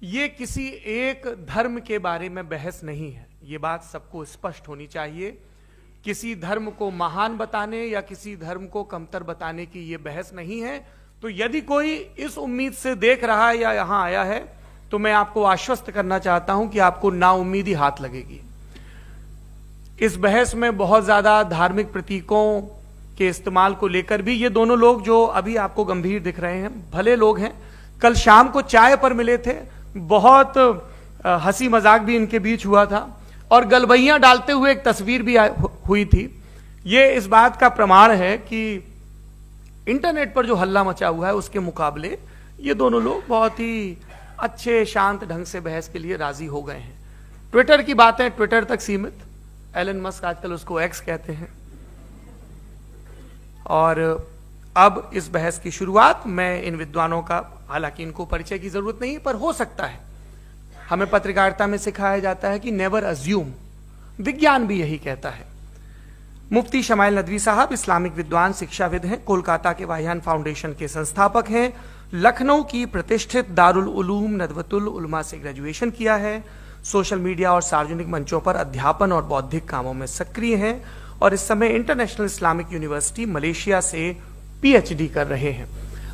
ये किसी एक धर्म के बारे में बहस नहीं है, ये बात सबको स्पष्ट होनी चाहिए। किसी धर्म को महान बताने या किसी धर्म को कमतर बताने की ये बहस नहीं है। तो यदि कोई इस उम्मीद से देख रहा है या यहां आया है तो मैं आपको आश्वस्त करना चाहता हूं कि आपको नाउम्मीदी हाथ लगेगी। इस बहस में बहुत ज्यादा धार्मिक प्रतीकों के इस्तेमाल को लेकर भी ये दोनों लोग जो अभी आपको गंभीर दिख रहे हैं भले लोग हैं, कल शाम को चाय पर मिले थे, बहुत हंसी मजाक भी इनके बीच हुआ था और गलबैयां डालते हुए एक तस्वीर भी हुई थी। ये इस बात का प्रमाण है कि इंटरनेट पर जो हल्ला मचा हुआ है उसके मुकाबले ये दोनों लोग बहुत ही अच्छे शांत ढंग से बहस के लिए राजी हो गए हैं। ट्विटर की बातें ट्विटर तक सीमित, एलन मस्क आजकल उसको एक्स कहते हैं। और अब इस बहस की शुरुआत मैं इन विद्वानों का, हालांकि इनको परिचय की जरूरत नहीं पर हो सकता है, हमें पत्रकारिता में सिखाया जाता है कि नेवर अज्यूम, विज्ञान भी यही कहता है। मुफ्ती शमाइल नदवी साहब इस्लामिक विद्वान, शिक्षाविद हैं, कोलकाता के वाहियान फाउंडेशन के संस्थापक हैं, लखनऊ की प्रतिष्ठित दारुल उलूम नदवतुल उलमा से ग्रेजुएशन किया है, सोशल मीडिया और सार्वजनिक मंचों पर अध्यापन और बौद्धिक कामों में सक्रिय हैं और इस समय इंटरनेशनल इस्लामिक यूनिवर्सिटी मलेशिया से पीएचडी कर रहे हैं।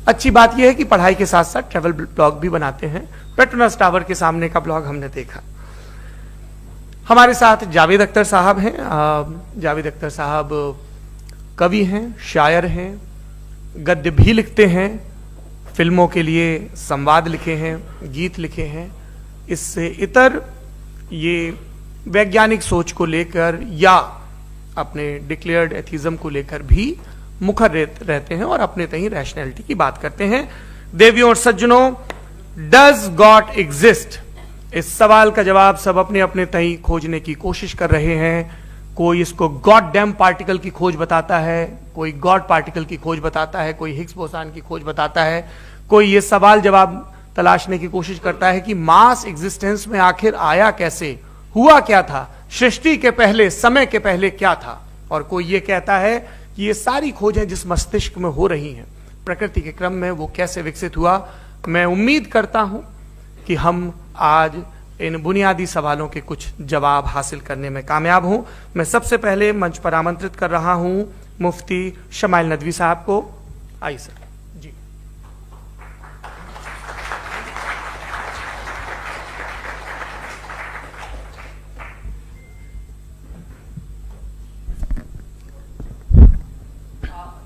अच्छी बात यह है कि पढ़ाई के साथ साथ ट्रैवल ब्लॉग भी बनाते हैं। पेट्रोनस टावर के सामने का ब्लॉग हमने देखा। हमारे साथ जावेद अख्तर साहब हैं। जावेद अख्तर साहब कवि हैं, शायर हैं, गद्य भी लिखते हैं, फिल्मों के लिए संवाद लिखे हैं, गीत लिखे हैं। इससे इतर ये वैज्ञानिक सोच को लेकर या अपने डिक्लेयर्ड एथिज्म को लेकर भी मुखर रहते हैं और अपने तहीं रैशनैलिटी की बात करते हैं। देवियों और सज्जनों, डज गॉड एग्जिस्ट? इस सवाल का जवाब सब अपने अपने तहीं खोजने की कोशिश कर रहे हैं। कोई इसको गॉड डैम पार्टिकल की खोज बताता है, कोई गॉड पार्टिकल की खोज बताता है, कोई हिग्स बोसान की खोज बताता है, कोई ये सवाल जवाब तलाशने की कोशिश करता है कि मास एग्जिस्टेंस में आखिर आया कैसे, हुआ क्या था, सृष्टि के पहले, समय के पहले क्या था। और कोई ये कहता है कि ये सारी खोजें जिस मस्तिष्क में हो रही हैं प्रकृति के क्रम में, वो कैसे विकसित हुआ। मैं उम्मीद करता हूं कि हम आज इन बुनियादी सवालों के कुछ जवाब हासिल करने में कामयाब हों। मैं सबसे पहले मंच पर आमंत्रित कर रहा हूं मुफ्ती शमाइल नदवी साहब को। आइए सर जी।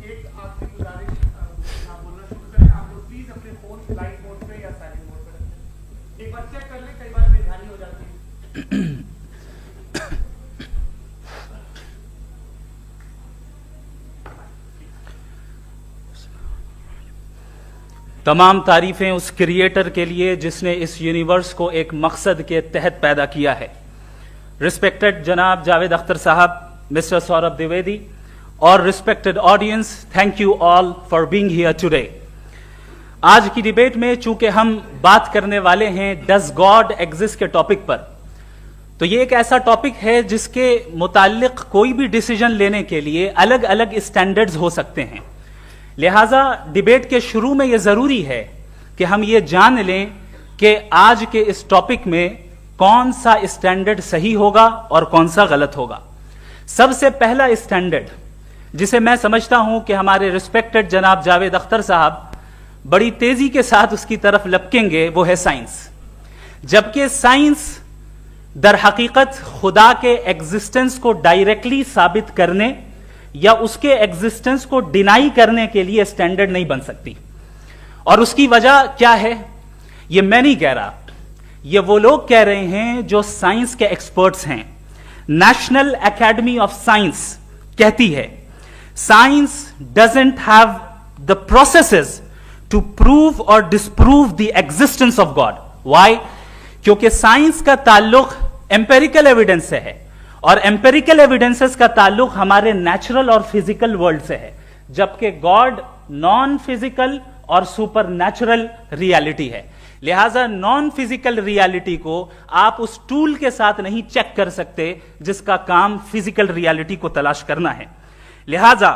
एक आखिरी गुजारिश, आप बोलना शुरू करें। आप लोग प्लीज अपने फोन फ्लाइट मोड पे या साइलेंट मोड पे रखें। एक बार चेक कर लें, कई बार बेध्यानी हो जाती है। तमाम तारीफें उस क्रिएटर के लिए जिसने इस यूनिवर्स को एक मकसद के तहत पैदा किया है। रिस्पेक्टेड जनाब जावेद अख्तर साहब, मिस्टर सौरभ द्विवेदी और respected audience, thank you all for being here today. आज की डिबेट में चूंकि हम बात करने वाले हैं डज गॉड एग्जिस्ट के टॉपिक पर, तो ये एक ऐसा टॉपिक है जिसके मुताल्लिक कोई भी डिसीजन लेने के लिए अलग अलग स्टैंडर्ड्स हो सकते हैं। लिहाजा डिबेट के शुरू में यह जरूरी है कि हम ये जान लें कि आज के इस टॉपिक में कौन सा स्टैंडर्ड सही होगा और कौन सा गलत होगा। सबसे पहला स्टैंडर्ड जिसे मैं समझता हूं कि हमारे रिस्पेक्टेड जनाब जावेद अख्तर साहब बड़ी तेजी के साथ उसकी तरफ लपकेंगे, वो है साइंस। जबकि साइंस दर हकीकत खुदा के एग्जिस्टेंस को डायरेक्टली साबित करने या उसके एग्जिस्टेंस को डिनाई करने के लिए स्टैंडर्ड नहीं बन सकती। और उसकी वजह क्या है, ये मैं नहीं कह रहा, ये वो लोग कह रहे हैं जो साइंस के एक्सपर्ट्स हैं। नेशनल एकेडमी ऑफ साइंस कहती है science doesn't have the processes to prove और disprove the existence of God. Why? क्योंकि साइंस का ताल्लुक एम्पेरिकल एविडेंस से है और एम्पेरिकल एविडेंसेस का ताल्लुक हमारे नेचुरल और फिजिकल वर्ल्ड से है, जबकि गॉड नॉन फिजिकल और सुपर नेचुरल रियलिटी है। लिहाजा नॉन फिजिकल रियलिटी को आप उस टूल के साथ नहीं चेक कर सकते जिसका काम फिजिकल रियलिटी को तलाश करना है। लिहाजा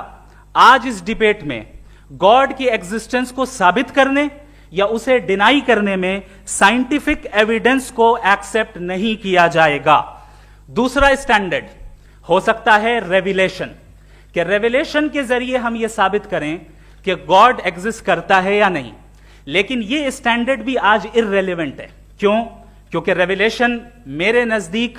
आज इस डिबेट में गॉड की एग्जिस्टेंस को साबित करने या उसे डिनाई करने में साइंटिफिक एविडेंस को एक्सेप्ट नहीं किया जाएगा। दूसरा स्टैंडर्ड हो सकता है रेविलेशन, कि रेविलेशन के जरिए हम यह साबित करें कि गॉड एग्जिस्ट करता है या नहीं। लेकिन यह स्टैंडर्ड भी आज इररेलेवेंट है। क्यों? क्योंकि रेविलेशन मेरे नजदीक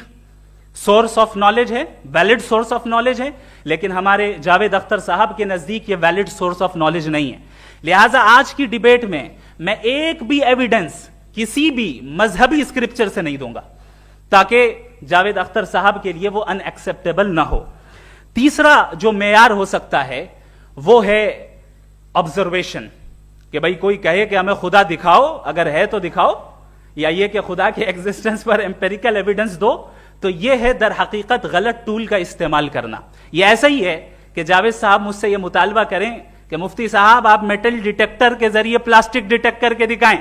सोर्स ऑफ नॉलेज है, वैलिड सोर्स ऑफ नॉलेज है, लेकिन हमारे जावेद अख्तर साहब के नजदीक ये वैलिड सोर्स ऑफ नॉलेज नहीं है। लिहाजा आज की डिबेट में मैं एक भी एविडेंस किसी भी मजहबी स्क्रिप्चर से नहीं दूंगा, ताकि जावेद अख्तर साहब के लिए वो अनएक्सेप्टेबल ना हो। तीसरा जो मेयार हो सकता है वो है ऑब्जर्वेशन, कि भाई कोई कहे कि हमें खुदा दिखाओ, अगर है तो दिखाओ, या ये कि खुदा के एग्जिस्टेंस पर एम्पेरिकल एविडेंस दो, तो यह है दर हकीकत गलत टूल का इस्तेमाल करना। यह ऐसा ही है कि जावेद साहब मुझसे यह मुतालबा करें कि मुफ्ती साहब आप मेटल डिटेक्टर के जरिए प्लास्टिक डिटेक्ट करके दिखाएं।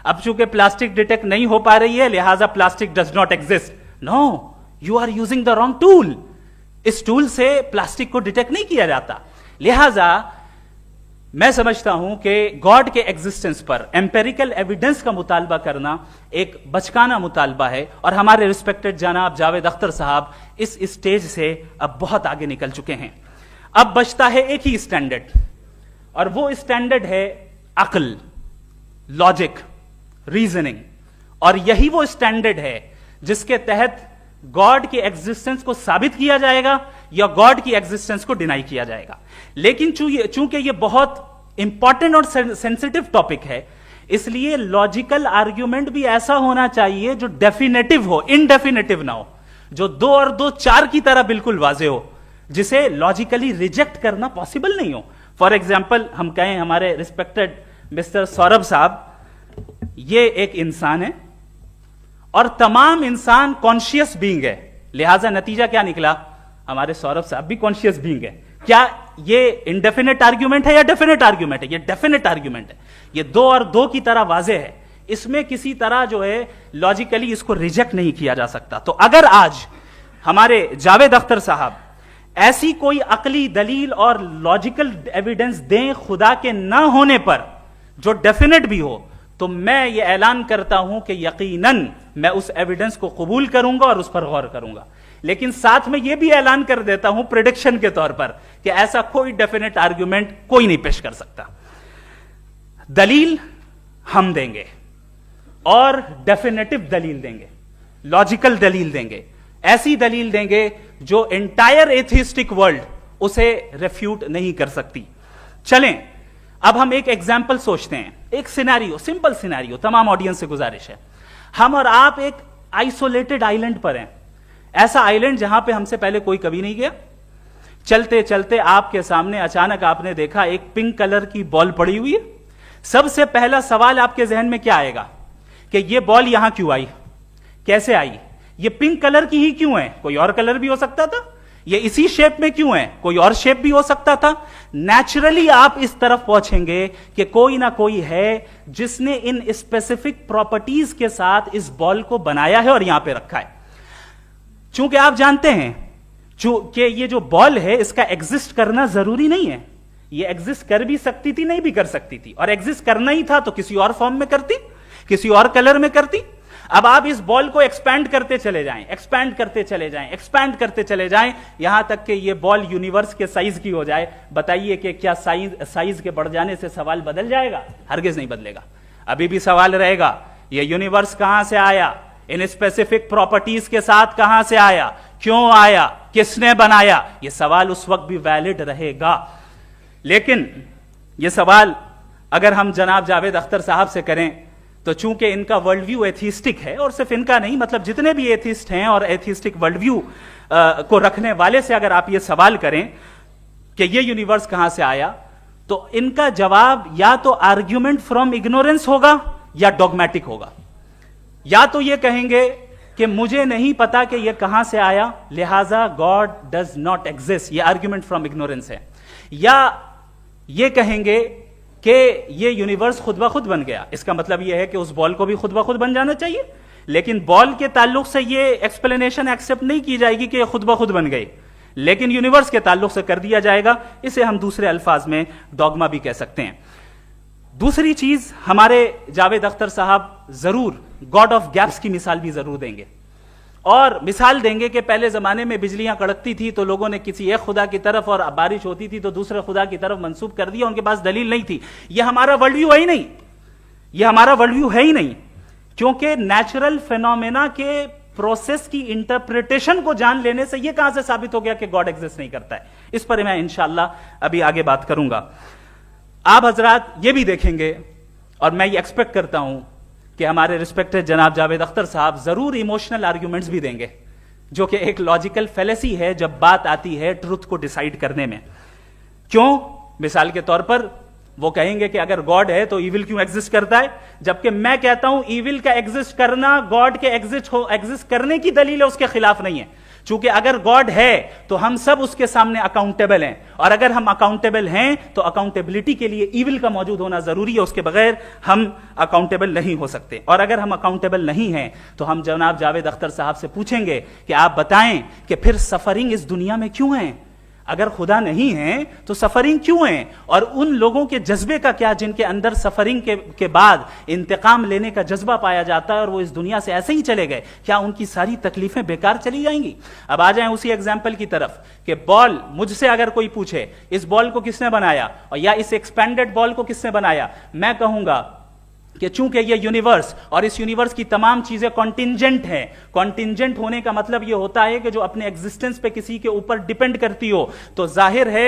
अब चूंकि प्लास्टिक डिटेक्ट नहीं हो पा रही है, लिहाजा plastic does not exist. No, you are using the wrong tool. इस टूल से प्लास्टिक को डिटेक्ट नहीं किया जाता। लिहाजा मैं समझता हूं कि गॉड के एग्जिस्टेंस पर एम्पेरिकल एविडेंस का मुतालबा करना एक बचकाना मुतालबा है, और हमारे रिस्पेक्टेड जनाब जावेद अख्तर साहब इस स्टेज से अब बहुत आगे निकल चुके हैं। अब बचता है एक ही स्टैंडर्ड, और वो स्टैंडर्ड है अक्ल, लॉजिक, रीजनिंग। और यही वो स्टैंडर्ड है जिसके तहत गॉड के एग्जिस्टेंस को साबित किया जाएगा या गॉड की एग्जिस्टेंस को डिनाई किया जाएगा। लेकिन चूंकि ये बहुत इंपॉर्टेंट और सेंसिटिव टॉपिक है, इसलिए लॉजिकल आर्ग्यूमेंट भी ऐसा होना चाहिए जो डेफिनेटिव हो, इनडेफिनेटिव ना हो, जो 2 और 2 4 की तरह बिल्कुल वाजे हो, जिसे लॉजिकली रिजेक्ट करना पॉसिबल नहीं हो। फॉर एग्जाम्पल हम कहें हमारे रिस्पेक्टेड मिस्टर सौरभ साहब, ये एक इंसान है और तमाम इंसान कॉन्शियस बीइंग है, लिहाजा नतीजा क्या निकला? हमारे सौरभ साहब भी कॉन्शियस बीइंग है। क्या ये इनडेफिनेट आर्ग्यूमेंट है या डेफिनेट आर्ग्यूमेंट है? ये डेफिनेट आर्ग्यूमेंट है। ये 2 और 2 की तरह वाजे है, इसमें किसी तरह जो है लॉजिकली इसको रिजेक्ट नहीं किया जा सकता। तो अगर आज हमारे जावेद अख्तर साहब ऐसी कोई अकली दलील और लॉजिकल एविडेंस दें खुदा के ना होने पर जो डेफिनेट भी हो, तो मैं ये ऐलान करता हूं कि यकीनन मैं उस एविडेंस को कबूल करूंगा और उस पर गौर करूंगा। लेकिन साथ में यह भी ऐलान कर देता हूं प्रेडिक्शन के तौर पर कि ऐसा कोई डेफिनेट आर्ग्यूमेंट कोई नहीं पेश कर सकता। दलील हम देंगे और डेफिनेटिव दलील देंगे, लॉजिकल दलील देंगे, ऐसी दलील देंगे जो एंटायर एथिस्टिक वर्ल्ड उसे रेफ्यूट नहीं कर सकती। चलें अब हम एक एग्जाम्पल सोचते हैं, एक सिनेरियो, सिंपल सिनेरियो। तमाम ऑडियंस से गुजारिश है, हम और आप एक आइसोलेटेड आइलैंड पर हैं, ऐसा आइलैंड जहां पे हमसे पहले कोई कभी नहीं गया। चलते चलते आपके सामने अचानक आपने देखा एक पिंक कलर की बॉल पड़ी हुई है। सबसे पहला सवाल आपके जहन में क्या आएगा कि यह बॉल यहां क्यों आई, कैसे आई, ये पिंक कलर की ही क्यों है? कोई और कलर भी हो सकता था। ये इसी शेप में क्यों है? कोई और शेप भी हो सकता था। नेचुरली आप इस तरफ पहुंचेंगे कि कोई ना कोई है जिसने इन स्पेसिफिक प्रॉपर्टीज के साथ इस बॉल को बनाया है और यहां पे रखा है। चूंकि आप जानते हैं कि ये जो बॉल है इसका एग्जिस्ट करना जरूरी नहीं है, ये एग्जिस्ट कर भी सकती थी, नहीं भी कर सकती थी, और एग्जिस्ट करना ही था तो किसी और फॉर्म में करती, किसी और कलर में करती। अब आप इस बॉल को एक्सपैंड करते चले जाएं, एक्सपैंड करते चले जाएं, एक्सपैंड करते चले जाएं, यहां तक कि ये बॉल यूनिवर्स के साइज की हो जाए। बताइए कि क्या साइज के बढ़ जाने से सवाल बदल जाएगा? हरगिज नहीं बदलेगा। अभी भी सवाल रहेगा, ये यूनिवर्स कहां से आया, इन स्पेसिफिक प्रॉपर्टीज के साथ कहां से आया, क्यों आया, किसने बनाया, यह सवाल उस वक्त भी वैलिड रहेगा। लेकिन यह सवाल अगर हम जनाब जावेद अख्तर साहब से करें तो चूंकि इनका वर्ल्ड व्यू एथिस्टिक है, और सिर्फ इनका नहीं, मतलब जितने भी एथिस्ट हैं और एथिस्टिक वर्ल्ड व्यू को रखने वाले से अगर आप ये सवाल करें कि ये यूनिवर्स कहां से आया, तो इनका जवाब या तो आर्ग्यूमेंट फ्रॉम इग्नोरेंस होगा या डॉगमेटिक होगा। या तो ये कहेंगे कि मुझे नहीं पता कि ये कहां से आया, लिहाजा गॉड डज नॉट एग्जिस्ट, ये आर्ग्यूमेंट फ्रॉम इग्नोरेंस है, या ये कहेंगे कि ये यूनिवर्स खुद ब खुद बन गया। इसका मतलब यह है कि उस बॉल को भी खुद ब खुद बन जाना चाहिए, लेकिन बॉल के ताल्लुक से ये एक्सप्लेनेशन एक्सेप्ट नहीं की जाएगी कि ये खुद ब खुद बन गई, लेकिन यूनिवर्स के ताल्लुक से कर दिया जाएगा। इसे हम दूसरे अल्फाज में डॉगमा भी कह सकते हैं। दूसरी चीज, हमारे जावेद अख्तर साहब जरूर गॉड ऑफ गैप्स की मिसाल भी जरूर देंगे और मिसाल देंगे कि पहले जमाने में बिजलियां कड़कती थी तो लोगों ने किसी एक खुदा की तरफ और बारिश होती थी तो दूसरे खुदा की तरफ मंसूब कर दिया, उनके पास दलील नहीं थी। यह हमारा वर्ल्ड व्यू है ही नहीं, यह हमारा वर्ल्ड व्यू है ही नहीं, क्योंकि नेचुरल फेनोमेना के प्रोसेस की इंटरप्रिटेशन को जान लेने से यह कहां से साबित हो गया कि गॉड एग्जिस्ट नहीं करता है। इस पर मैं इंशाअल्लाह अभी आगे बात करूंगा। आप हजरात ये भी देखेंगे और मैं ये एक्सपेक्ट करता हूं कि हमारे रिस्पेक्टेड जनाब जावेद अख्तर साहब जरूर इमोशनल आर्ग्यूमेंट्स भी देंगे, जो कि एक लॉजिकल फेलेसी है जब बात आती है ट्रुथ को डिसाइड करने में। क्यों? मिसाल के तौर पर वो कहेंगे कि अगर गॉड है तो इविल क्यों एग्जिस्ट करता है, जबकि मैं कहता हूं इविल का एग्जिस्ट करना गॉड के एग्जिस्ट करने की दलील है, उसके खिलाफ नहीं है। चूंकि अगर गॉड है तो हम सब उसके सामने अकाउंटेबल हैं, और अगर हम अकाउंटेबल हैं तो अकाउंटेबिलिटी के लिए इविल का मौजूद होना जरूरी है, उसके बगैर हम अकाउंटेबल नहीं हो सकते। और अगर हम अकाउंटेबल नहीं हैं तो हम जनाब जावेद अख्तर साहब से पूछेंगे कि आप बताएं कि फिर सफरिंग इस दुनिया में क्यों है? अगर खुदा नहीं है तो सफरिंग क्यों है? और उन लोगों के जज्बे का क्या जिनके अंदर सफरिंग के बाद इंतकाम लेने का जज्बा पाया जाता है और वो इस दुनिया से ऐसे ही चले गए, क्या उनकी सारी तकलीफें बेकार चली जाएंगी? अब आ जाएं उसी एग्जाम्पल की तरफ कि बॉल, मुझसे अगर कोई पूछे इस बॉल को किसने बनाया और या इस एक्सपेंडेड बॉल को किसने बनाया, मैं कहूंगा कि चूंकि ये यूनिवर्स और इस यूनिवर्स की तमाम चीजें कॉन्टिंजेंट हैं। कॉन्टिंजेंट होने का मतलब ये होता है कि जो अपने एग्जिस्टेंस पे किसी के ऊपर डिपेंड करती हो, तो जाहिर है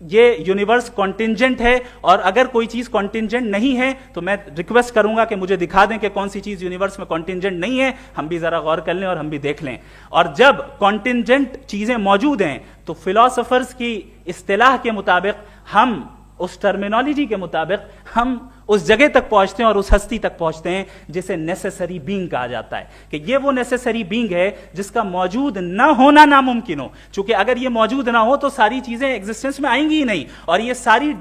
ये यूनिवर्स कॉन्टिंजेंट है। और अगर कोई चीज कॉन्टिंजेंट नहीं है तो मैं रिक्वेस्ट करूंगा कि मुझे दिखा दें कि कौन सी चीज यूनिवर्स में कॉन्टिंजेंट नहीं है, हम भी जरा गौर कर लें और हम भी देख लें। और जब कॉन्टिंजेंट चीजें मौजूद हैं तो फिलोसोफर्स की इस्तिलाह के मुताबिक, हम उस टर्मिनोलॉजी के मुताबिक हम उस जगह तक पहुंचते हैं और उस हस्ती तक पहुंचते हैं जिसे नेसेसरी बीइंग कहा जाता है, कि ये वो नेसेसरी बीइंग है जिसका मौजूद ना होना नामुमकिन हो। क्योंकि अगर ये मौजूद ना हो तो सारी चीजें एग्जिस्टेंस में आएंगी ही नहीं, और ये सारी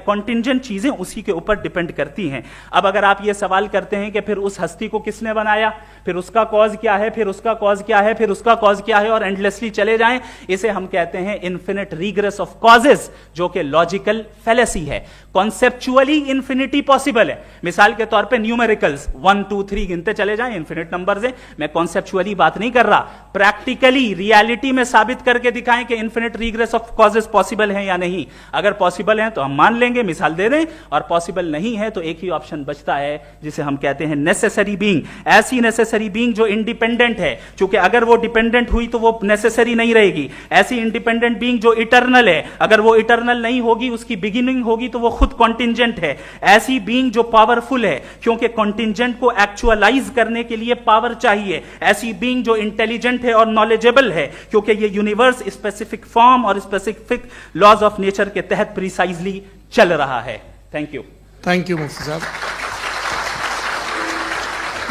कॉन्टिंजेंट चीजें उसी के ऊपर डिपेंड करती हैं। अब अगर आप ये सवाल करते हैं कि फिर उस हस्ती को किसने बनाया, फिर उसका कॉज क्या है, फिर उसका कॉज क्या है, फिर उसका कॉज क्या है, और एंडलेसली चले जाएं, इसे हम कहते हैं इन्फिनिट रिग्रेस ऑफ कॉजेस, जो कि लॉजिकल फेलेसी है। कॉन्सेप्चुअली इंफिनिटी पॉसिबल है। मिसाल के तौर पे न्यूमेरिकल्स 1 2 3 गिनते चले जाएं, इन्फिनिट नंबर्स हैं। मैं कॉन्सेप्चुअली बात नहीं कर रहा, प्रैक्टिकली रियलिटी में साबित करके दिखाएं कि infinite regress of causes possible हैं या नहीं। अगर पॉसिबल हैं तो हम मान लेंगे, मिसाल दे दें, और पॉसिबल नहीं है तो एक ही ऑप्शन बचता है जिसे हम कहते हैं नेसेसरी बीइंग। ऐसी नेसेसरी बीइंग जो इंडिपेंडेंट है, क्योंकि अगर वो डिपेंडेंट हुई तो वो नेसेसरी नहीं रहेगी। ऐसी इंडिपेंडेंट बीइंग जो इटर्नल है, अगर वो इटर्नल नहीं होगी, उसकी बिगिनिंग होगी तो वो खुद कॉन्टिंजेंट है। ऐसी बीइंग जो पावरफुल है, क्योंकि कॉन्टिंजेंट को एक्चुअलाइज करने के लिए पावर चाहिए। ऐसी बीइंग जो इंटेलिजेंट है और नॉलेजेबल है, क्योंकि ये यूनिवर्स स्पेसिफिक फॉर्म और स्पेसिफिक लॉज ऑफ नेचर के तहत प्रिसाइजली चल रहा है। Thank you. थैंक यू मुफ्ती साहब।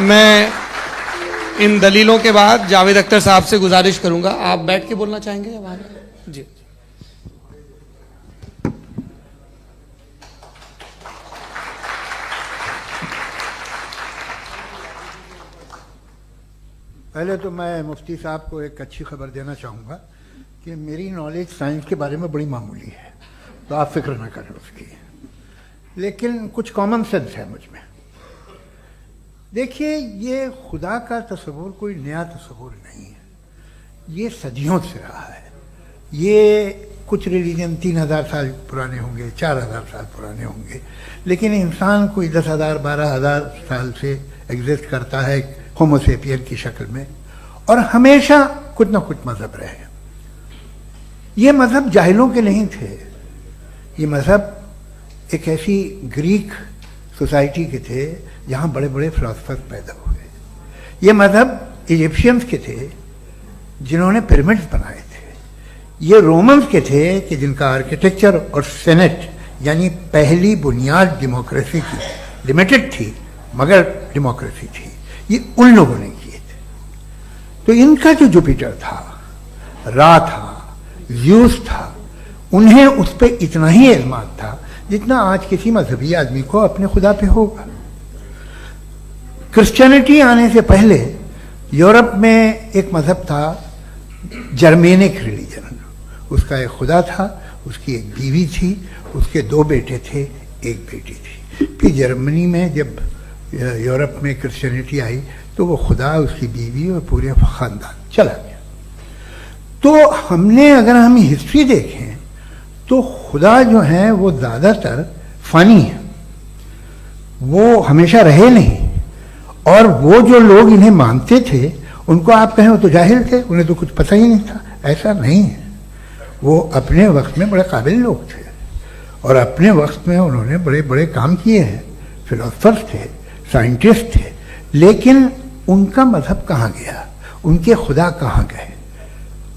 मैं इन दलीलों के बाद जावेद अख्तर साहब से गुजारिश करूंगा, आप बैठ के बोलना चाहेंगे या बाहर? जी। पहले तो मैं मुफ्ती साहब को एक अच्छी खबर देना चाहूँगा कि मेरी नॉलेज साइंस के बारे में बड़ी मामूली है, तो आप फिक्र ना करें उसकी, लेकिन कुछ कॉमन सेंस है मुझ में। देखिए, ये खुदा का तस्वुर कोई नया तस्वुर नहीं है, ये सदियों से रहा है। ये कुछ रिलीजन 3000 साल पुराने होंगे, 4000 साल पुराने होंगे, लेकिन इंसान कोई 10,000 12,000 साल से एग्जिस्ट करता है होमोसेपियन की शक्ल में, और हमेशा कुछ ना कुछ मजहब रहे। ये मजहब जाहिलों के नहीं थे, ये मजहब एक ऐसी ग्रीक सोसाइटी के थे जहाँ बड़े बड़े फिलोसफर पैदा हुए। ये मजहब इजिप्शियंस के थे जिन्होंने पिरामिड्स बनाए थे। ये रोमन्स के थे कि जिनका आर्किटेक्चर और सेनेट यानी पहली बुनियाद डेमोक्रेसी की, लिमिटेड थी मगर डेमोक्रेसी थी, ये उन लोगों ने किए थे। तो इनका जो जुपिटर था, रा था, ज़्यूस था, उन्हें उस पर इतना ही एतमाद था जितना आज किसी मजहबी आदमी को अपने खुदा पे होगा। क्रिश्चियनिटी आने से पहले यूरोप में एक मजहब था, जर्मेनिक रिलीजन। उसका एक खुदा था, उसकी एक बीवी थी, उसके 2 बेटे थे, एक बेटी थी। कि जर्मनी में जब यूरोप में क्रिश्चियनिटी आई तो वो खुदा, उसकी बीवी और पूरे खानदान चला गया। तो हमने, अगर हम हिस्ट्री देखें तो खुदा जो है वो ज़्यादातर फ़नी है, वो हमेशा रहे नहीं। और वो जो लोग इन्हें मानते थे उनको आप कहें वो तो जाहिल थे, उन्हें तो कुछ पता ही नहीं था, ऐसा नहीं है। वो अपने वक्त में बड़े काबिल लोग थे और अपने वक्त में उन्होंने बड़े बड़े काम किए हैं, फिलोसफर्स थे, साइंटिस्ट थे, लेकिन उनका मजहब कहाँ गया, उनके खुदा कहाँ गए?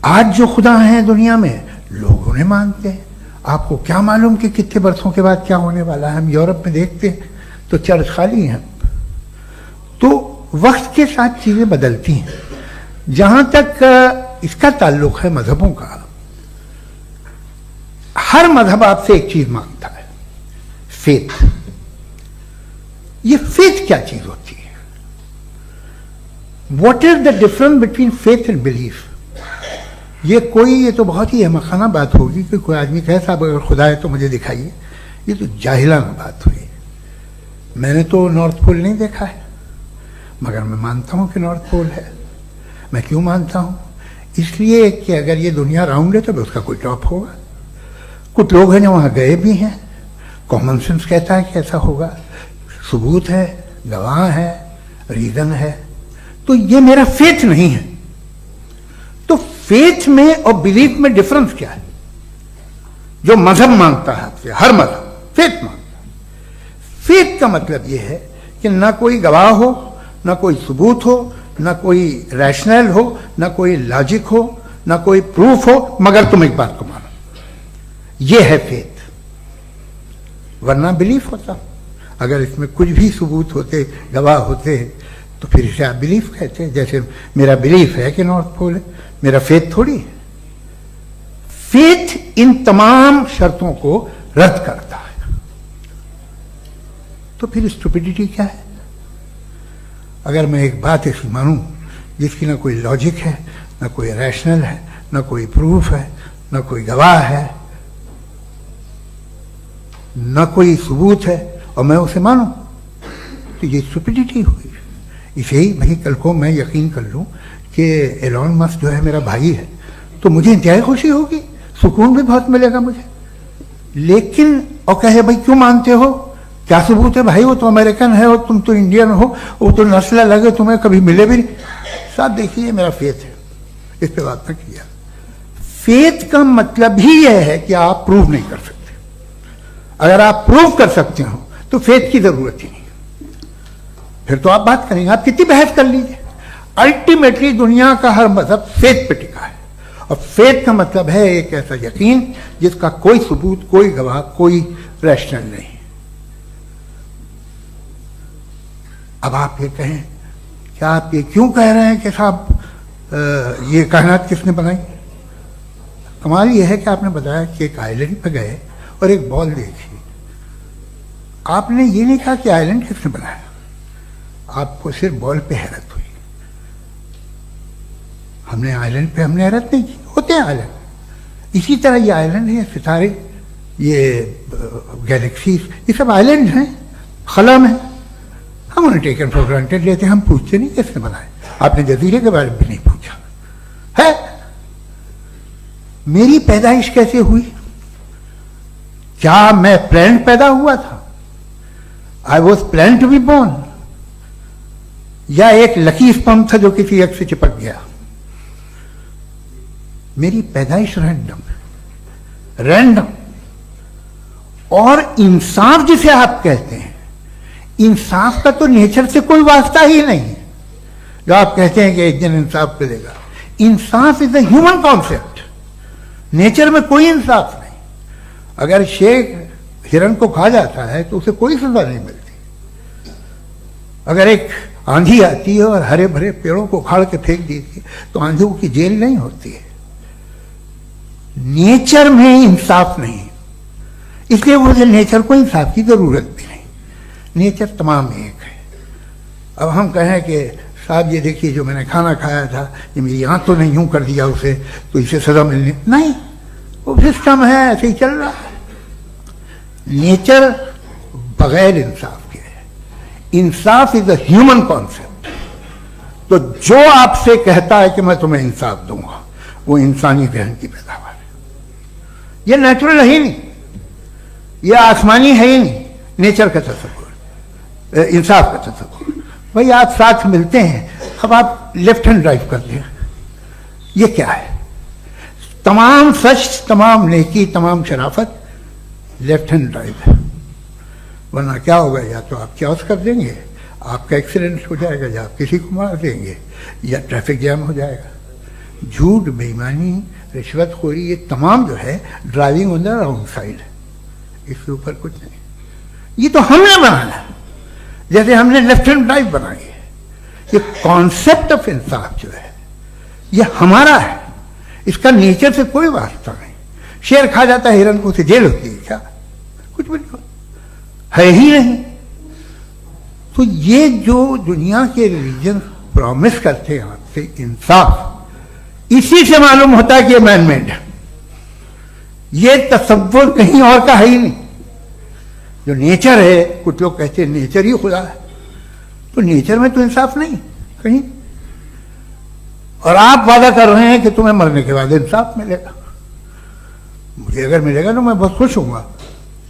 आज जो खुदा हैं दुनिया में लोग उन्हें मानते हैं। आपको क्या मालूम कि कितने बरसों के बाद क्या होने वाला है? हम यूरोप में देखते हैं तो चर्च खाली हैं। तो वक्त के साथ चीज़ें बदलती हैं। जहाँ तक इसका ताल्लुक है मजहबों का, हर मजहब आपसे एक चीज मांगता है, फेथ। ये फेथ क्या चीज होती है? What is the difference between faith and belief? ये तो बहुत ही अहमखाना बात होगी कि कोई आदमी कहे साहब अगर खुदा है तो मुझे दिखाइए। ये तो जाहिलाना बात हुई। मैंने तो नॉर्थ पोल नहीं देखा है, मगर मैं मानता हूं कि नॉर्थ पोल है। मैं क्यों मानता हूं? इसलिए कि अगर ये दुनिया राउंड है तो उसका कोई टॉप होगा। कुछ लोग हैं जो वहां गए भी हैं, कॉमन सेंस कहता है कि ऐसा होगा, सबूत है, गवाह है, रीजन है। तो ये मेरा फेथ नहीं है। तो फेथ में और बिलीफ में डिफरेंस क्या है? जो मजहब मांगता है आपसे, हर मजहब फेथ मांगता है। फेथ का मतलब यह है कि ना कोई गवाह हो, ना कोई सबूत हो, ना कोई रैशनल हो, ना कोई लॉजिक हो, ना कोई प्रूफ हो, मगर तुम एक बात को मानो। यह है फेथ। वरना बिलीफ होता। अगर इसमें कुछ भी सबूत होते, गवाह होते, तो फिर इसे आप बिलीफ कहते। जैसे मेरा बिलीफ है कि नॉर्थ पोल है, मेरा फेथ थोड़ी है। फेथ इन तमाम शर्तों को रद्द करता है। तो फिर स्टुपिडिटी क्या है? अगर मैं एक बात ऐसी मानूं जिसकी ना कोई लॉजिक है, ना कोई रैशनल है, ना कोई प्रूफ है, ना कोई गवाह है, ना कोई सबूत है, और मैं उसे मानूं, तो ये स्टुपिडिटी हुई। इसे ही भाई कल को मैं यकीन कर लूं कि एलॉन मस्क जो है मेरा भाई है, तो मुझे इंतहाई खुशी होगी, सुकून भी बहुत मिलेगा मुझे। लेकिन और कहे भाई क्यों मानते हो, क्या सबूत है भाई, वो तो अमेरिकन है और तुम तो इंडियन हो, वो तो नस्ल अलग है, तुम्हें कभी मिले भी नहीं। साहब देखिए मेरा फेथ है, इस पे बात न किया। फेथ का मतलब ही यह है कि आप प्रूव नहीं कर सकते। अगर आप प्रूव कर सकते हो तो फेथ की जरूरत ही नहीं, फिर तो आप बात करेंगे, आप कितनी बहस कर लीजिए। अल्टीमेटली दुनिया का हर मजहब फेथ पे टिका है, और फेथ का मतलब है एक ऐसा यकीन जिसका कोई सबूत, कोई गवाह, कोई रैशनल नहीं। अब आप ये कहें, क्या आप ये क्यों कह रहे हैं कि साहब ये कायनात किसने बनाई? कमाल ये है कि आपने बताया कि एक आइलैंड पे गए और एक बॉल देखी। आपने ये नहीं कहा कि आइलैंड किसने बनाया, आपको सिर्फ बॉल पे हैरत हुई। हमने आइलैंड पे हमने हैरत नहीं की, होते हैं आइलैंड। इसी तरह ये आइलैंड है, सितारे, ये गैलेक्सीज, ये सब आइलैंड हैं, खला में। हम उन्हें टेकन फॉर ग्रांटेड लेते हैं, हम पूछते नहीं किसने बनाए। आपने जजीरे के बारे में भी नहीं पूछा है। मेरी पैदाइश कैसे हुई? क्या मैं प्लान पैदा हुआ था? I was plan to be born, या एक लकी स्पर्म था जो किसी एक से चिपक गया? मेरी पैदाइश रैंडम। और इंसाफ जिसे आप कहते हैं, इंसाफ का तो नेचर से कोई वास्ता ही नहीं है। जो आप कहते हैं कि एक दिन इंसाफ मिलेगा, इंसाफ is a human concept. Nature में कोई इंसाफ नहीं। अगर शेर हिरन को खा जाता है तो उसे कोई सजा नहीं मिलती। अगर एक आंधी आती है और हरे भरे पेड़ों को उखाड़ के फेंक दीजिए तो आंधियों की जेल नहीं होती है। नेचर में इंसाफ नहीं, इसलिए मुझे नेचर को इंसाफ की जरूरत भी नहीं। नेचर तमाम एक है। अब हम कहें कि साहब ये देखिए जो मैंने खाना खाया था, ये मेरी आंख तो नहीं यूं कर दिया उसे, तो इसे सजा मिलनी नहीं। वो सिस्टम है, ऐसे ही चल रहा है। नेचर बगैर इंसाफ के है। इंसाफ इज अ ह्यूमन कॉन्सेप्ट। तो जो आपसे कहता है कि मैं तुम्हें इंसाफ दूंगा, वो इंसानी जहन की पैदावार है। ये नेचुरल है ही नहीं, ये आसमानी है ही नहीं। नेचर का तसव्वुर, इंसाफ का तसव्वुर। भाई आप साथ मिलते हैं, अब आप लेफ्ट हैंड ड्राइव कर लें, ये क्या है? तमाम सच, तमाम नेकी, तमाम शराफत लेफ्ट हैंड ड्राइव है। वरना क्या होगा, या तो आप क्रॉस कर देंगे, आपका एक्सीडेंट हो जाएगा, या आप किसी को मार देंगे, या ट्रैफिक जैम हो जाएगा। झूठ, बेईमानी, रिश्वतखोरी, ये तमाम जो है driving on the wrong side है। इसके ऊपर कुछ नहीं। ये तो हमने बनाया, जैसे हमने लेफ्ट हैंड ड्राइव बनाई है। ये कॉन्सेप्ट ऑफ इंसाफ जो है ये हमारा है, इसका नेचर से कोई वास्ता नहीं। शेर खा जाता है हिरन को, उसे जेल होती है क्या? कुछ भी नहीं, है ही नहीं। तो ये जो दुनिया के रिलीजन प्रॉमिस करते हैं आपसे इंसाफ, इसी से मालूम होता है कि ये मैन मेड है। ये तसव्वुर कहीं और का है ही नहीं। जो नेचर है, कुछ लोग कहते हैं नेचर ही खुदा है, तो नेचर में तो इंसाफ नहीं कहीं। और आप वादा कर रहे हैं कि तुम्हें मरने के बाद इंसाफ मिलेगा। मुझे अगर मिलेगा तो मैं बहुत खुश होऊंगा,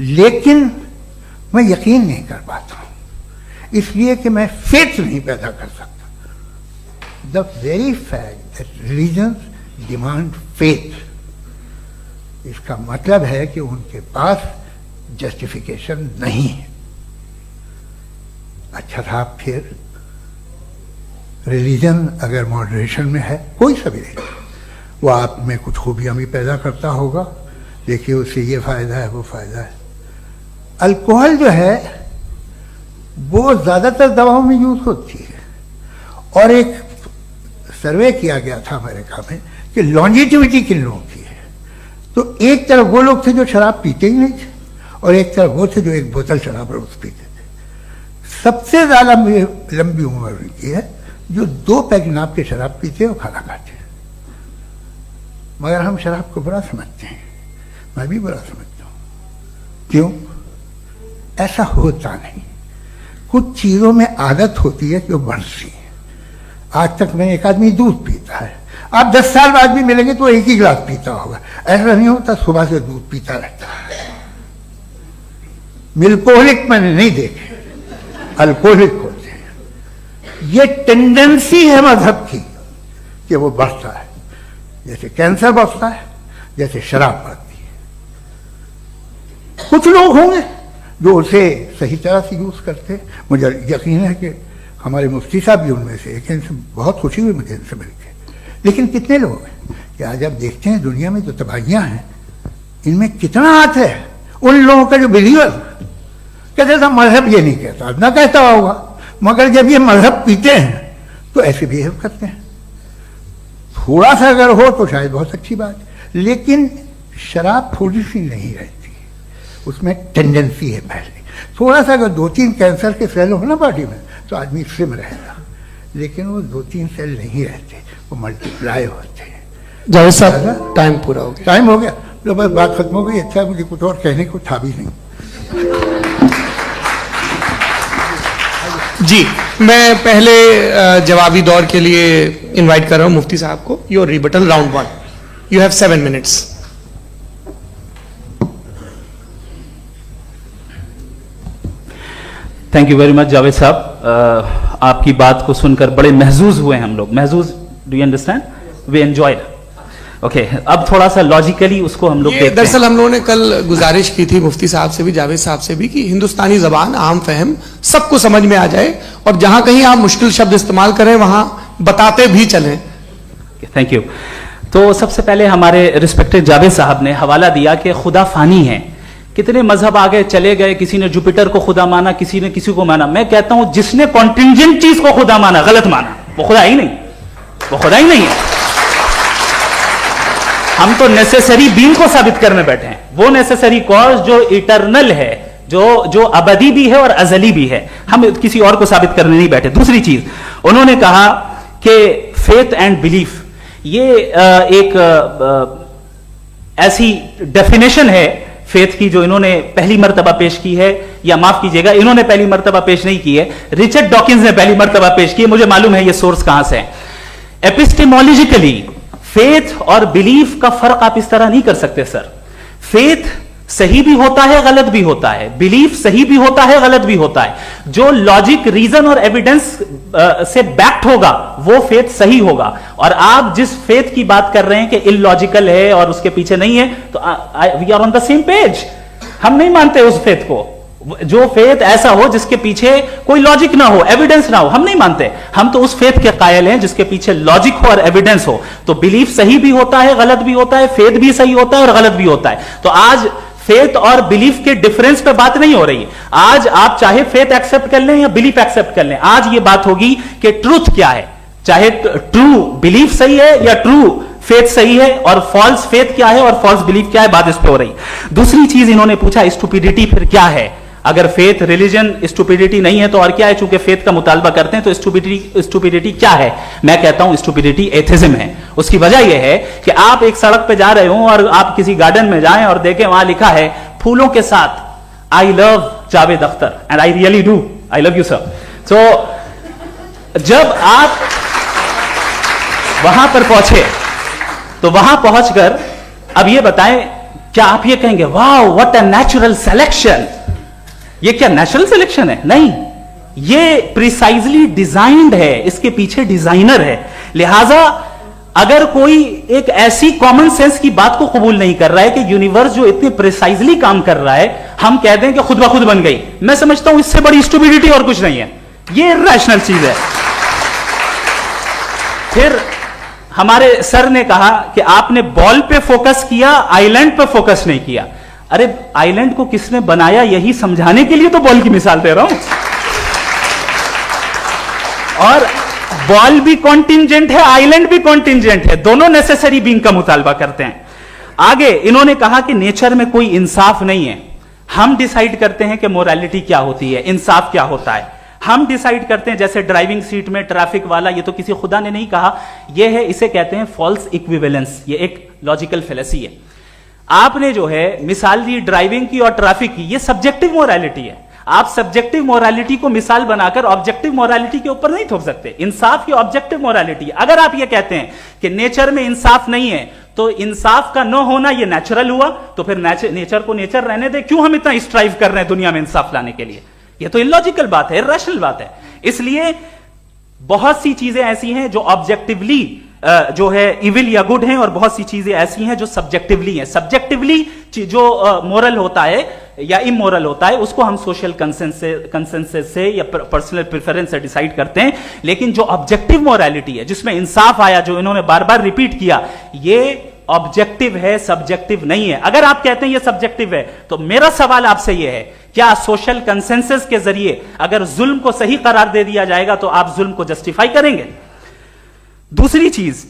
लेकिन मैं यकीन नहीं कर पाता हूं, इसलिए कि मैं फेथ नहीं पैदा कर सकता। The very fact that religions demand faith, इसका मतलब है कि उनके पास जस्टिफिकेशन नहीं है। अच्छा साहब, फिर रिलीजन अगर मॉडरेशन में है, कोई सा भी नहीं, वो आप में कुछ खूबियां भी पैदा करता होगा, देखिए उससे ये फायदा है, वो फायदा है। अल्कोहल जो है वो ज्यादातर दवाओं में यूज होती है, और एक सर्वे किया गया था अमेरिका में कि लॉन्जिटिविटी किन लोगों की है। तो एक तरफ वो लोग थे जो शराब पीते ही नहीं थे, और एक तरफ वो थे जो एक बोतल शराब रोज पीते थे। सबसे ज्यादा लंबी उम्र की है जो 2 पैक नाप के शराब पीते और खाना खाते हैं। मगर हम शराब को बुरा समझते हैं, मैं भी बुरा समझता हूं। क्यों? ऐसा होता नहीं। कुछ चीजों में आदत होती है जो बढ़ती है। आज तक में एक आदमी दूध पीता है, आप 10 साल बाद भी मिलेंगे तो एक ही गिलास पीता होगा। ऐसा नहीं होता, सुबह से दूध पीता रहता है। मिल्कोहलिक मैंने नहीं देखे, अल्कोहलिक होते हैं। ये टेंडेंसी है मजहब की कि वो बढ़ता है, जैसे कैंसर बढ़ता है, जैसे शराब बढ़ती है। कुछ लोग होंगे जो उसे सही तरह से यूज करते हैं। मुझे यकीन है कि हमारे मुफ्ती साहब भी उनमें से एक, इनसे बहुत खुशी हुई मुझे इनसे मिलकर। लेकिन कितने लोग हैं कि आज आप देखते हैं दुनिया में जो तबाहियां हैं, इनमें कितना हाथ है उन लोगों का जो बिलीवर कहते था मजहब ये नहीं कहता, ना कहता होगा, मगर जब ये मजहब पीते हैं तो ऐसे बिहेव करते हैं। थोड़ा सा अगर हो तो शायद बहुत अच्छी बात, लेकिन शराब थोड़ी सी नहीं रहती, उसमें टेंडेंसी है। पहले थोड़ा सा अगर 2-3 कैंसर के सेल हो ना बॉडी में तो आदमी स्लिम रहेगा, लेकिन वो 2-3 सेल नहीं रहते, वो मल्टीप्लाई होते हैं। जावेद साहब, टाइम पूरा हो गया। टाइम हो गया, तो बस बात खत्म हो गई। अच्छा, मुझे कुछ और कहने को था भी नहीं। जी, मैं पहले जवाबी दौर के लिए इनवाइट कर रहा हूं मुफ्ती साहब को। Your rebuttal round 1, you have 7 minutes. Thank you very much Javed साहब। आपकी बात को सुनकर बड़े महजूज हुए हम लोग। महजूज, do you understand? We enjoyed. Okay, अब थोड़ा सा लॉजिकली उसको हम लोग देखते हैं। दरअसल हम लोगों ने कल गुजारिश की थी मुफ्ती साहब से भी, जावेद साहब से भी, कि हिंदुस्तानी जबान आम फहम सबको समझ में आ जाए, और जहां कहीं आप मुश्किल शब्द इस्तेमाल करें वहां बताते भी चलें। Thank you. तो सबसे पहले हमारे रिस्पेक्टेड जावेद साहब ने हवाला दिया कि खुदा फानी है। कितने मजहब आगे चले गए, किसी ने जुपिटर को खुदा माना, किसी ने किसी को माना। मैं कहता हूं जिसने कॉन्टिंजेंट चीज को खुदा माना, गलत माना, वो खुदा ही नहीं, वो खुदा ही नहीं है। हम तो नेसेसरी बीन को साबित करने बैठे हैं, वो नेसेसरी कॉज जो इटरनल है, जो अबदी भी है और अजली भी है। हम किसी और को साबित करने नहीं बैठे। दूसरी चीज, उन्होंने कहा कि फेथ एंड बिलीफ ये एक ऐसी डेफिनेशन है फेथ की जो इन्होंने पहली मर्तबा पेश की है, या माफ कीजिएगा इन्होंने पहली मर्तबा पेश नहीं की है, रिचर्ड डॉकिंस ने पहली मर्तबा पेश की है। मुझे मालूम है ये सोर्स कहां से है। एपिस्टेमोलॉजिकली फेथ और बिलीफ का फर्क आप इस तरह नहीं कर सकते सर। फेथ सही भी होता है, गलत भी होता है, बिलीफ सही भी होता है, गलत भी होता है। जो लॉजिक, रीजन और एविडेंस से बैक्ड होगा वो फेथ सही होगा। और आप जिस फेथ की बात कर रहे हैं कि इलॉजिकल है और उसके पीछे नहीं है, तो we are on the same page. हम नहीं मानते उस फेथ को, जो फेथ ऐसा हो जिसके पीछे कोई लॉजिक ना हो, एविडेंस ना हो, हम नहीं मानते। हम तो उस फेथ के कायल हैं जिसके पीछे लॉजिक हो और एविडेंस हो। तो बिलीफ सही भी होता है, गलत भी होता है, फेथ भी सही होता है और गलत भी होता है। तो आज फेथ और बिलीफ के डिफरेंस पे बात नहीं हो रही है। आज आप चाहे फेथ एक्सेप्ट कर लें या बिलीफ एक्सेप्ट कर लें, आज ये बात होगी कि ट्रूथ क्या है, चाहे ट्रू बिलीफ सही है या ट्रू फेथ सही है, और फॉल्स फेथ क्या है और फॉल्स बिलीफ क्या है, बात इस पे हो रही। दूसरी चीज इन्होंने पूछा, स्टुपिडिटी फिर क्या है? अगर फेथ, रिलीजन स्टुपिडिटी नहीं है तो और क्या है? चूंकि फेथ का मुतालबा करते हैं तो स्टुपिडिटी क्या है? मैं कहता हूं स्टुपिडिटी एथिज्म है। उसकी वजह यह है कि आप एक सड़क पे जा रहे हो और आप किसी गार्डन में जाएं और देखें वहां लिखा है फूलों के साथ, I love Javed Akhtar and I really do, I love you sir. तो जब आप वहां पर पहुंचे तो वहां पहुंचकर अब ये बताएं, क्या आप ये कहेंगे वाह व्हाट अ नेचुरल सिलेक्शन? ये क्या नेचुरल सिलेक्शन है? नहीं, ये प्रिसाइजली डिजाइंड है, इसके पीछे डिजाइनर है। लिहाजा अगर कोई एक ऐसी कॉमन सेंस की बात को कबूल नहीं कर रहा है कि यूनिवर्स जो इतने प्रिसाइजली काम कर रहा है, हम कह दें कि खुद ब खुद बन गई, मैं समझता हूं इससे बड़ी स्टुपिडिटी और कुछ नहीं है। ये इरैशनल चीज है। फिर हमारे सर ने कहा कि आपने बॉल पे फोकस किया, आइलैंड पे फोकस नहीं किया। अरे आइलैंड को किसने बनाया यही समझाने के लिए तो बॉल की मिसाल दे रहा हूं। और बॉल भी कॉन्टिंजेंट है, आइलैंड भी कॉन्टिंजेंट है, दोनों नेसेसरी बीइंग का मुतालबा करते हैं। आगे इन्होंने कहा कि नेचर में कोई इंसाफ नहीं है, हम डिसाइड करते हैं कि मोरालिटी क्या होती है, इंसाफ क्या होता है, हम डिसाइड करते हैं। जैसे ड्राइविंग सीट में ट्रैफिक वाला, ये तो किसी खुदा ने नहीं कहा, ये है, इसे कहते हैं फॉल्स इक्विवेलेंस। ये एक लॉजिकल फेलेसी है। आपने जो है मिसाल दी ड्राइविंग की और ट्रैफिक की, ये सब्जेक्टिव मोरालिटी है। आप सब्जेक्टिव मोरालिटी को मिसाल बनाकर ऑब्जेक्टिव मोरालिटी के ऊपर नहीं थोप सकते। इंसाफ की ऑब्जेक्टिव मोरालिटी। अगर आप ये कहते हैं कि नेचर में इंसाफ नहीं है, तो इंसाफ का न होना ये नेचुरल हुआ, तो फिर नेचर को नेचर रहने दे, क्यों हम इतना स्ट्राइव कर रहे हैं दुनिया में इंसाफ लाने के लिए? ये तो इलॉजिकल बात है, इरैशनल बात है। इसलिए बहुत सी चीजें ऐसी हैं जो ऑब्जेक्टिवली जो है इविल या गुड हैं, और बहुत सी चीजें ऐसी हैं जो सब्जेक्टिवली हैं। सब्जेक्टिवली जो मोरल होता है या इमोरल होता है, उसको हम सोशल कंसेंसस से या पर्सनल प्रेफरेंस से डिसाइड करते हैं। लेकिन जो ऑब्जेक्टिव मोरालिटी है, जिसमें इंसाफ आया, जो इन्होंने बार बार रिपीट किया, ये ऑब्जेक्टिव है, सब्जेक्टिव नहीं है। अगर आप कहते हैं ये सब्जेक्टिव है, तो मेरा सवाल आपसे यह है, क्या सोशल कंसेंसस के जरिए अगर जुल्म को सही करार दे दिया जाएगा तो आप जुल्म को जस्टिफाई करेंगे? दूसरी चीज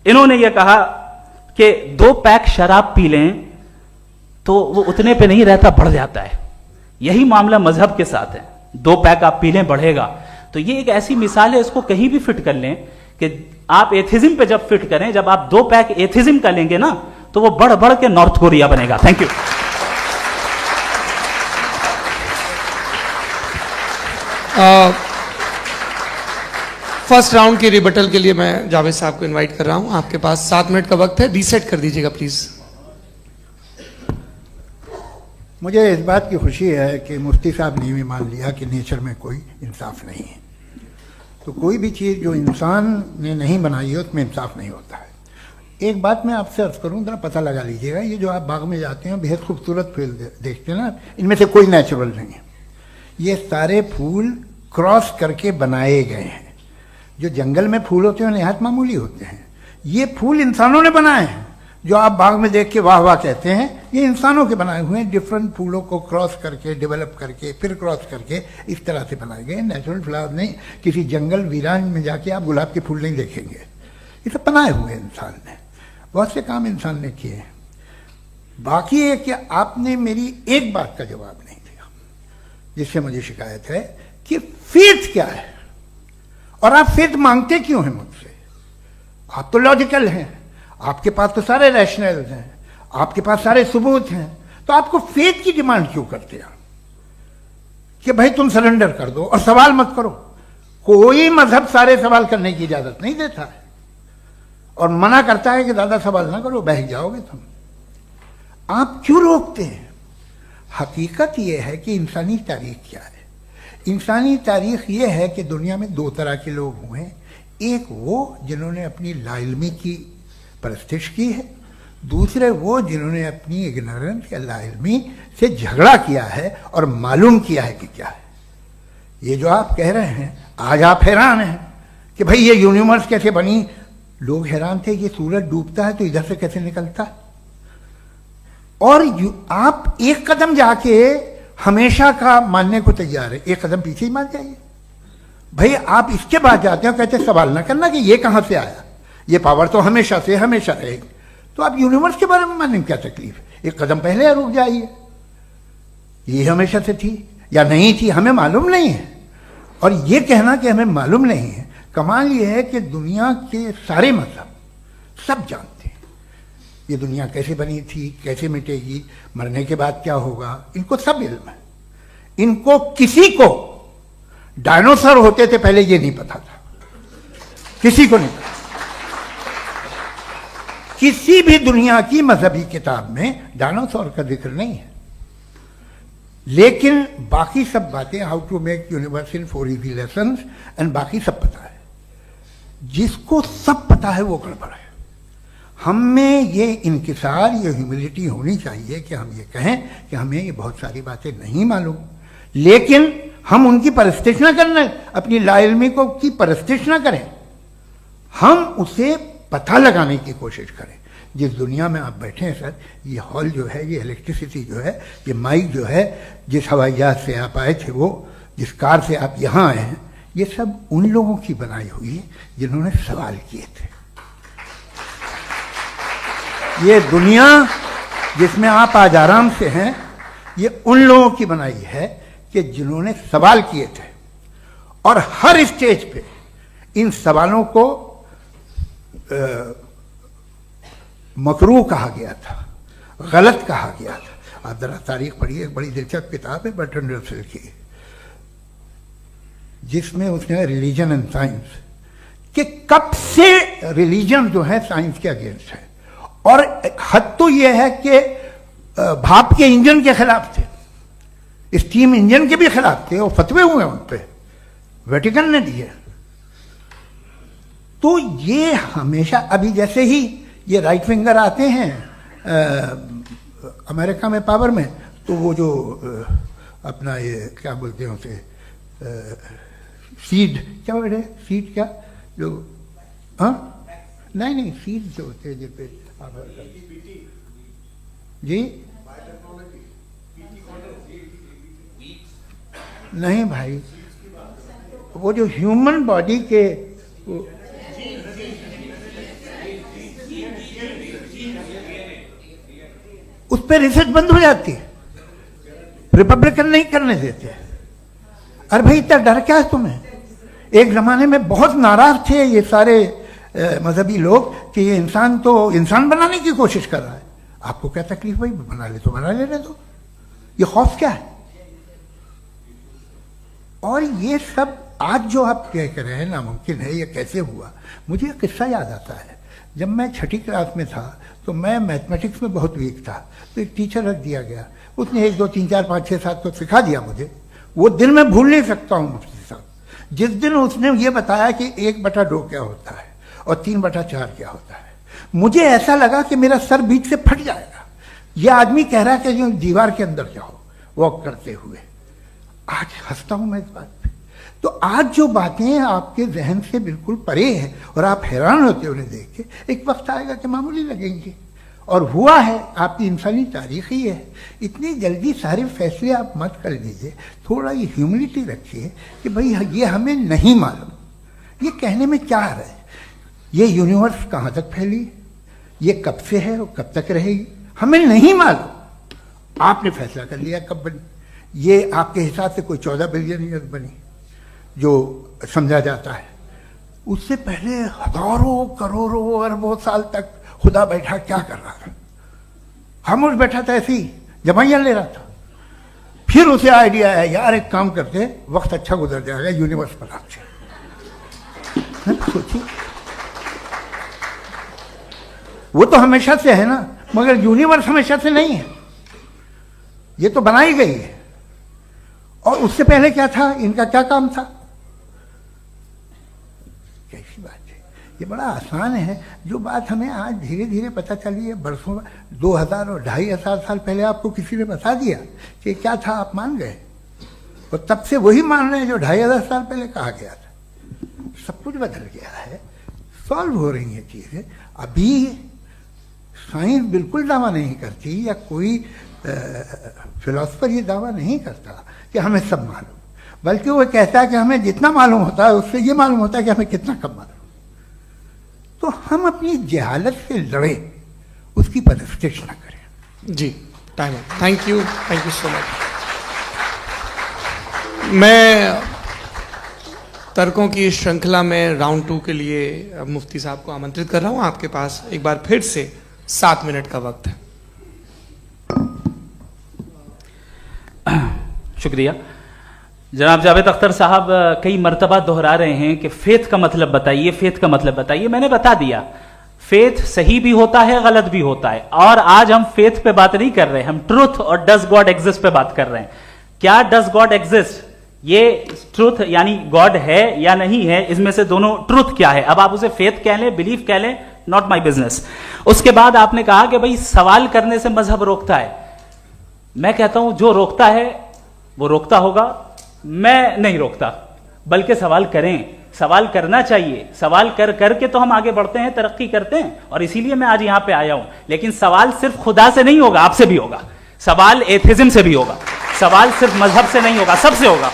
इन्होंने यह कहा कि 2 पैक शराब पी लें तो वो उतने पे नहीं रहता, बढ़ जाता है। यही मामला मजहब के साथ है। 2 पैक आप पी लें, बढ़ेगा। तो ये एक ऐसी मिसाल है, इसको कहीं भी फिट कर लें कि आप एथिज्म पे जब फिट करें, जब आप 2 पैक एथिज्म का लेंगे ना, तो वो बढ़ बढ़ के नॉर्थ कोरिया बनेगा। Thank you. फर्स्ट राउंड की रिबटल के लिए मैं जावेद साहब को इनवाइट कर रहा हूं। आपके पास 7 मिनट का वक्त है, रीसेट कर दीजिएगा प्लीज। मुझे इस बात की खुशी है कि मुफ्ती साहब ने भी मान लिया कि नेचर में कोई इंसाफ नहीं है। तो कोई भी चीज़ जो इंसान ने नहीं बनाई है उसमें इंसाफ नहीं होता है। एक बात मैं आपसे अर्ज करूँ, जरा पता लगा लीजिएगा, ये जो आप बाग में जाते हैं बेहद खूबसूरत फूल देखते हैं ना, इनमें से कोई नेचुरल नहीं है। ये सारे फूल क्रॉस करके बनाए गए हैं। जो जंगल में फूल होते हैं निहायत मामूली होते हैं, ये फूल इंसानों ने बनाए हैं। जो आप बाग में देख के वाह वाह कहते हैं, ये इंसानों के बनाए हुए हैं। डिफरेंट फूलों को क्रॉस करके, डेवलप करके, फिर क्रॉस करके इस तरह से बनाए गए। नेचुरल फ्लावर नहीं। किसी जंगल वीरान में जाके आप गुलाब के फूल नहीं देखेंगे। ये सब बनाए हुए इंसान ने, बहुत से काम इंसान ने किए हैं। बाकी है कि आपने मेरी एक बात का जवाब नहीं दिया, जिससे मुझे शिकायत है कि फेथ क्या है और आप फेथ मांगते क्यों हैं मुझसे? आप तो लॉजिकल हैं, आपके पास तो सारे रैशनल हैं, आपके पास सारे सबूत हैं, तो तो आपको फेथ की डिमांड क्यों करते हैं कि भाई तुम सरेंडर कर दो और सवाल मत करो? कोई मजहब सारे सवाल करने की इजाजत नहीं देता है और मना करता है कि ज्यादा सवाल ना करो, बह जाओगे तुम। आप क्यों रोकते हैं? हकीकत यह है कि इंसानी तारीख क्या है। इंसानी तारीख यह है कि दुनिया में दो तरह के लोग हुए हैं। एक वो जिन्होंने अपनी लाइल्मी की परस्तिश की है, दूसरे वो जिन्होंने अपनी इग्नोरेंस या लाइल्मी से झगड़ा किया है और मालूम किया है कि क्या है। ये जो आप कह रहे हैं, आज आप हैरान हैं कि भाई ये यूनिवर्स कैसे बनी। लोग हैरान थे कि सूरज डूबता है तो इधर से कैसे निकलता है। और आप एक कदम जाके हमेशा का मानने को तैयार है, एक कदम पीछे ही मान जाइए। भाई आप इसके बाद जाते हो, कहते सवाल ना करना कि ये कहां से आया, ये पावर तो हमेशा से हमेशा रहेगी। तो आप यूनिवर्स के बारे में मानने में क्या तकलीफ है? एक कदम पहले रुक जाइए, ये हमेशा से थी या नहीं थी हमें मालूम नहीं है। और ये कहना कि हमें मालूम नहीं है, कमाल ये है कि दुनिया के सारे मजहब सब जानते हैं ये दुनिया कैसे बनी थी, कैसे मिटेगी, मरने के बाद क्या होगा, इनको सब इल्म है। इनको किसी को डायनासोर होते थे पहले ये नहीं पता था, किसी को नहीं पता। किसी भी दुनिया की मजहबी किताब में डायनासोर का जिक्र नहीं है। लेकिन बाकी सब बातें, how to make universe in 4 easy lessons and बाकी सब पता है। जिसको सब पता है वो गड़बड़ है। हम में ये इंकिसार, ये ह्यूमिलिटी होनी चाहिए कि हम ये कहें कि हमें ये बहुत सारी बातें नहीं मालूम, लेकिन हम उनकी परस्तिश ना करना, अपनी लाइल्मी को की परस्तिश ना करें, हम उसे पता लगाने की कोशिश करें। जिस दुनिया में आप बैठे हैं सर, ये हॉल जो है, ये इलेक्ट्रिसिटी जो है, ये माइक जो है, जिस हवाई जहाज से आप आए थे, वो जिस कार से आप यहाँ आए हैं, ये सब उन लोगों की बनाई हुई है जिन्होंने सवाल किए थे। ये दुनिया जिसमें आप आज आराम से हैं, ये उन लोगों की बनाई है कि जिन्होंने सवाल किए थे। और हर स्टेज पे इन सवालों को मकरूह कहा गया था, गलत कहा गया था। आप जरा तारीख पढ़िए, एक बड़ी दिलचस्प किताब है बर्ट्रैंड रसेल की, जिसमें उसने रिलीजन एंड साइंस कि कब से रिलीजन जो है साइंस के अगेंस्ट है। और हद तो यह है कि भाप के इंजन के खिलाफ थे, स्टीम इंजन के भी खिलाफ थे, और फतवे हुए उन पे, वेटिकन ने दिए। तो ये हमेशा, अभी जैसे ही ये राइट विंगर आते हैं अमेरिका में पावर में, तो वो जो अपना ये क्या बोलते हैं उसे, सीड क्या वर्ड है, सीड क्या जो, हाँ नहीं सीड जो होते हैं जिस पे जी, नहीं भाई, वो जो ह्यूमन बॉडी के उस पर रिसर्च बंद हो जाती है, रिपब्लिकन नहीं करने देते। अरे भाई इतना डर क्या है तुम्हें? एक जमाने में बहुत नाराज थे ये सारे मजहबी लोग कि ये इंसान तो इंसान बनाने की कोशिश कर रहा है। आपको क्या तकलीफ भाई, बना ले तो बना लेने दो, ये खौफ क्या है? और ये सब आज जो आप कह रहे हैं नामुमकिन है, ये कैसे हुआ? मुझे एक किस्सा याद आता है। जब मैं 6ठी क्लास में था तो मैं मैथमेटिक्स में बहुत वीक था, तो एक टीचर रख दिया गया, उसने 1 2 3 4 5 6 7 को सिखा दिया मुझे। वो दिन मैं भूल नहीं सकता हूँ मुफ्ती साहब, जिस दिन उसने ये बताया कि 1/2 क्या होता है और 3/4 क्या होता है। मुझे ऐसा लगा कि मेरा सर बीच से फट जाएगा। यह आदमी कह रहा है कि जो दीवार के अंदर जाओ वॉक करते हुए। आज हंसता हूं मैं इस बात पे। तो आज जो बातें आपके जहन से बिल्कुल परे हैं और आप हैरान होते हो उन्हें देख के, एक वक्त आएगा कि मामूली लगेंगे। और हुआ है, आपकी इंसानी तारीख ही है। इतनी जल्दी सारे फैसले आप मत कर लीजिए, थोड़ा ये ह्यूमिलिटी रखिए कि भाई ये हमें नहीं मालूम। ये कहने में क्या आ रहा है? ये यूनिवर्स कहाँ तक फैली, ये कब से है और कब तक रहेगी, हमें नहीं मालूम। आपने फैसला कर लिया कब बनी। ये आपके हिसाब से कोई 14 बिलियन ईयर बनी जो समझा जाता है। उससे पहले हजारों करोड़ों अरबों साल तक खुदा बैठा क्या कर रहा था? खामोश बैठा था ऐसे ही, जमाइया ले रहा था। फिर उसे आइडिया आया, यार एक काम करते, वक्त अच्छा गुजर जाएगा, यूनिवर्स बनाते। सोचिए, वो तो हमेशा से है ना, मगर यूनिवर्स हमेशा से नहीं है, ये तो बनाई गई है। और उससे पहले क्या था, इनका क्या काम था? कैसी बात है, ये बड़ा आसान है। जो बात हमें आज धीरे धीरे पता चली है, बरसों 2000 और 2500 साल पहले आपको किसी ने बता दिया कि क्या था, आप मान गए, और तब से वही मान रहे हैं जो 2500 साल पहले कहा गया था। सब कुछ बदल गया है, सॉल्व हो रही हैं चीजें। अभी साइंस बिल्कुल दावा नहीं करती, या कोई फिलोसफर ये दावा नहीं करता कि हमें सब मालूम, बल्कि वो कहता है कि हमें जितना मालूम होता है उससे ये मालूम होता है कि हमें कितना कम मालूम। तो हम अपनी जहालत से लड़े, उसकी परस्तिश न करें। जी, time, thank you so much. मैं तर्कों की इस श्रृंखला में राउंड 2 के लिए मुफ्ती साहब को आमंत्रित कर रहा हूं। आपके पास एक बार फिर से 7 मिनट का वक्त है। शुक्रिया। जनाब जावेद अख्तर साहब कई मर्तबा दोहरा रहे हैं कि फेथ का मतलब बताइए, फेथ का मतलब बताइए। मैंने बता दिया, फेथ सही भी होता है, गलत भी होता है। और आज हम फेथ पे बात नहीं कर रहे, हम ट्रूथ और डज गॉड एग्जिस्ट पे बात कर रहे हैं। क्या डज गॉड एग्जिस्ट, ये ट्रूथ यानी गॉड है या नहीं है, इसमें से दोनों ट्रूथ क्या है। अब आप उसे फेथ कह लें, बिलीफ कह लें, नॉट माई बिजनेस। उसके बाद आपने कहा कि भाई सवाल करने से मजहब रोकता है। मैं कहता हूं जो रोकता है वो रोकता होगा, मैं नहीं रोकता, बल्कि सवाल करें, सवाल करना चाहिए। सवाल कर करके तो हम आगे बढ़ते हैं, तरक्की करते हैं, और इसीलिए मैं आज यहां पे आया हूं। लेकिन सवाल सिर्फ खुदा से नहीं होगा, आपसे भी होगा। सवाल एथिज्म से भी होगा, सवाल सिर्फ मजहब से नहीं होगा, सबसे होगा।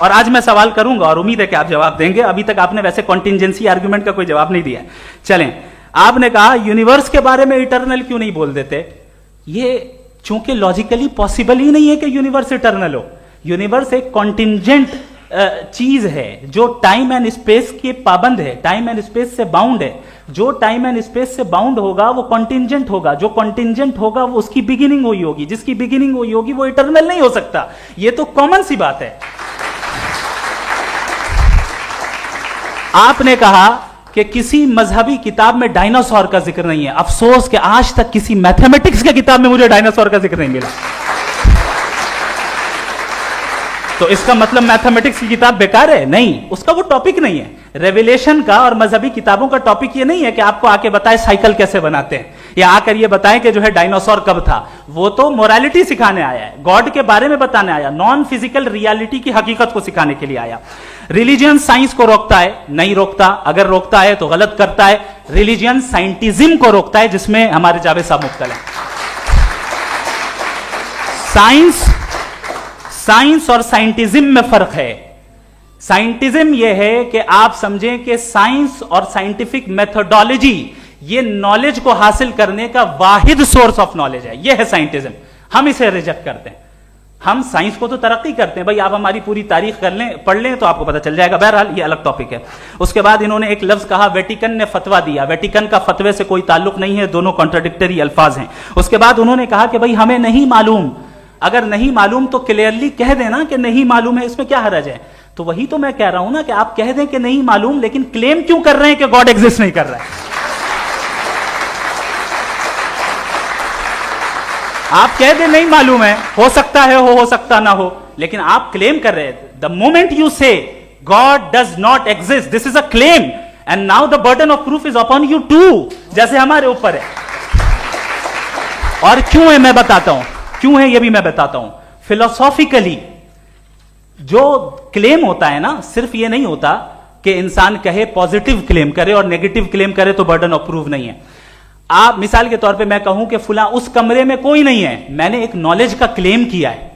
और आज मैं सवाल करूंगा और उम्मीद है कि आप जवाब देंगे। अभी तक आपने वैसे कॉन्टिंजेंसी आर्गुमेंट का कोई जवाब नहीं दिया। चलें, आपने कहा यूनिवर्स के बारे में इटर्नल क्यों नहीं बोल देते। ये चूंकि लॉजिकली पॉसिबल ही नहीं है कि यूनिवर्स इटर्नल हो। यूनिवर्स एक कॉन्टिंजेंट चीज है जो टाइम एंड स्पेस के पाबंद है, टाइम एंड स्पेस से बाउंड है। जो टाइम एंड स्पेस से बाउंड होगा वो कॉन्टिंजेंट होगा, जो कॉन्टिंजेंट होगा वो उसकी बिगिनिंग हुई होगी, जिसकी बिगिनिंग हुई होगी वो इटर्नल नहीं हो सकता। ये तो कॉमन सी बात है। आपने कहा कि किसी मजहबी किताब में डायनासोर का जिक्र नहीं है। अफसोस कि आज तक किसी मैथमेटिक्स की किताब में मुझे डायनासोर का जिक्र नहीं मिला। तो इसका मतलब मैथमेटिक्स की किताब बेकार है? नहीं, उसका वो टॉपिक नहीं है। रेवलेशन का और मजहबी किताबों का टॉपिक ये नहीं है कि आपको आके बताए साइकिल कैसे बनाते हैं, या आकर ये बताएं कि जो है डायनासोर कब था। वो तो मोरालिटी सिखाने आया है, गॉड के बारे में बताने आया, नॉन फिजिकल रियलिटी की हकीकत को सिखाने के लिए आया। रिलीजियन साइंस को रोकता है? नहीं रोकता। अगर रोकता है तो गलत करता है। रिलीजियन साइंटिज्म को रोकता है, जिसमें हमारे जावेद साहब मुब्तला है। साइंस और साइंटिज्म में फर्क है। साइंटिज्म यह है कि आप समझें कि साइंस और साइंटिफिक मेथोडोलॉजी ये नॉलेज को हासिल करने का वाहिद सोर्स ऑफ नॉलेज है। यह है साइंटिज्म। हम इसे रिजेक्ट करते हैं। हम साइंस को तो तरक्की करते हैं, भाई आप हमारी पूरी तारीख कर लें, पढ़ लें तो आपको पता चल जाएगा। बहरहाल ये अलग टॉपिक है। उसके बाद इन्होंने एक लफ्ज कहा, वेटिकन ने फतवा दिया। वेटिकन का फतवे से कोई ताल्लुक नहीं है, दोनों कॉन्ट्राडिक्टरी अल्फाज हैं। उसके बाद उन्होंने कहा कि भाई हमें नहीं मालूम। अगर नहीं मालूम तो क्लियरली कह देना कि नहीं मालूम है, इसमें क्या हरज है। तो वही तो मैं कह रहा हूं ना कि आप कह दें कि नहीं मालूम, लेकिन क्लेम क्यों कर रहे हैं कि गॉड एग्जिस्ट नहीं कर रहा है। आप कह दें नहीं मालूम है, हो सकता है हो सकता ना हो, लेकिन आप क्लेम कर रहे हैं। The moment you say God does not exist, this is a claim, and now the burden of proof is upon you too, जैसे हमारे ऊपर है। और क्यों है मैं बताता हूं, क्यों है ये भी मैं बताता हूं। फिलोसॉफिकली जो क्लेम होता है ना, सिर्फ ये नहीं होता कि इंसान कहे पॉजिटिव क्लेम करे और नेगेटिव क्लेम करे तो बर्डन ऑफ प्रूफ नहीं है। आप मिसाल के तौर पे मैं कहूं कि फुला उस कमरे में कोई नहीं है, मैंने एक नॉलेज का क्लेम किया है।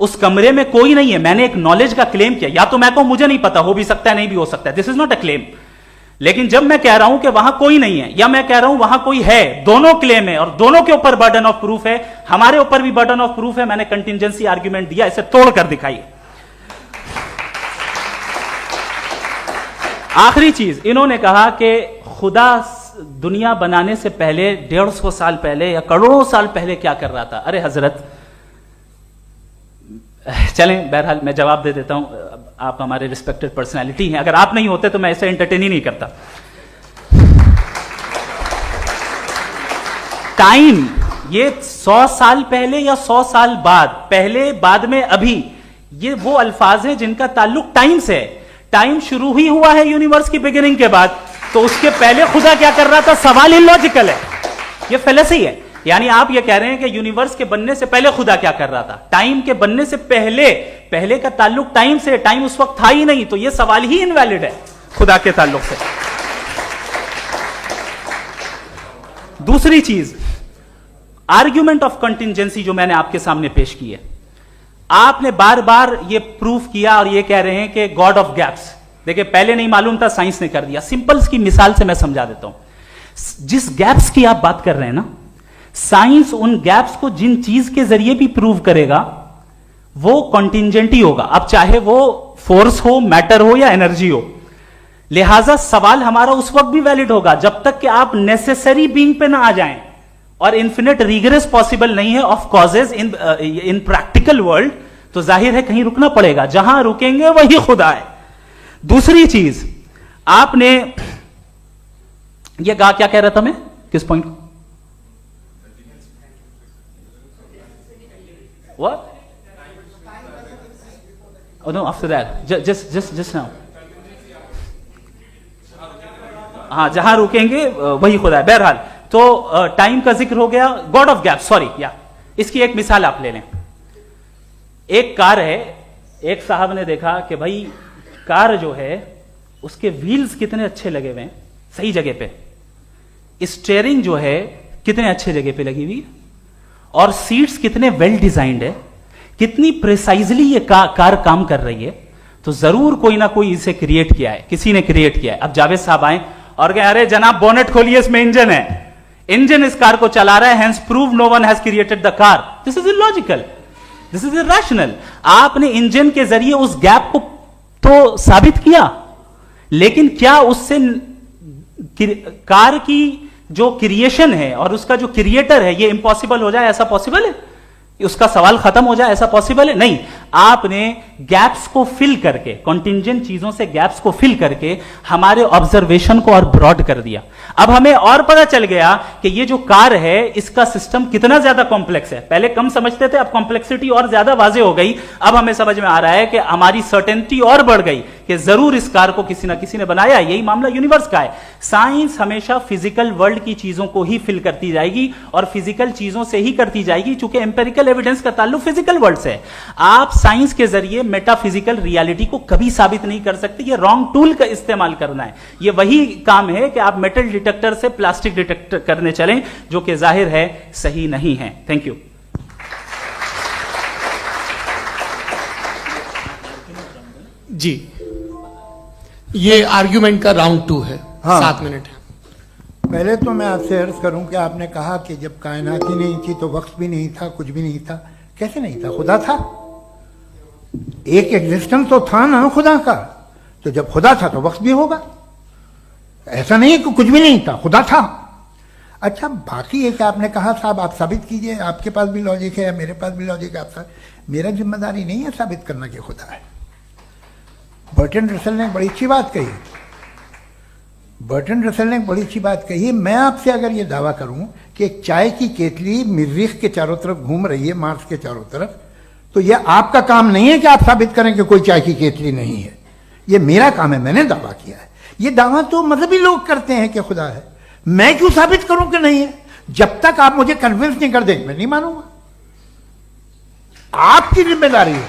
उस कमरे में कोई नहीं है, मैंने एक नॉलेज का क्लेम किया। या तो मैं कहूं मुझे नहीं पता, हो भी सकता है नहीं भी हो सकता है, this is not a claim. लेकिन जब मैं कह रहा हूं कि वहां कोई नहीं है, या मैं कह रहा हूं वहां कोई है, दोनों क्लेम है और दोनों के ऊपर बर्डन ऑफ प्रूफ है। हमारे ऊपर भी बर्डन ऑफ प्रूफ है। मैंने कंटिजेंसी आर्ग्यूमेंट दिया, इसे तोड़कर दिखाइए। आखिरी चीज, इन्होंने कहा कि खुदा दुनिया बनाने से पहले 150 साल पहले या करोड़ों साल पहले क्या कर रहा था? अरे हजरत, चलें, बहरहाल मैं जवाब दे देता हूं, आप हमारे रिस्पेक्टेड पर्सनालिटी हैं, अगर आप नहीं होते तो मैं ऐसे एंटरटेन ही नहीं करता। टाइम, ये 100 साल पहले या 100 साल बाद, पहले बाद में अभी, ये वो अल्फाज हैं जिनका ताल्लुक टाइम से है। टाइम शुरू ही हुआ है यूनिवर्स की बिगिनिंग के बाद, तो उसके पहले खुदा क्या कर रहा था? सवाल इलॉजिकल है, ये फेलेसी है। यानी आप ये कह रहे हैं कि यूनिवर्स के बनने से पहले खुदा क्या कर रहा था? टाइम के बनने से पहले, पहले का ताल्लुक टाइम से, टाइम उस वक्त था ही नहीं, तो ये सवाल ही इनवैलिड है खुदा के ताल्लुक से। दूसरी चीज, आर्ग्यूमेंट ऑफ कंटिंजेंसी जो मैंने आपके सामने पेश की है, आपने बार बार ये प्रूफ किया और ये कह रहे हैं कि गॉड ऑफ गैप्स। देखिए, पहले नहीं मालूम था, साइंस ने कर दिया। सिंपल्स की मिसाल से मैं समझा देता हूं। जिस गैप्स की आप बात कर रहे हैं ना, साइंस उन गैप्स को जिन चीज के जरिए भी प्रूव करेगा वो कॉन्टिंजेंट ही होगा, अब चाहे वो फोर्स हो, मैटर हो या एनर्जी हो। लिहाजा सवाल हमारा उस वक्त भी वैलिड होगा जब तक कि आप नेसेसरी बीइंग पे ना आ जाएं, और इन्फिनिट रिग्रेस पॉसिबल नहीं है of causes in practical world, तो जाहिर है कहीं रुकना पड़ेगा, जहां रुकेंगे वही खुदा है। दूसरी चीज, आपने ये गा, क्या कह रहा था मैं, किस पॉइंट को? What? Oh no, after that. Just now. हाँ, जहां रुकेंगे वही खुदा है। बहरहाल, तो टाइम का जिक्र हो गया, गॉड ऑफ गैप, सॉरी, या इसकी एक मिसाल आप ले लें। एक कार है, एक साहब ने देखा कि भाई कार जो है उसके व्हील्स कितने अच्छे लगे हुए हैं सही जगह पे, स्टीयरिंग जो है कितने अच्छे जगह पे लगी हुई, और सीट्स कितने वेल डिजाइंड है, कितनी प्रिसाइजली ये कार काम कर रही है, तो जरूर कोई ना कोई इसे क्रिएट किया है, किसी ने क्रिएट किया है। अब जावेद साहब आए और कहे, अरे जनाब बोनेट खोलिए, इसमें इंजन है, इंजन इस कार को चला रहा है, hence prove no one has created the car. This is illogical, this is irrational. आपने इंजन के जरिए उस गैप को तो साबित किया, लेकिन क्या उससे कार की जो क्रिएशन है और उसका जो क्रिएटर है ये इम्पॉसिबल हो जाए? ऐसा पॉसिबल है? उसका सवाल खत्म हो जाए, ऐसा पॉसिबल है? नहीं। आपने गैप्स को फिल करके, कॉन्टिंजेंट चीजों से गैप्स को फिल करके हमारे ऑब्जर्वेशन को और ब्रॉड कर दिया। अब हमें और पता चल गया कि ये जो कार है इसका सिस्टम कितना ज्यादा कॉम्प्लेक्स है। पहले कम समझते थे, अब कॉम्प्लेक्सिटी और ज्यादा वाजे हो गई। अब हमें समझ में आ रहा है कि हमारी सर्टेनिटी और बढ़ गई कि जरूर इस कार को किसी ना किसी ने बनाया। यही मामला यूनिवर्स का है। साइंस हमेशा फिजिकल वर्ल्ड की चीजों को ही फिल करती जाएगी और फिजिकल चीजों से ही करती जाएगी, चूंकि एम्पेरिकल एविडेंस का ताल्लुक फिजिकल वर्ल्ड से है। आप साइंस के जरिए मेटाफिजिकल रियलिटी को कभी साबित नहीं कर सकते। ये रॉन्ग टूल का इस्तेमाल करना है। ये वही काम है कि आप मेटल डिटेक्टर से प्लास्टिक डिटेक्टर करने चलें, जो कि जाहिर है सही नहीं है। Thank you. जी, ये आर्ग्यूमेंट का राउंड 2 है। हाँ। 7 मिनट है। पहले तो मैं आपसे अर्ज करूं कि आपने कहा कि जब कायनात ही नहीं थी तो वक्त भी नहीं था, कुछ भी नहीं था। कैसे नहीं था? खुदा था, एक एग्जिस्टेंस तो था ना खुदा का। तो जब खुदा था तो वक्त भी होगा। ऐसा नहीं कि कुछ भी नहीं था, खुदा था। अच्छा, बाकी एक आपने कहा साहब आप साबित कीजिए, आपके पास भी लॉजिक है या मेरे पास भी लॉजिक है। मेरा जिम्मेदारी नहीं है साबित करना कि खुदा है। बर्टन रसल ने बड़ी अच्छी बात कही। बर्टन रसल ने बड़ी अच्छी बात कही। मैं आपसे अगर ये दावा करूं कि एक चाय की केतली मरीख के चारों तरफ घूम रही है, मार्स के चारों तरफ, तो यह आपका काम नहीं है कि आप साबित करें कि कोई चाय की केतली नहीं है। यह मेरा काम है, मैंने दावा किया है। यह दावा तो मजहबी लोग करते हैं कि खुदा है। मैं क्यों साबित करूं कि नहीं है? जब तक आप मुझे कन्विंस नहीं कर देंगे मैं नहीं मानूंगा। आपकी जिम्मेदारी है,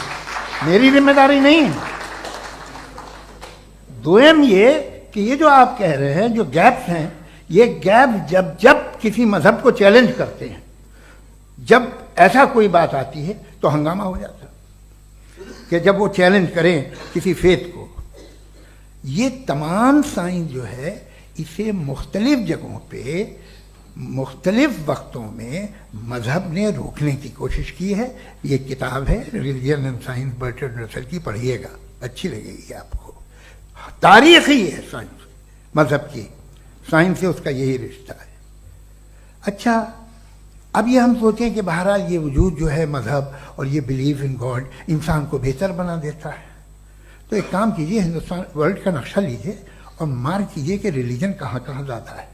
मेरी जिम्मेदारी नहीं है। दोयम ये कि ये जो आप कह रहे हैं, जो गैप्स हैं, ये गैप जब जब किसी मजहब को चैलेंज करते हैं, जब ऐसा कोई बात आती है तो हंगामा हो जाता है कि जब वो चैलेंज करें किसी फेथ को। ये तमाम साइंस जो है इसे मुख्तलिफ जगहों पे मुख्तलिफ वक्तों में मजहब ने रोकने की कोशिश की है। ये किताब है religion and science, Burton Russell की, पढ़िएगा, अच्छी लगेगी आपको। तारीख ही है साइंस, मजहब की साइंस से उसका यही रिश्ता है। अच्छा, अब ये हम सोचें कि बहरहाल ये वजूद जो है मजहब और ये बिलीव इन गॉड इंसान को बेहतर बना देता है, तो एक काम कीजिए, हिंदुस्तान वर्ल्ड का नक्शा लीजिए और मार्क कीजिए कि रिलीजन कहाँ कहाँ ज़्यादा है,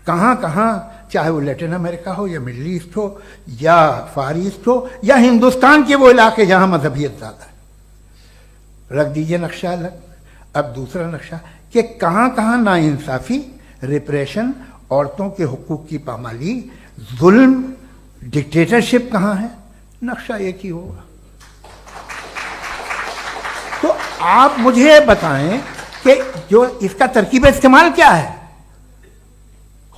कहाँ कहाँ, चाहे वो लैटिन अमेरिका हो या मिडल ईस्ट हो या फार ईस्ट हो या हिंदुस्तान के वो इलाके जहाँ मजहबियत ज़्यादा है। रख दीजिए नक्शा अलग। अब दूसरा नक्शा कि कहाँ कहाँ नाइंसाफ़ी, रिप्रेशन, औरतों के हुकूक की पामाली, जुल्म, डिक्टेटरशिप कहाँ है, नक्शा एक ही होगा। तो आप मुझे बताएं कि जो इसका तरकीब इस्तेमाल क्या है,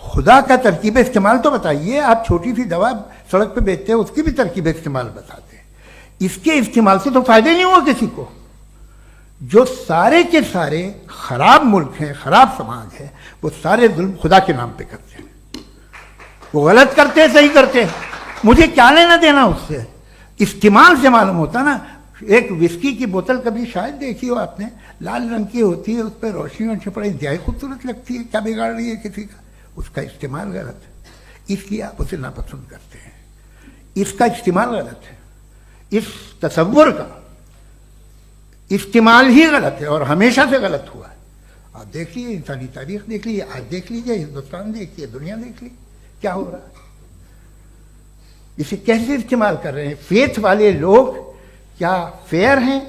खुदा का तरकीब इस्तेमाल तो बताइए। आप छोटी सी दवा सड़क पे बेचते हैं उसकी भी तरकीब इस्तेमाल बताते हैं, इसके इस्तेमाल से तो फायदे नहीं हुआ किसी को। जो सारे के सारे खराब मुल्क हैं, खराब समाज है, वो सारे जुल्म खुदा के नाम पे करते हैं। वो गलत करते हैं, सही करते हैं, मुझे क्या लेना देना उससे। इस्तेमाल से मालूम होता ना। एक विस्की की बोतल कभी शायद देखी हो आपने, लाल रंग की होती है, उस पर रोशनी और छपड़ा इंतहाई खूबसूरत लगती है, क्या बिगाड़ रही है किसी का, उसका इस्तेमाल गलत है, इसलिए आप उसे नापसंद करते हैं। इसका इस्तेमाल गलत है, इस तसव्वुर का इस्तेमाल ही गलत है और हमेशा से गलत हुआ है। आप देख लीजिए, इंसानी तारीख देख लीजिए, आज देख लीजिए, हिंदुस्तान देखिए, दुनिया देख लीजिए क्या हो रहा है। इसे कैसे इस्तेमाल कर रहे हैं फेथ वाले लोग, क्या फेयर हैं,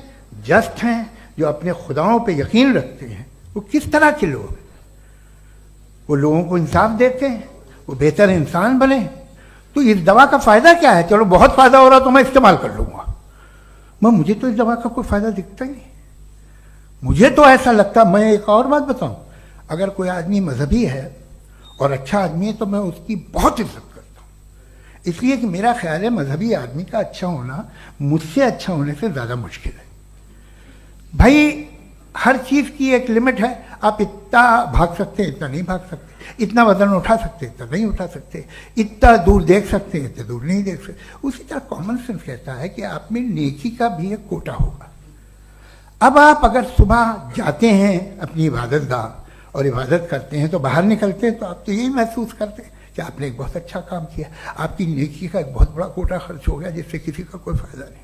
जस्ट हैं, जो अपने खुदाओं पे यकीन रखते हैं, वो किस तरह के लोग हैं? वो लोगों को इंसाफ देते हैं, वो बेहतर इंसान बने। तो इस दवा का फायदा क्या है? चलो बहुत फायदा हो रहा तो मैं इस्तेमाल कर लूंगा, मुझे तो इस दवा का कोई फायदा दिखता ही नहीं। मुझे तो ऐसा लगता, मैं एक और बात बताऊं, अगर कोई आदमी मजहबी है और अच्छा आदमी है तो मैं उसकी बहुत इज्जत करता हूं, इसलिए कि मेरा ख्याल है मजहबी आदमी का अच्छा होना मुझसे अच्छा होने से ज्यादा मुश्किल है। भाई हर चीज की एक लिमिट है, आप इतना भाग सकते हैं, इतना नहीं भाग सकते, इतना वजन उठा सकते, इतना नहीं उठा सकते, इतना दूर देख सकते हैं, इतना दूर नहीं देख सकते। उसी तरह कॉमन सेंस कहता है कि आप में नेकी का भी एक कोटा होगा। अब आप अगर सुबह जाते हैं अपनी इबादत गाह और इबादत करते हैं तो बाहर निकलते हैं तो आप तो यही महसूस करते हैं कि आपने एक बहुत अच्छा काम किया, आपकी नेकी का एक बहुत बड़ा कोटा खर्च हो गया जिससे किसी का कोई फायदा नहीं।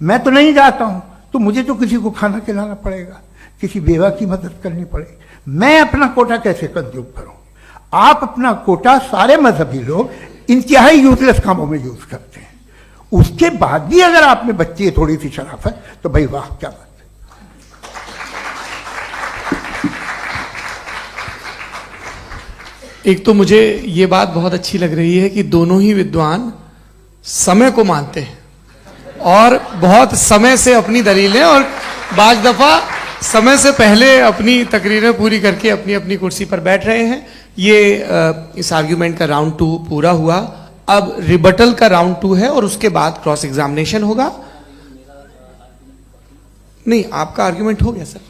मैं तो नहीं जाता हूं तो मुझे तो किसी को खाना खिलाना पड़ेगा, किसी बेवा की मदद करनी पड़ेगी, मैं अपना कोटा कैसे कंज्यूम करूं? आप अपना कोटा सारे मजहबी लोग इंतहाई यूजलेस कामों में यूज करते हैं, उसके बाद भी अगर आप में बच्ची है थोड़ी सी शराफत तो भाई वाह क्या बात है। एक तो मुझे ये बात बहुत अच्छी लग रही है कि दोनों ही विद्वान समय को मानते हैं और बहुत समय से अपनी दलीलें और बाज दफा समय से पहले अपनी तकरीरें पूरी करके अपनी अपनी कुर्सी पर बैठ रहे हैं। ये इस आर्ग्यूमेंट का राउंड 2 पूरा हुआ। अब रिबटल का राउंड 2 है और उसके बाद क्रॉस एग्जामिनेशन होगा। नहीं, आपका आर्ग्यूमेंट हो गया सर।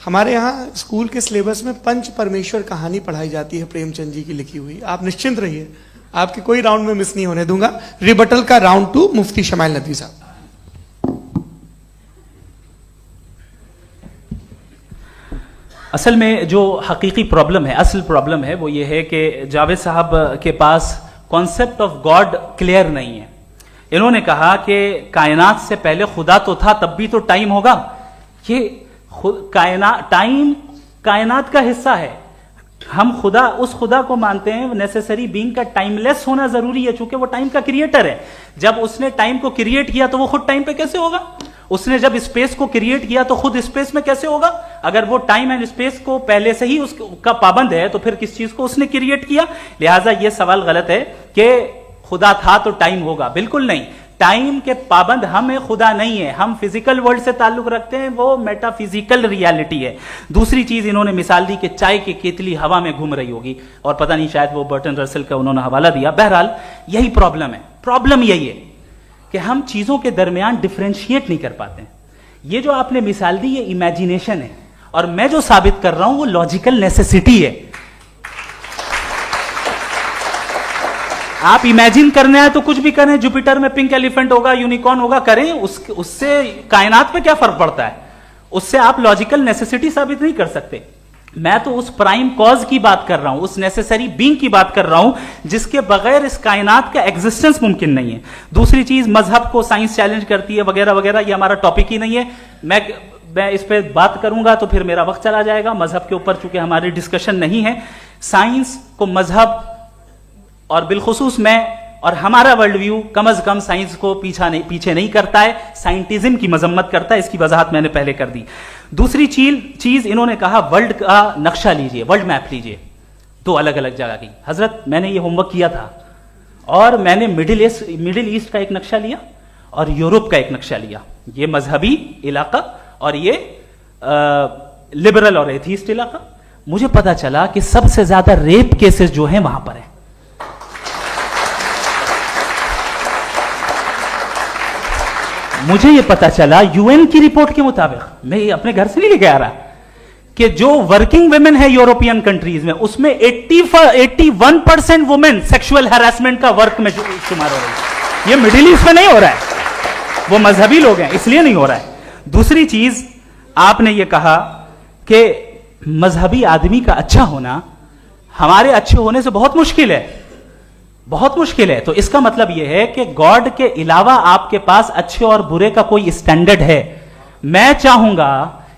हमारे यहाँ स्कूल के सिलेबस में पंच परमेश्वर कहानी पढ़ाई जाती है, प्रेमचंद जी की लिखी हुई। आप निश्चिंत रहिए, आपके कोई राउंड में मिस नहीं होने दूंगा। रिबटल का राउंड 2 मुफ्ती शमाइल नदवी साहब। असल में जो हकीकी प्रॉब्लम है, असल प्रॉब्लम है वो ये है कि जावेद साहब के पास कॉन्सेप्ट ऑफ गॉड क्लियर नहीं है। इन्होंने कहा कि कायनात से पहले खुदा तो था, तब भी तो टाइम होगा। ये टाइम कायनात का हिस्सा है। हम खुदा, उस खुदा को मानते हैं नेसेसरी बीइंग का टाइमलेस होना जरूरी है, चूंकि वो टाइम का क्रिएटर है। जब उसने टाइम को क्रिएट किया तो वो खुद टाइम पे कैसे होगा? उसने जब स्पेस को क्रिएट किया तो खुद स्पेस में कैसे होगा? अगर वो टाइम एंड स्पेस को पहले से ही उसका पाबंद है तो फिर किस चीज को उसने क्रिएट किया? लिहाजा ये सवाल गलत है कि खुदा था तो टाइम होगा। बिल्कुल नहीं, टाइम के पाबंद हम है, खुदा नहीं है। हम फिजिकल वर्ल्ड से ताल्लुक रखते हैं, वो मेटाफिजिकल रियलिटी है। दूसरी चीज इन्होंने मिसाल दी कि चाय की केतली हवा में घूम रही होगी, और पता नहीं शायद वो बर्टन रसल का उन्होंने हवाला दिया। बहरहाल यही प्रॉब्लम है। प्रॉब्लम यही है कि हम चीजों के दरमियान डिफरेंशिएट नहीं कर पाते। ये जो आपने मिसाल दी ये इमेजिनेशन है, और मैं जो साबित कर रहा हूं वो लॉजिकल नेसेसिटी है। आप इमेजिन करने आए तो कुछ भी करें, जुपिटर में पिंक एलिफेंट होगा, यूनिकॉर्न होगा, करें, उससे कायनात पे क्या फर्क पड़ता है? उससे आप लॉजिकल नेसेसिटी साबित नहीं कर सकते। मैं तो उस प्राइम कॉज की बात कर रहा हूं, उस नेसेसरी बीइंग की बात कर रहा हूं जिसके बगैर इस कायनात का एग्जिस्टेंस मुमकिन नहीं है। दूसरी चीज, मजहब को साइंस चैलेंज करती है वगैरह वगैरह, ये हमारा टॉपिक ही नहीं है। मैं इस पे बात करूंगा तो फिर मेरा वक्त चला जाएगा। मजहब के ऊपर चूंकि हमारी डिस्कशन नहीं है, साइंस को मजहब और बिलखुसूस मैं और हमारा वर्ल्ड व्यू कम से कम साइंस को पीछे नहीं करता है, साइंटिज्म की मजम्मत करता है। इसकी वजाहत मैंने पहले कर दी। दूसरी चीज इन्होंने कहा वर्ल्ड का नक्शा लीजिए, वर्ल्ड मैप लीजिए, दो अलग अलग जगह की। हजरत, मैंने ये होमवर्क किया था और मैंने मिडिल ईस्ट का एक नक्शा लिया और यूरोप का एक नक्शा लिया, ये मजहबी इलाका और ये लिबरल और एथीस्ट इलाका। मुझे पता चला कि सबसे ज्यादा रेप केसेस जो हैं वहां पर है। मुझे यह पता चला यूएन की रिपोर्ट के मुताबिक, मैं ये अपने घर से नहीं लेके आ रहा, कि जो वर्किंग वुमेन है यूरोपियन कंट्रीज में, उसमें 81% वुमेन सेक्सुअल हैरेसमेंट का वर्क में शुमार हो रही है। ये मिडिल ईस्ट में नहीं हो रहा है, वो मजहबी लोग हैं इसलिए नहीं हो रहा है। दूसरी चीज, आपने ये कहा कि मजहबी आदमी का अच्छा होना हमारे अच्छे होने से बहुत मुश्किल है, बहुत मुश्किल है। तो इसका मतलब यह है कि गॉड के अलावा आपके पास अच्छे और बुरे का कोई स्टैंडर्ड है। मैं चाहूंगा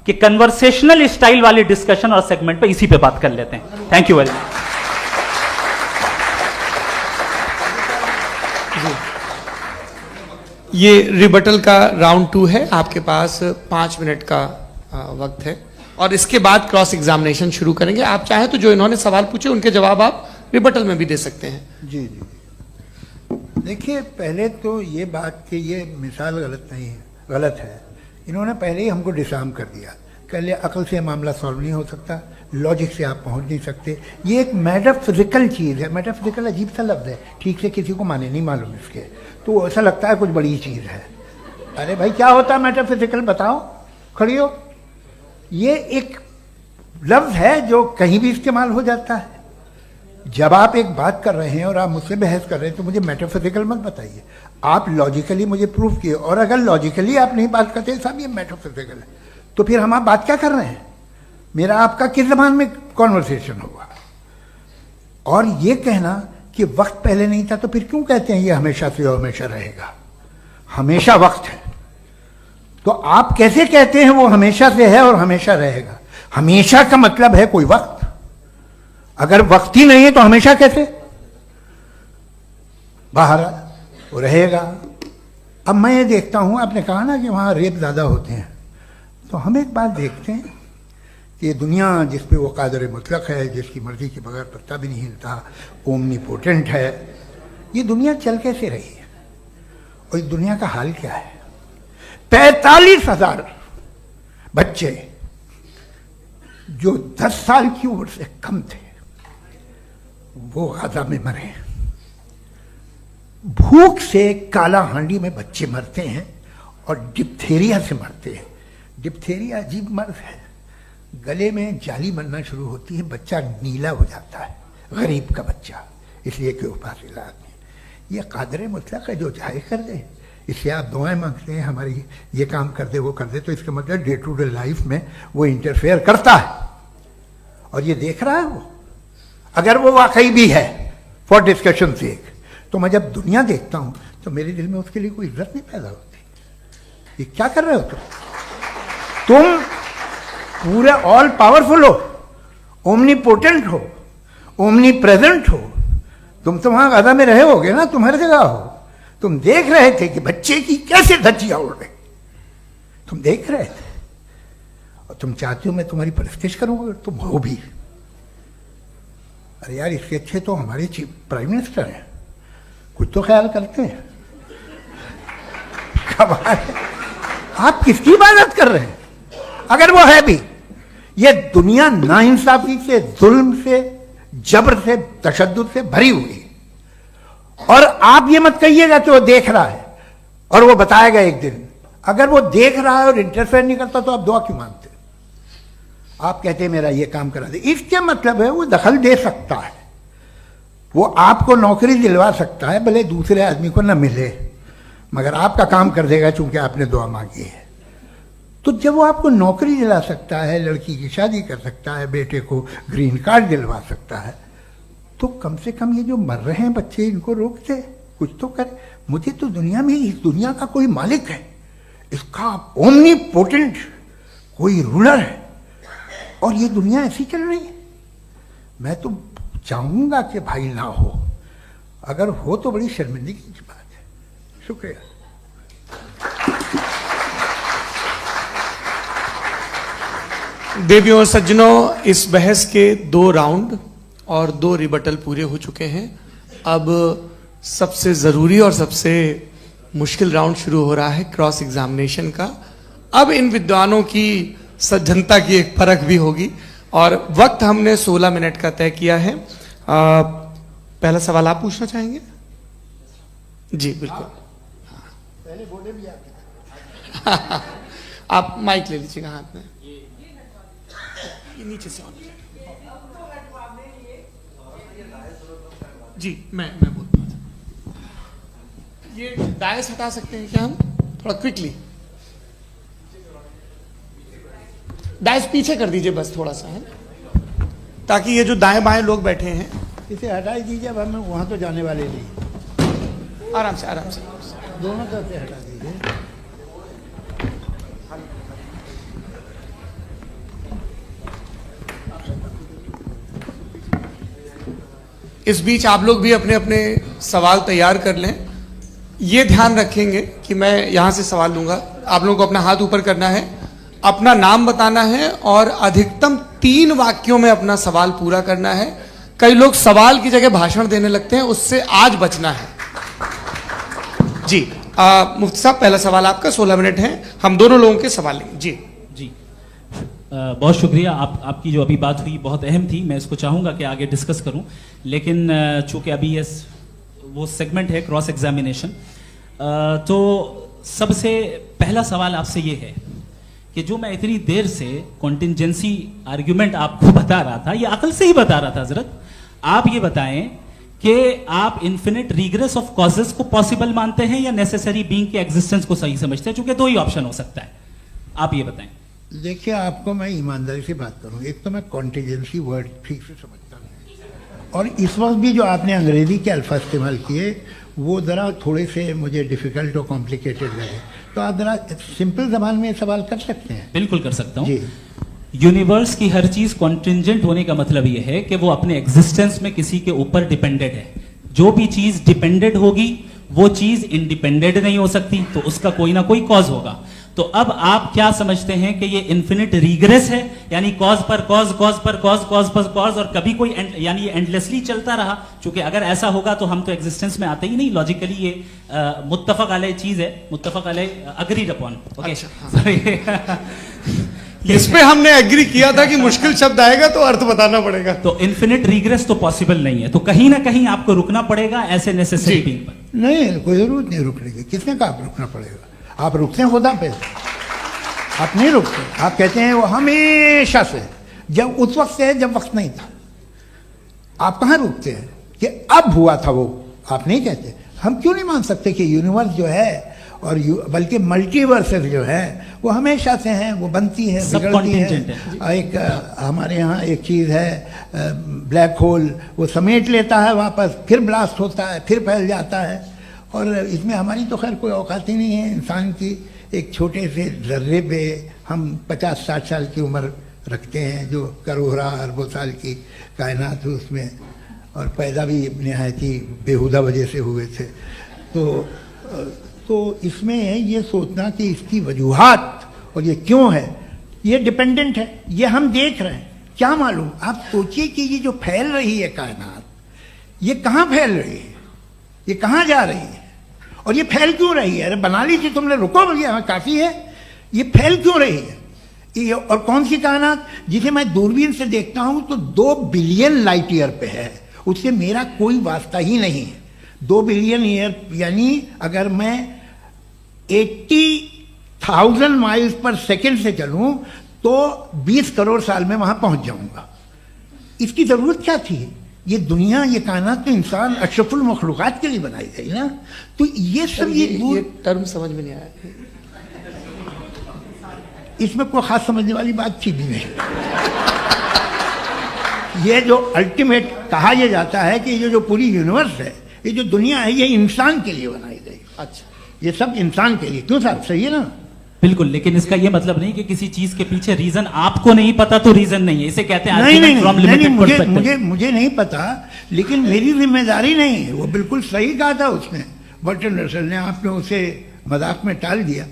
कि कन्वर्सेशनल स्टाइल वाली डिस्कशन और सेगमेंट पे इसी पे बात कर लेते हैं। Thank you very much. ये रिबटल का राउंड 2 है, आपके पास 5 मिनट का वक्त है और इसके बाद क्रॉस एग्जामिनेशन शुरू करेंगे। आप चाहें तो जो इन्होंने सवाल पूछे उनके जवाब आप रिबटल में भी दे सकते हैं। जी जी, देखिए पहले तो ये बात कि ये मिसाल गलत नहीं है, गलत है। इन्होंने पहले ही हमको डिसार्म कर दिया, कह लिया अकल से मामला सॉल्व नहीं हो सकता, लॉजिक से आप पहुंच नहीं सकते। ये एक मेटाफिजिकल चीज़ है। मेटाफिजिकल अजीब सा लफ्ज़ है, ठीक से किसी को माने नहीं मालूम इसके, तो ऐसा लगता है कुछ बड़ी चीज़ है। अरे भाई क्या होता है मेटाफिजिकल, बताओ, खड़ी हो। ये एक लफ्ज़ है जो कहीं भी इस्तेमाल हो जाता है। जब आप एक बात कर रहे हैं और आप मुझसे बहस कर रहे हैं तो मुझे मेटाफिजिकल मत बताइए, आप लॉजिकली मुझे प्रूफ किए। और अगर लॉजिकली आप नहीं बात करते साहब ये मेटाफिजिकल है, तो फिर हम आप बात क्या कर रहे हैं? मेरा आपका किस जबान में कॉन्वर्सेशन होगा? और ये कहना कि वक्त पहले नहीं था, तो फिर क्यों कहते हैं ये हमेशा से और हमेशा रहेगा? हमेशा वक्त है, तो आप कैसे कहते हैं वो हमेशा से है और हमेशा रहेगा? हमेशा का मतलब है कोई वक्त, अगर वक्त ही नहीं है तो हमेशा कैसे? बाहर वो रहेगा। अब मैं ये देखता हूं, आपने कहा ना कि वहां रेप ज्यादा होते हैं, तो हम एक बात देखते हैं कि ये दुनिया जिस पे वो कादर मुतलक है, जिसकी मर्जी के बगैर पत्ता भी नहीं हिलता, ओमनीपोटेंट है, ये दुनिया चल कैसे रही है? और इस दुनिया का हाल क्या है? 45,000 बच्चे जो 10 साल की उम्र से कम थे वो गाजा में मरे। भूख से काला हांडी में बच्चे मरते हैं और डिप्थेरिया से मरते हैं। डिप्थेरिया अजीब मर्ज है, गले में जाली बनना शुरू होती है, बच्चा नीला हो जाता है, गरीब का बच्चा, इसलिए कि उपास इलाज में। ये कादर मुतलक है जो चाहे कर दे, इससे आप दुआएं मांगते हैं हमारी ये काम कर दे वो कर दे, तो इसका मतलब डे टू डे लाइफ में वो इंटरफेयर करता है और ये देख रहा है वो। अगर वो वाकई भी है फॉर डिस्कशन से, तो मैं जब दुनिया देखता हूं तो मेरे दिल में उसके लिए कोई इज्जत नहीं पैदा होती। ये क्या कर रहे हो तुम पूरे ऑल पावरफुल हो, ओमनीपोटेंट हो, ओमनी प्रेजेंट हो। तुम तो वहां गाजा में रहे होगे ना, तुम हर जगह हो। तुम देख रहे थे कि बच्चे की कैसे धज्जियां उड़ रही, तुम देख रहे थे और तुम चाहते हो मैं तुम्हारी परस्तिश करूंगा, तुम हो भी। अरे यार, इसके अच्छे तो हमारे चीफ प्राइम मिनिस्टर हैं, कुछ तो ख्याल करते हैं। कमाल है, आप किसकी इबादत कर रहे हैं? अगर वो है भी, ये दुनिया नाइंसाफी से, जुल्म से, जबर से, तशद्दुद से भरी हुई। और आप ये मत कहिएगा कि वो देख रहा है और वो बताएगा एक दिन। अगर वो देख रहा है और इंटरफेयर नहीं करता तो आप दुआ क्यों मांगते? आप कहते हैं मेरा ये काम करा दे, इसके मतलब है वो दखल दे सकता है, वो आपको नौकरी दिलवा सकता है, भले दूसरे आदमी को न मिले, मगर आपका काम कर देगा चूंकि आपने दुआ मांगी है। तो जब वो आपको नौकरी दिला सकता है, लड़की की शादी कर सकता है, बेटे को ग्रीन कार्ड दिलवा सकता है, तो कम से कम ये जो मर रहे हैं बच्चे, इनको रोक दे, कुछ तो करे। मुझे तो दुनिया में, इस दुनिया का कोई मालिक है, इसका ओमनीपोटेंट कोई रूलर है, और ये दुनिया ऐसी चल रही है। मैं तो चाहूंगा कि भाई ना हो, अगर हो तो बड़ी शर्मिंदगी की बात है। शुक्रिया। देवियों और सज्जनों, इस बहस के 2 राउंड और 2 रिबटल पूरे हो चुके हैं। अब सबसे जरूरी और सबसे मुश्किल राउंड शुरू हो रहा है, क्रॉस एग्जामिनेशन का। अब इन विद्वानों की सज्जनता की एक परख भी होगी, और वक्त हमने 16 मिनट का तय किया है। पहला सवाल आप पूछना चाहेंगे? जी बिल्कुल। पहले बोले भी आप माइक ले लीजिएगा हाथ में, ये नीचे से ऑन जी। मैं बोलता हूँ, ये डायस हटा सकते हैं क्या हम थोड़ा क्विकली? डायस पीछे कर दीजिए बस थोड़ा सा, है, ताकि ये जो दाएं बाएं लोग बैठे हैं, इसे हटा ही दीजिए। अब हम वहां तो जाने वाले नहीं। आराम से आराम से दोनों तरफ से हटा दीजिए। इस बीच आप लोग भी अपने अपने सवाल तैयार कर लें। ये ध्यान रखेंगे कि मैं यहां से सवाल लूंगा, आप लोगों को अपना हाथ ऊपर करना है, अपना नाम बताना है, और अधिकतम 3 वाक्यों में अपना सवाल पूरा करना है। कई लोग सवाल की जगह भाषण देने लगते हैं, उससे आज बचना है। जी मुफ्ती साहब, पहला सवाल आपका, 16 मिनट हैं, हम दोनों लोगों के सवाल लेंगे। जी जी बहुत शुक्रिया। आपकी जो अभी बात हुई बहुत अहम थी, मैं इसको चाहूँगा कि आगे डिस्कस करूँ, लेकिन चूंकि अभी वो सेगमेंट है क्रॉस एग्जामिनेशन, तो सबसे पहला सवाल आपसे ये है कि जो मैं इतनी देर से कॉन्टिंजेंसी आर्ग्यूमेंट आपको बता रहा था, ये अकल से ही बता रहा था हजरत, आप ये बताएं कि आप इन्फिनिट रिग्रेस ऑफ कॉजेस को पॉसिबल मानते हैं या नेसेसरी बीइंग के एग्जिस्टेंस को सही समझते हैं? चूंकि 2 ही ऑप्शन हो सकता है, आप ये बताएं। देखिए, आपको मैं ईमानदारी से बात करूं, एक तो मैं कॉन्टिजेंसी वर्ड ठीक से समझता नहीं, और इस वक्त भी जो आपने अंग्रेजी के अल्फाज इस्तेमाल किए वो ज़रा थोड़े से मुझे डिफ़िकल्ट और कॉम्प्लिकेटेड लगे, तो आप ज़रा सिंपल ज़बान में सवाल कर सकते हैं? बिल्कुल कर सकता हूँ जी। यूनिवर्स की हर चीज कॉन्टिंजेंट होने का मतलब यह है कि वो अपने एग्जिस्टेंस में किसी के ऊपर डिपेंडेंट है। जो भी चीज डिपेंडेंट होगी वो चीज इंडिपेंडेंट नहीं हो सकती, तो उसका कोई ना कोई कॉज होगा। तो अब आप क्या समझते हैं कि ये इन्फिनिट रिग्रेस है, यानी कॉज पर कॉज, कॉज पर कॉज, कॉज पर कॉज, और कभी कोई यानी ये एंडलेसली चलता रहा? क्योंकि अगर ऐसा होगा तो हम तो एग्जिस्टेंस में आते ही नहीं। लॉजिकली ये मुत्तफक अलैह चीज है, मुत्तफक अलैह, अग्रीड अपॉन। इस पे हमने एग्री किया था कि मुश्किल शब्द आएगा तो अर्थ बताना पड़ेगा। तो इन्फिनिट रिग्रेस तो पॉसिबल नहीं है, तो कहीं ना कहीं आपको रुकना पड़ेगा ऐसे नेसेसरी बीइंग पर। नहीं, कोई जरूरत नहीं रुकने की। किसने कहा आप रुकना पड़ेगा? आप रुकते हैं खुदा पे, आप नहीं रुकते। आप कहते हैं वो हमेशा से, जब उस वक्त से जब वक्त नहीं था। आप कहाँ रुकते हैं कि अब हुआ था वो? आप नहीं कहते। हम क्यों नहीं मान सकते कि यूनिवर्स जो है और बल्कि मल्टीवर्सेस जो है वो हमेशा से हैं, वो बनती है, बिगड़ती है। एक हमारे यहाँ एक चीज़ है ब्लैक होल, वो समेट लेता है वापस, फिर ब्लास्ट होता है, फिर फैल जाता है। और इसमें हमारी तो खैर कोई औकात ही नहीं है इंसान की। एक छोटे से जर्रे पे हम 50-60 साल की उम्र रखते हैं, जो करोड़ों अरबों साल की कायनात है उसमें, और पैदा भी नहायत ही बेहुदा वजह से हुए थे। तो इसमें ये सोचना कि इसकी वजूहात और ये क्यों है, ये डिपेंडेंट है, ये हम देख रहे हैं, क्या मालूम। आप सोचिए कि ये जो फैल रही है कायनात, ये कहाँ फैल रही है, ये कहाँ जा रही है, और ये फैल क्यों रही है? अरे बना ली थी तुमने, रुको भैया, काफ़ी है। ये फैल क्यों रही है? ये और कौन सी कायनात जिसे मैं दूरबीन से देखता हूँ तो 2 बिलियन लाइट ईयर पे है, उससे मेरा कोई वास्ता ही नहीं है। 2 बिलियन ईयर यानी अगर मैं 80,000 माइल्स पर सेकेंड से चलूं तो 20 करोड़ साल में वहां पहुंच जाऊंगा। इसकी जरूरत क्या थी? ये दुनिया, ये कायनात तो इंसान अशरफुल मखलूकात के लिए बनाई गई ना। तो ये सब ये टर्म समझ में नहीं आया। इसमें कोई खास समझने वाली बात थी भी नहीं। ये जो अल्टीमेट कहा यह जाता है कि ये जो पूरी यूनिवर्स है, ये जो दुनिया है, ये इंसान के लिए बनाई गई। अच्छा, ये सब इंसान के लिए। क्यों साहब, सही है ना? बिल्कुल, लेकिन इसका ये मतलब नहीं कि किसी चीज के पीछे रीजन आपको नहीं पता तो रीजन नहीं है, इसे कहते हैं नहीं, मुझे नहीं पता, लेकिन मेरी जिम्मेदारी नहीं है। वो बिल्कुल सही कहा था उसने, बर्टन रसल ने। आपने उसे मजाक में टाल दिया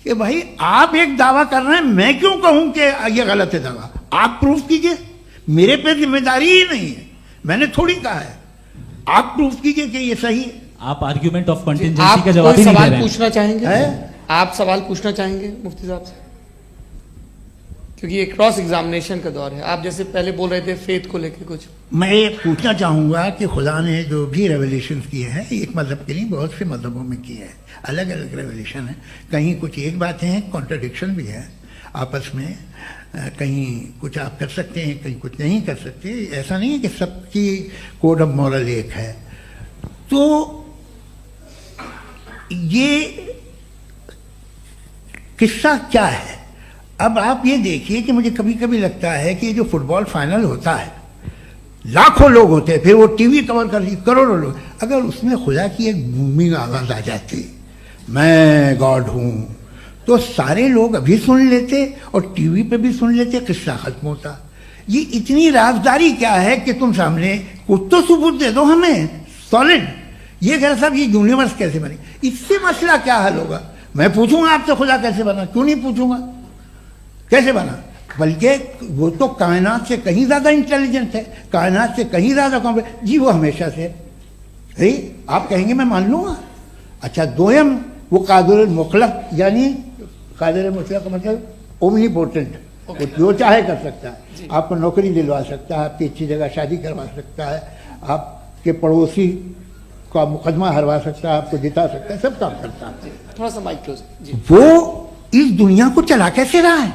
कि भाई आप एक दावा कर रहे हैं, मैं क्यों कहूं कि ये गलत है दावा? आप प्रूफ कीजिए, मेरे पे जिम्मेदारी ही नहीं है, मैंने थोड़ी कहा है। आप प्रूफ कीजिए कि ये सही है। आप आर्ग्यूमेंट ऑफ कंटिजेंसी का जवाब ही नहीं दे रहे हैं। पूछना चाहेंगे? आप सवाल पूछना चाहेंगे मुफ्ती साहब से? क्योंकि ये क्रॉस एग्जामिनेशन का दौर है। आप जैसे पहले बोल रहे थे फेथ को लेकर कुछ, मैं ये पूछना चाहूंगा कि खुदा ने जो भी रेवलेशन किए हैं, एक मजहब के लिए बहुत से मजहबों में किए हैं, अलग अलग रेवलेशन है। कहीं कुछ एक बातें हैं, कॉन्ट्रडिक्शन भी है आपस में, कहीं कुछ आप कर सकते हैं, कहीं कुछ नहीं कर सकते। ऐसा नहीं है कि सबकी कोड ऑफ मॉरल एक है। तो ये किस्सा क्या है? अब आप ये देखिए कि मुझे कभी कभी लगता है कि जो फुटबॉल फाइनल होता है, लाखों लोग होते हैं, फिर वो टीवी कवर कर रही करोड़ों लोग, अगर उसमें खुदा की एक बूमिंग आवाज आ जाती, मैं गॉड हूं, तो सारे लोग अभी सुन लेते और टीवी पे भी सुन लेते, किस्सा खत्म होता। ये इतनी राजदारी क्या है कि तुम सामने कुछ तो सबूत दे दो हमें सॉलिड। ये कह साहब ये यूनिवर्स कैसे बनी, इससे मसला क्या हल होगा? मैं पूछूंगा आपसे खुदा कैसे बना? क्यों नहीं पूछूंगा कैसे बना? बल्कि वो तो कायनात से कहीं ज्यादा इंटेलिजेंट है, कायनात से कहीं ज्यादा कॉम्प्लेक्स। जी वो हमेशा से है, आप कहेंगे मैं मान लूंगा। अच्छा, दोयम वो कादिर मुखलक, यानी कादिर मुखलक का मतलब ओमनीपोटेंट, वो जो चाहे कर सकता है। आपको नौकरी दिलवा सकता है, आपकी अच्छी जगह शादी करवा सकता है, आपके पड़ोसी का मुकदमा हरवा सकता है, आपको जिता सकता है, सब काम करता है। थोड़ा सा माइक क्लोज जी। वो इस दुनिया को चला कैसे रहा है?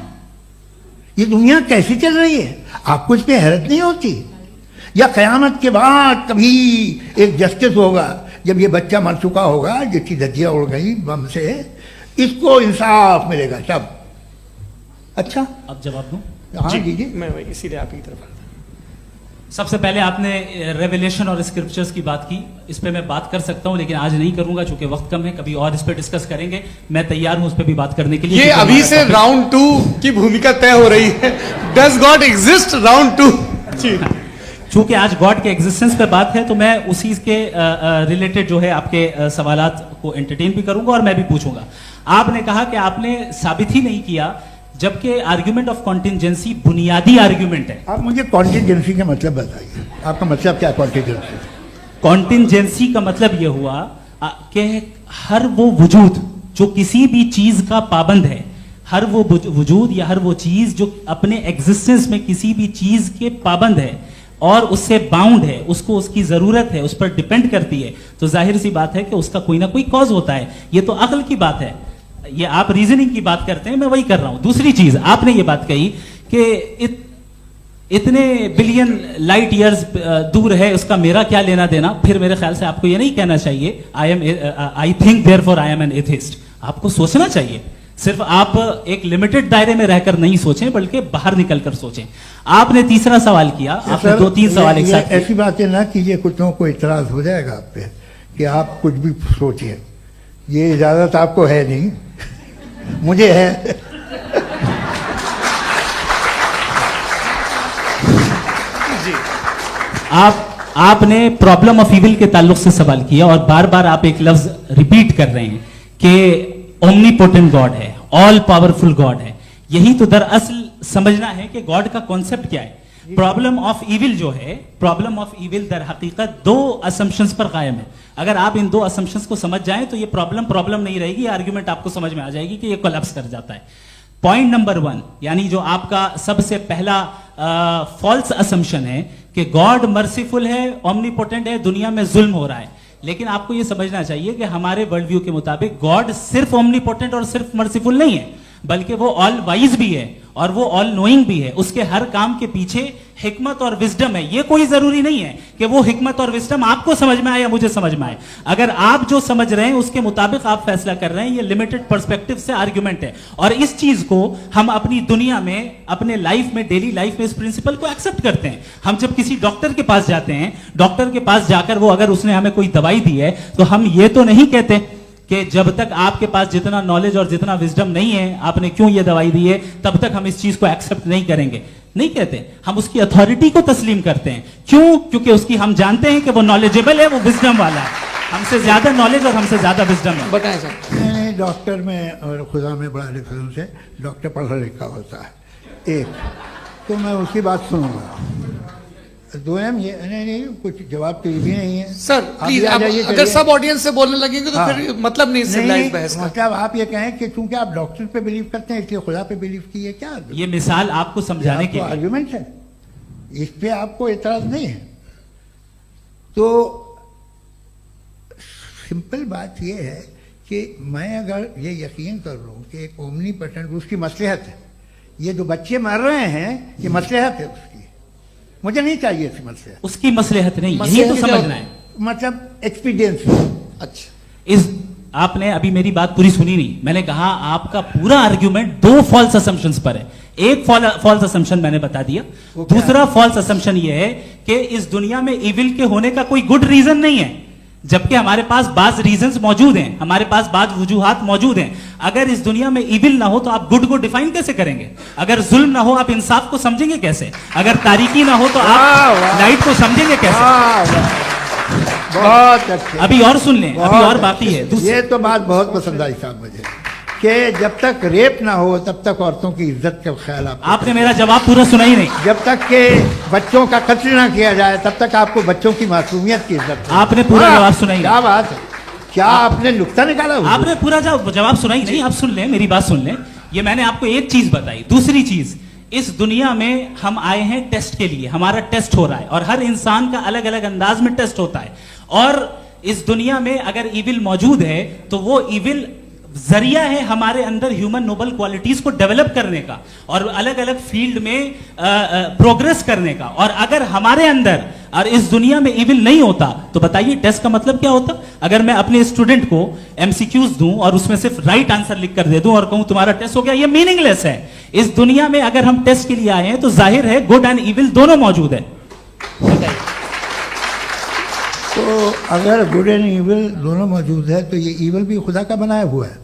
ये दुनिया कैसे चल रही है? आपको इस पे हैरत नहीं होती? या कयामत के बाद कभी एक जस्टिस होगा, जब ये बच्चा मर चुका होगा, जिसकी धज्जियां उड़ गई बम से, इसको इंसाफ मिलेगा तब? अच्छा, अब जवाब दूं? हाँ दीजिए। मैं वही इसीलिए आप की तरफ। सबसे पहले आपने रेवलेशन और स्क्रिप्चर्स की बात की, इस पे मैं बात कर सकता हूं, लेकिन आज नहीं करूंगा चूंकि वक्त कम है। कभी और इस पे डिस्कस करेंगे, मैं तैयार हूं उस पे भी बात करने के लिए। ये अभी से राउंड 2 की भूमिका तय हो रही है। Does God exist round 2? चूंकि आज गॉड के एग्जिस्टेंस पे बात है, तो मैं उसी के रिलेटेड जो है आपके सवालात को एंटरटेन भी करूंगा और मैं भी पूछूंगा। आपने कहा कि आपने साबित ही नहीं किया, जबकि आर्ग्यूमेंट ऑफ कॉन्टिजेंसी बुनियादी आर्ग्यूमेंट है। आप मुझे कॉन्टिजेंसी का मतलब बताइए, आपका मतलब क्या? कॉन्टिजेंसी कॉन्टिजेंसी का मतलब यह हुआ कि हर वो वजूद जो किसी भी चीज का पाबंद है, हर वो वजूद या हर वो चीज जो अपने एग्जिस्टेंस में किसी भी चीज के पाबंद है और उससे बाउंड है, उसको उसकी जरूरत है, उस पर डिपेंड करती है, तो जाहिर सी बात है कि उसका कोई ना कोई कॉज होता है। ये तो अक्ल की बात है। ये आप रीजनिंग की बात करते हैं, मैं वही कर रहा हूं। दूसरी चीज, आपने ये बात कही कि इतने बिलियन लाइट ईयर्स दूर है, उसका मेरा क्या लेना देना। फिर मेरे ख्याल से आपको ये नहीं कहना चाहिए I think therefore I am an atheist. आपको सोचना चाहिए, सिर्फ आप एक लिमिटेड दायरे में रहकर नहीं सोचें, बल्कि बाहर निकलकर सोचें। आपने तीसरा सवाल किया, आपने 2-3 सवाल एक साथ। ऐसी बातें ना कीजिए, कुछ को इतराज हो जाएगा आप पे कि आप कुछ भी सोचिए। ये इजाजत आपको है नहीं, मुझे है। जी, आपने प्रॉब्लम ऑफ इविल के ताल्लुक से सवाल किया और बार बार आप एक लफ्ज रिपीट कर रहे हैं कि ओमनीपोटेंट गॉड है, ऑल पावरफुल गॉड है। यही तो दरअसल समझना है कि गॉड का कॉन्सेप्ट क्या है। प्रॉब्लम ऑफ इविल जो है, प्रॉब्लम ऑफ इविल दर हकीकत 2 असम्पशंस पर कायम है। अगर आप इन 2 असम्पशंस को समझ जाएं तो ये प्रॉब्लम नहीं रहेगी, आर्ग्यूमेंट आपको समझ में आ जाएगी कि ये कोलैप्स कर जाता है। पॉइंट नंबर 1, यानी जो आपका सबसे पहला फॉल्स असम्पशन है कि गॉड मर्सीफुल है, ओमनीपोटेंट है, दुनिया में जुल्म हो रहा है। लेकिन आपको यह समझना चाहिए कि हमारे वर्ल्ड व्यू के मुताबिक गॉड सिर्फ ओमनीपोटेंट और सिर्फ मर्सीफुल नहीं है, बल्कि वो ऑल वाइज भी है और वो ऑल नोइंग भी है, उसके हर काम के पीछे हिकमत और विजडम है। ये कोई जरूरी नहीं है कि वो हिकमत और विजडम आपको समझ में आए या मुझे समझ में आए। अगर आप जो समझ रहे हैं उसके मुताबिक आप फैसला कर रहे हैं, ये लिमिटेड पर्सपेक्टिव से आर्ग्यूमेंट है। और इस चीज को हम अपनी दुनिया में, अपने लाइफ में, डेली लाइफ में इस प्रिंसिपल को एक्सेप्ट करते हैं। हम जब किसी डॉक्टर के पास जाते हैं, डॉक्टर के पास जाकर वो अगर उसने हमें कोई दवाई दी है तो हम ये तो नहीं कहते कि जब तक आपके पास जितना नॉलेज और जितना विजडम नहीं है, आपने क्यों ये दवाई दी है, तब तक हम इस चीज को एक्सेप्ट नहीं करेंगे। नहीं कहते, हम उसकी अथॉरिटी को तस्लीम करते हैं। क्यों? क्योंकि उसकी हम जानते हैं कि वो नॉलेजेबल है, वो विजडम वाला है, हमसे ज्यादा नॉलेज और हमसे ज्यादा विजडम है। बताएं सर। नहीं, डॉक्टर में और खुदा में बड़ा डिफरेंस है। डॉक्टर पढ़ा लिखा होता है, एक तो मैं उसकी बात सुनूंगा। दो ये नहीं कुछ जवाब तो ये भी नहीं है सर। प्लीज अगर सब ऑडियंस से बोलने लगेंगे तो फिर मतलब नहीं सिविलाइज्ड बहस का। मतलब आप ये कहें कि चूंकि आप डॉक्टर पे बिलीव करते हैं इसलिए खुदा पे बिलीव किए, क्या ये मिसाल आपको समझाने के लिए आर्गुमेंट है, इस पे आपको एतराज नहीं है। तो सिंपल बात ये है कि मैं अगर ये यकीन कर लूं कि एक ओमनीपोटेंट, उसकी मसलहत है, ये जो बच्चे मर रहे हैं ये मसलहत है उसकी, मुझे नहीं चाहिए इसकी मसलहत। उसकी मसलहत नहीं, यही तो समझना है, मतलब एक्सपीरियंस। अच्छा, इस आपने अभी मेरी बात पूरी सुनी नहीं। मैंने कहा आपका पूरा आर्ग्यूमेंट दो फॉल्स असम्पशंस पर है। एक फॉल्स असम्पशन मैंने बता दिया, दूसरा फॉल्स असम्पशन यह है कि इस दुनिया में इविल के होने का कोई गुड रीजन नहीं है, जबकि हमारे पास बाज रीजंस मौजूद हैं, हमारे पास बाज वजूहात मौजूद हैं। अगर इस दुनिया में इविल ना हो तो आप गुड को डिफाइन कैसे करेंगे? अगर जुल्म ना हो आप इंसाफ को समझेंगे कैसे? अगर तारीकी ना हो तो आप लाइट को समझेंगे कैसे? बहुत अच्छे। अभी और सुन लें, अभी और बाकी है। ये तो बात बहुत पसंद आई साहब मुझे कि जब तक रेप ना हो तब तक औरतों की इज्जत का ख्याल आपने मेरा जवाब पूरा सुना ही नहीं। जब तक के बच्चों का कत्ल ना किया जाए तब तक आपको बच्चों की मासूमियत की इज्जत। आपने पूरा जवाब सुना ही क्या बात है, क्या आपने नुक्ता निकाला? आपने पूरा जवाब सुना ही नहीं। आप सुन लें, मेरी बात सुन लें। ये मैंने आपको एक चीज बताई। दूसरी चीज, इस दुनिया में हम आए हैं टेस्ट के लिए, हमारा टेस्ट हो रहा है और हर इंसान का अलग अलग अंदाज में टेस्ट होता है। और इस दुनिया में अगर इविल मौजूद है तो वो इविल जरिया है हमारे अंदर ह्यूमन नोबल क्वालिटीज को डेवलप करने का और अलग अलग फील्ड में प्रोग्रेस करने का। और अगर हमारे अंदर और इस दुनिया में इविल नहीं होता तो बताइए टेस्ट का मतलब क्या होता? अगर मैं अपने स्टूडेंट को एमसीक्यूज दूं और उसमें सिर्फ राइट आंसर लिख कर दे दूं और कहूं तुम्हारा टेस्ट हो गया, ये मीनिंगलेस है। इस दुनिया में अगर हम टेस्ट के लिए आए हैं तो जाहिर है गुड एंड इविल दोनों मौजूद है। तो अगर गुड एंड इविल दोनों मौजूद है तो ये इविल भी खुदा का बनाया हुआ है?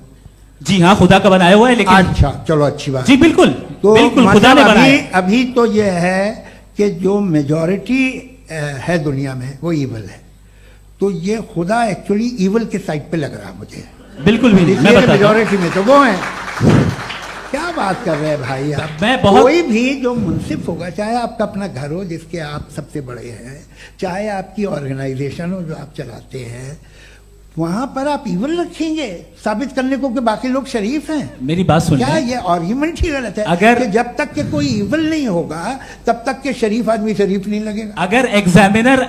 जी हाँ, खुदा का बनाया हुआ है। लेकिन अच्छा, चलो अच्छी बात। जी बिल्कुल, तो बिल्कुल खुदा ने बनाया। अभी तो ये है कि जो मेजॉरिटी है दुनिया में वो इविल है, तो ये खुदा एक्चुअली इविल के साइड पे लग रहा है मुझे। बिल्कुल भी नहीं, मेजॉरिटी में तो वो है। क्या बात कर रहे हैं भाई आप? कोई भी जो मुंसिफ होगा, चाहे आपका अपना घर हो जिसके आप सबसे बड़े हैं, चाहे आपकी ऑर्गेनाइजेशन हो जो आप चलाते हैं, वहां पर आप इविल रखेंगे साबित करने को कि बाकी लोग शरीफ हैं? मेरी बात सुनिए, क्या ये आर्ग्यूमेंट ही गलत है? अगर कि जब तक के कोई इविल नहीं होगा तब तक के शरीफ आदमी शरीफ नहीं लगेगा। अगर एग्जामिनर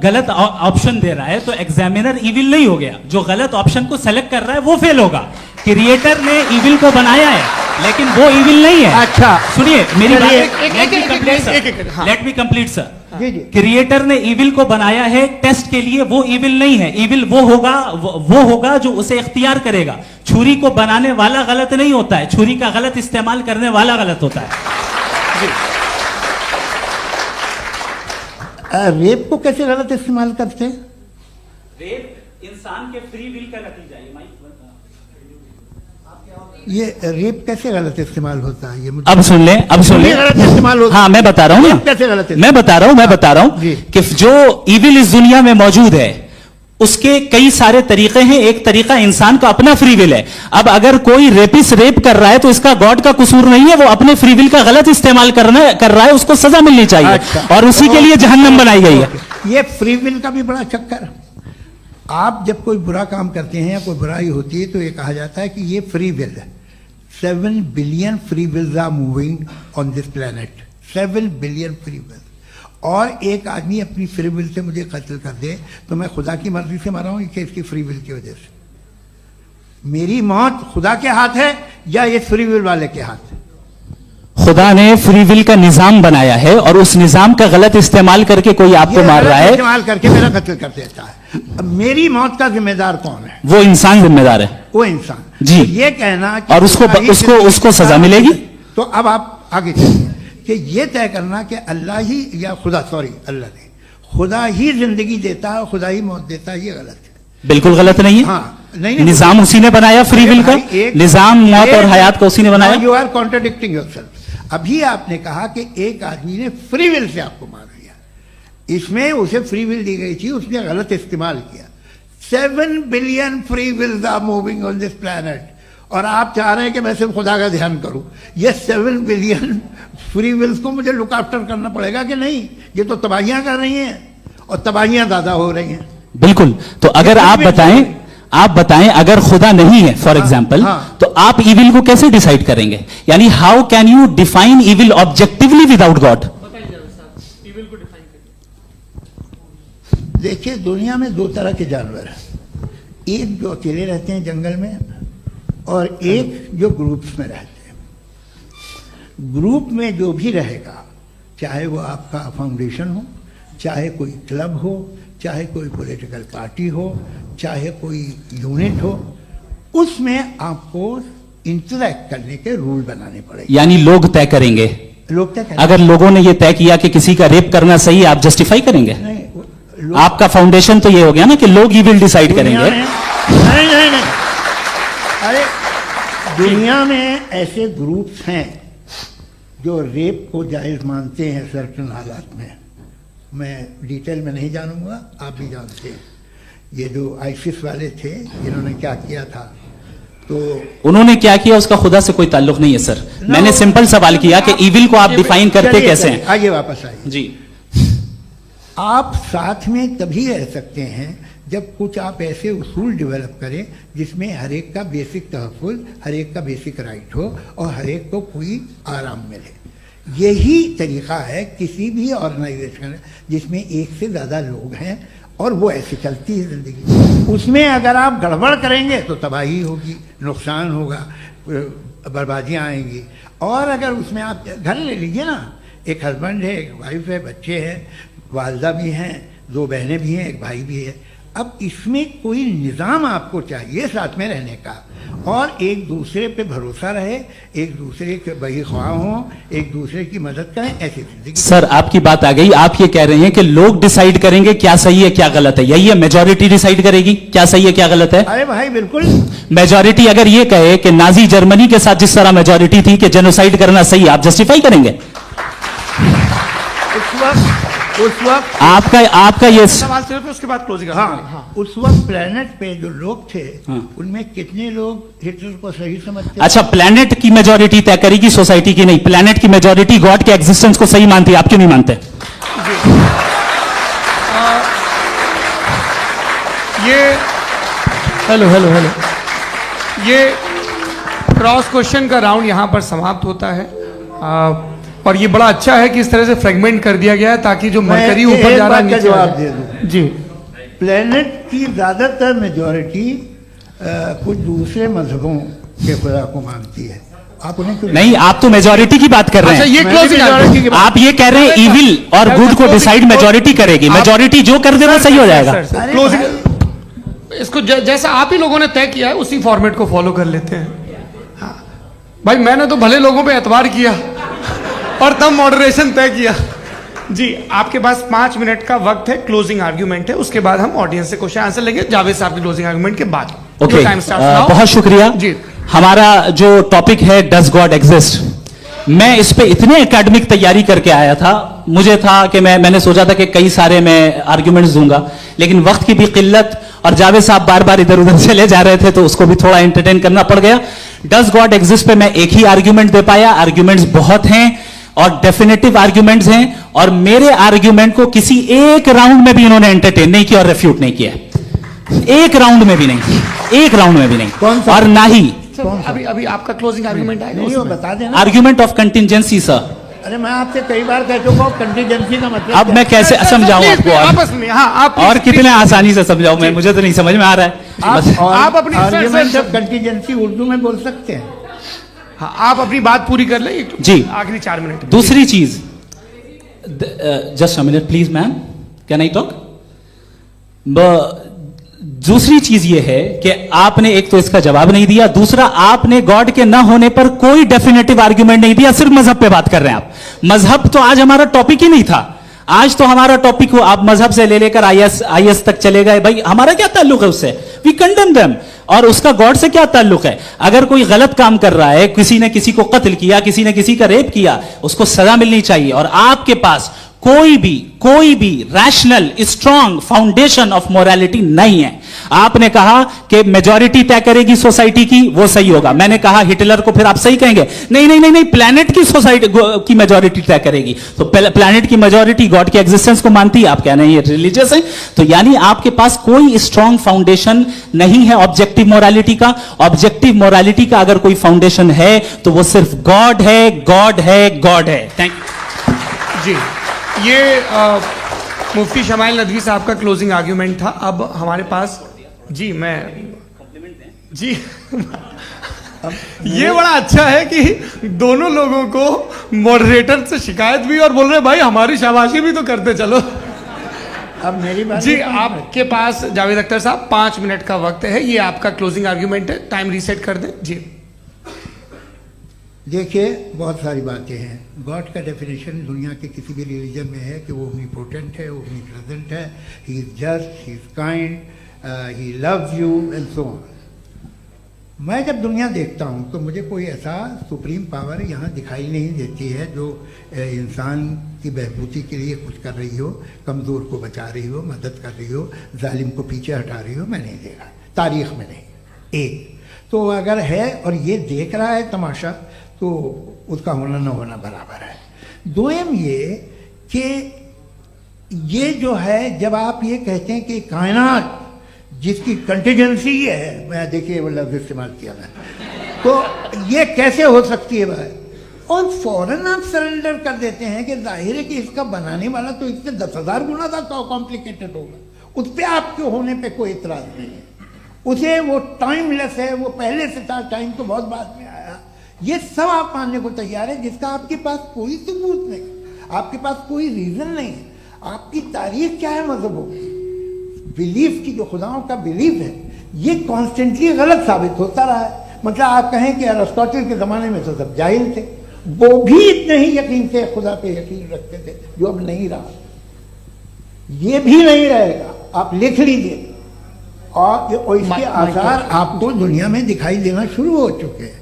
गलत ऑप्शन दे रहा है तो एग्जामिनर इविल नहीं हो गया, जो गलत ऑप्शन को सेलेक्ट कर रहा है वो फेल होगा। क्रिएटर ने इविल को बनाया है लेकिन वो इविल नहीं है। अच्छा सुनिए मेरी बात, let me complete sir. Creator ने इविल को बनाया है टेस्ट के लिए, वो इविल नहीं है। इविल वो होगा जो उसे इख्तियार करेगा। छुरी को बनाने वाला गलत नहीं होता है, छुरी का गलत इस्तेमाल करने वाला गलत होता है। रेप को कैसे गलत इस्तेमाल करते हैं? रेप इंसान के फ्री विल का नतीजा है। ये रेप कैसे गलत इस्तेमाल होता है? ये अब सुन ले, गलत इस्तेमाल होता है। हाँ मैं बता रहा हूँ, कैसे गलत? मैं बता रहा हूँ कि जो इविल इस दुनिया में मौजूद है उसके कई सारे तरीके हैं। एक तरीका इंसान का अपना फ्री विल है। अब अगर कोई रेपिस्ट रेप कर रहा है तो इसका गॉड का कसूर नहीं है, वो अपने फ्री विल का गलत इस्तेमाल कर रहा है, उसको सजा मिलनी चाहिए। अच्छा, और उसी के लिए जहन्नम बनाई गई है। ये फ्री विल का भी बड़ा चक्कर। आप जब कोई बुरा काम करते हैं या कोई बुराई होती है तो ये कहा जाता है कि ये फ्री विल है। 7 billion free wills are moving on this planet. 7 billion free will. और एक आदमी अपनी फ्री विल से मुझे कत्ल कर दे तो मैं खुदा की मर्जी से मरा हूं कि इसकी फ्री विल की वजह से? मेरी मौत खुदा के हाथ है या इस फ्री विल वाले के हाथ? खुदा ने फ्री विल का निजाम बनाया है और उस निजाम का गलत इस्तेमाल करके कोई आपको मार रहा है, इस्तेमाल करके मेरा कत्ल कर देता है। अब मेरी मौत का जिम्मेदार कौन है? वो इंसान जिम्मेदार है। वो इंसान जी। तो ये कहना कि और उसको सजा मिलेगी। तो अब आप आगे चलिए कि ये तय करना कि अल्लाह ही या खुदा, सॉरी अल्लाह नहीं, खुदा ही जिंदगी देता है, खुदा ही मौत देता है, ये गलत है। बिल्कुल गलत नहीं है। हाँ, नहीं, निजाम उसी ने बनाया फ्री विल का, निजाम मौत और हयात को उसी ने बनाया। You are contradicting yourself. अभी आपने कहा कि एक आदमी ने फ्री विल से आपको मार दिया, इसमें उसे फ्री विल दी गई थी, उसने गलत इस्तेमाल किया। 7 billion free wills are moving on this planet, और आप चाह रहे हैं कि मैं सिर्फ खुदा का ध्यान करूं। ये 7 बिलियन फ्री विल्स को मुझे लुक आफ्टर करना पड़ेगा कि नहीं? ये तो तबाहियां कर रही हैं और तबाहियां ज्यादा हो रही हैं। बिल्कुल। तो अगर आप बताएं अगर खुदा नहीं है फॉर एग्जाम्पल, तो आप इविल को कैसे डिसाइड करेंगे? यानी how can you define evil objectively without God? देखिए, दुनिया में 2 तरह के जानवर हैं, एक जो अकेले रहते हैं जंगल में और एक जो ग्रुप्स में रहते हैं। ग्रुप में जो भी रहेगा, चाहे वो आपका फाउंडेशन हो, चाहे कोई क्लब हो, चाहे कोई पॉलिटिकल पार्टी हो, चाहे कोई यूनिट हो, उसमें आपको इंटरैक्ट करने के रूल बनाने पड़ेंगे। यानी लोग तय करेंगे। लोग तय करेंगे। अगर लोगों ने यह तय किया कि किसी का रेप करना सही है, आप जस्टिफाई करेंगे? नहीं, आपका फाउंडेशन तो ये हो गया ना कि लोग ही विल डिसाइड करेंगे। नहीं, अरे दुनिया में ऐसे ग्रुप्स हैं जो रेप को जायज मानते हैं सर्टेन हालात में। मैं डिटेल में नहीं जानूंगा, आप भी जानते हैं। ये जो आईसिस वाले थे, इन्होंने क्या किया था, तो उन्होंने क्या किया उसका खुदा से कोई ताल्लुक नहीं है सर। मैंने सिंपल सवाल किया कि इविल को आप डिफाइन करते कैसे हैं? आइए वापस आइए जी। आप साथ में तभी रह सकते हैं जब कुछ आप ऐसे उसूल डेवलप करें जिसमें हर एक का बेसिक तहफ़्फ़ुज़, हर एक का बेसिक राइट हो और हर एक को कोई आराम मिले। यही तरीका है किसी भी ऑर्गेनाइजेशन जिसमें एक से ज़्यादा लोग हैं और वो ऐसे चलती है ज़िंदगी। उसमें अगर आप गड़बड़ करेंगे तो तबाही होगी, नुकसान होगा, बर्बादियाँ आएंगी। और अगर उसमें आप घर ले लीजिए ना, एक हस्बैंड है, एक वाइफ है, बच्चे हैं, वालदा भी हैं, 2 बहनें भी हैं, एक भाई भी है। अब इसमें कोई निज़ाम आपको चाहिए साथ में रहने का, और एक दूसरे पे भरोसा रहे, एक दूसरे के बहीख्वाह हों, एक दूसरे की मदद करें, ऐसी जिंदगी। सर आपकी बात आ गई। आप ये कह रहे हैं कि लोग डिसाइड करेंगे क्या सही है क्या गलत है, यही है? मेजॉरिटी डिसाइड करेगी क्या सही है क्या गलत है? अरे भाई बिल्कुल। मेजॉरिटी अगर ये कहे कि नाजी जर्मनी के साथ जिस तरह मेजॉरिटी थी कि जेनोसाइड करना सही, आप जस्टिफाई करेंगे? उस वक्त आपका ये सवाल सिर्फ उसके बाद क्लोजिंग। हाँ, उस वक्त प्लेनेट पे जो लोग थे, उनमें कितने लोग हिटलर को सही समझते? अच्छा, प्लेनेट की मेजॉरिटी तय करेगी, सोसाइटी की नहीं। प्लेनेट की मेजॉरिटी गॉड के एग्जिस्टेंस को सही मानती है, आप क्यों नहीं मानते? हेलो ये क्रॉस क्वेश्चन का राउंड यहां पर समाप्त होता है। और ये बड़ा अच्छा है कि इस तरह से फ्रेगमेंट कर दिया गया है ताकि जो मरकरी ऊपर जा रहा है नीचे जवाब दे दूं। जी। प्लेनेट की ज्यादातर मेजॉरिटी कुछ दूसरे मजहबों के खुदा को मानती है। आप उन्हें क्यों नहीं? आप तो मेजॉरिटी की बात कर रहे हैं। ये क्लोजिंग आप ये कह रहे हैं इविल और गुड को डिसाइड मेजॉरिटी करेगी। मेजॉरिटी जो कर दे वो सही हो जाएगा। क्लोजिंग इसको जैसा आप ही लोगों ने तय किया है उसी फॉर्मेट को फॉलो कर लेते हैं। हाँ भाई, मैंने तो भले लोगों पे एतबार किया और तब मॉडरेशन तय किया। जी, आपके पास 5 मिनट का वक्त है, क्लोजिंग आर्ग्यूमेंट है, उसके बाद हम ऑडियंस से क्वेश्चन आंसर लेंगे जावेद साहब की क्लोजिंग आर्ग्यूमेंट के बाद। ओके, बहुत शुक्रिया जी। हमारा जो टॉपिक है डज गॉड एग्जिस्ट, मैं इस पे इतने एकेडमिक तैयारी करके आया था, मुझे था कि मैंने सोचा था कि कई सारे मैं आर्ग्यूमेंट्स दूंगा, लेकिन वक्त की भी किल्लत और जावेद साहब बार बार इधर उधर चले जा रहे थे तो उसको भी थोड़ा एंटरटेन करना पड़ गया। डज गॉड एग्जिस्ट पे मैं एक ही आर्ग्यूमेंट दे पाया। आर्ग्यूमेंट्स बहुत हैं और डेफिनेटिव आर्ग्यूमेंट्स हैं, और मेरे आर्ग्यूमेंट को किसी एक राउंड में भी इन्होंने एंटरटेन नहीं किया और रेफ्यूट नहीं किया। एक राउंड में भी नहीं, एक राउंड में भी नहीं। और ना ही अभी आपका क्लोजिंग आर्ग्यूमेंट आएगा, नहीं वो बता देना। Argument of contingency sir. अरे मैं आपसे कई बार कह चुका हूं कंटीजेंसी का मतलब अब मैं कैसे समझाऊं आपको? आपस में हाँ, आप और कितने आसानी से समझाऊं मैं, मुझे तो नहीं समझ में आ रहा है। आप अपनी आर्ग्यूमेंट ऑफ कंटीजेंसी उर्दू में बोल सकते हैं। हाँ, आप अपनी बात पूरी कर लें जी, आखिरी 4 मिनट। दूसरी चीज, just a minute please ma'am, can I talk? दूसरी चीज ये है कि आपने एक तो इसका जवाब नहीं दिया, दूसरा आपने गॉड के ना होने पर कोई डेफिनेटिव आर्ग्यूमेंट नहीं दिया, सिर्फ मजहब पे बात कर रहे हैं आप। मजहब तो आज हमारा टॉपिक ही नहीं था, आज तो हमारा टॉपिक हो, आप मजहब से ले लेकर आईएस तक चले गए। भाई हमारा क्या ताल्लुक है उससे? We condemn them. और उसका गॉड से क्या ताल्लुक है? अगर कोई गलत काम कर रहा है, किसी ने किसी को कत्ल किया, किसी ने किसी का रेप किया, उसको सजा मिलनी चाहिए। और आपके पास कोई भी rational strong foundation of morality नहीं है। आपने कहा कि मेजॉरिटी तय करेगी सोसाइटी की, वो सही होगा। मैंने कहा हिटलर को, फिर आप सही कहेंगे नहीं, प्लैनेट की सोसाइटी की मेजॉरिटी तय करेगी। तो प्लैनेट की मेजॉरिटी गॉड के एग्जिस्टेंस को मानती है, आप कह रहे हैं ये रिलीजियस है। तो यानी आपके पास कोई स्ट्रॉन्ग फाउंडेशन नहीं है ऑब्जेक्टिव मोरालिटी का। ऑब्जेक्टिव मोरालिटी का अगर कोई फाउंडेशन है तो वो सिर्फ गॉड है, गॉड है, गॉड है। थैंक यू जी। ये मुफ्ती शमाइल नदवी साहब का क्लोजिंग आर्ग्यूमेंट था। अब हमारे पास जी, मैं जी ये बड़ा अच्छा है कि दोनों लोगों को मॉडरेटर से शिकायत भी और बोल रहे भाई हमारी शाबाशी भी तो करते चलो। अब मेरी बात जी, आपके पास जावेद अख्तर साहब 5 मिनट का वक्त है, ये आपका क्लोजिंग आर्ग्यूमेंट है, टाइम रीसेट कर दें जी। देखिए, बहुत सारी बातें हैं। गॉड का डेफिनेशन दुनिया के किसी भी रिलीजन में है कि वो ओमनीपोटेंट है, ओमनीप्रेजेंट है, he is just, he is kind, he loves you and so on. मैं जब दुनिया देखता हूँ तो मुझे कोई ऐसा सुप्रीम पावर यहाँ दिखाई नहीं देती है जो इंसान की बहबूदी के लिए कुछ कर रही हो, कमज़ोर को बचा रही हो, मदद कर रही हो, जालिम को पीछे हटा रही हो। मैं नहीं देखा, तारीख में नहीं। एक तो अगर है और ये देख रहा है तमाशा, तो उसका होना न होना बराबर है। दोयम ये कि ये जो है, जब आप ये कहते हैं कि कायनात जिसकी कंटिजेंसी है, मैं देखिए वो लफ्ज़ इस्तेमाल किया मैं, तो ये कैसे हो सकती है भाई? और फौरन आप सरेंडर कर देते हैं कि जाहिर है कि इसका बनाने वाला तो इससे 10,000 गुना था कॉम्प्लिकेटेड होगा। उस पर आपके होने पे कोई इतराज़ नहीं है। उसे वो टाइमलेस है, वो पहले से था, टाइम तो बहुत बाद में आया। ये सब आप मानने को तैयार है जिसका आपके पास कोई सबूत नहीं, आपके पास कोई रीज़न नहीं है। आपकी तारीख क्या है मजहबों की? बिलीफ की, जो खुदाओं का बिलीफ है, ये कॉन्स्टेंटली गलत साबित होता रहा है। मतलब आप कहें कि अरिस्टोटल के ज़माने में तो सब जाहिल थे, वो भी इतने ही यकीन से खुदा पे यकीन रखते थे, जो अब नहीं रहा। ये भी नहीं रहेगा, आप लिख लीजिए। और इसके आसार आपको दुनिया में दिखाई देना शुरू हो चुके हैं।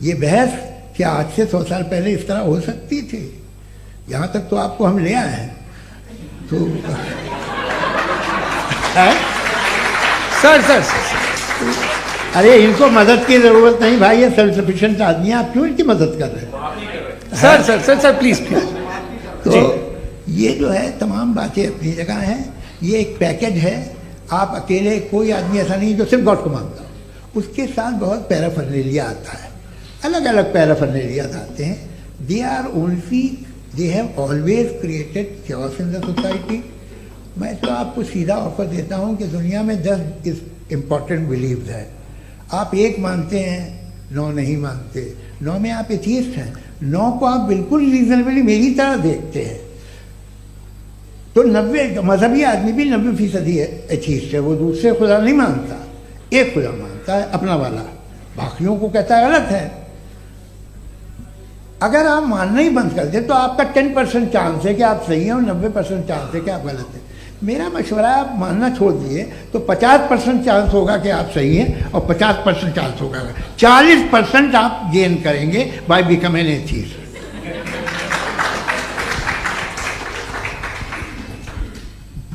ये बहस क्या आज से 100 साल पहले इस तरह हो सकती थी? यहाँ तक तो आपको हम ले आए हैं। तो सर अरे इनको मदद की जरूरत नहीं भाई, ये सेल्फ सफिशिएंट आदमी है, आप क्यों इनकी मदद कर रहे हैं? Sir please. तो ये जो है तमाम बातें अपनी जगह हैं। ये एक पैकेज है। आप अकेले, कोई आदमी ऐसा नहीं जो सिर्फ गॉड को मानता हो, उसके साथ बहुत पैराफर्नेलिया आता है, अलग अलग पैराफर्नेलिया आते हैं। They are only, they have always created chaos in the society. मैं तो आपको सीधा ऑफर देता हूँ कि दुनिया में 10 इम्पॉर्टेंट बिलीव्स है। आप 1 मानते हैं, 9 नहीं मानते, 9 में आप एथियस्ट हैं, 9 को आप बिल्कुल रीजनेबली मेरी तरह देखते हैं। तो 90 मजहबी आदमी भी 90% एथियस्ट है। वो दूसरे खुदा नहीं मानता, एक खुदा मानता है, अपना वाला, बाकियों को कहता है गलत है। अगर आप मानना ही बंद कर दे तो आपका 10% चांस है कि आप सही हैं और 90% चांस है कि आप गलत हैं। मेरा मशवरा है, आप मानना छोड़ दिए तो 50% चांस होगा कि आप सही हैं और 50% चांस होगा, 40% आप गेन करेंगे बाय बिकमिंग एथियस्ट।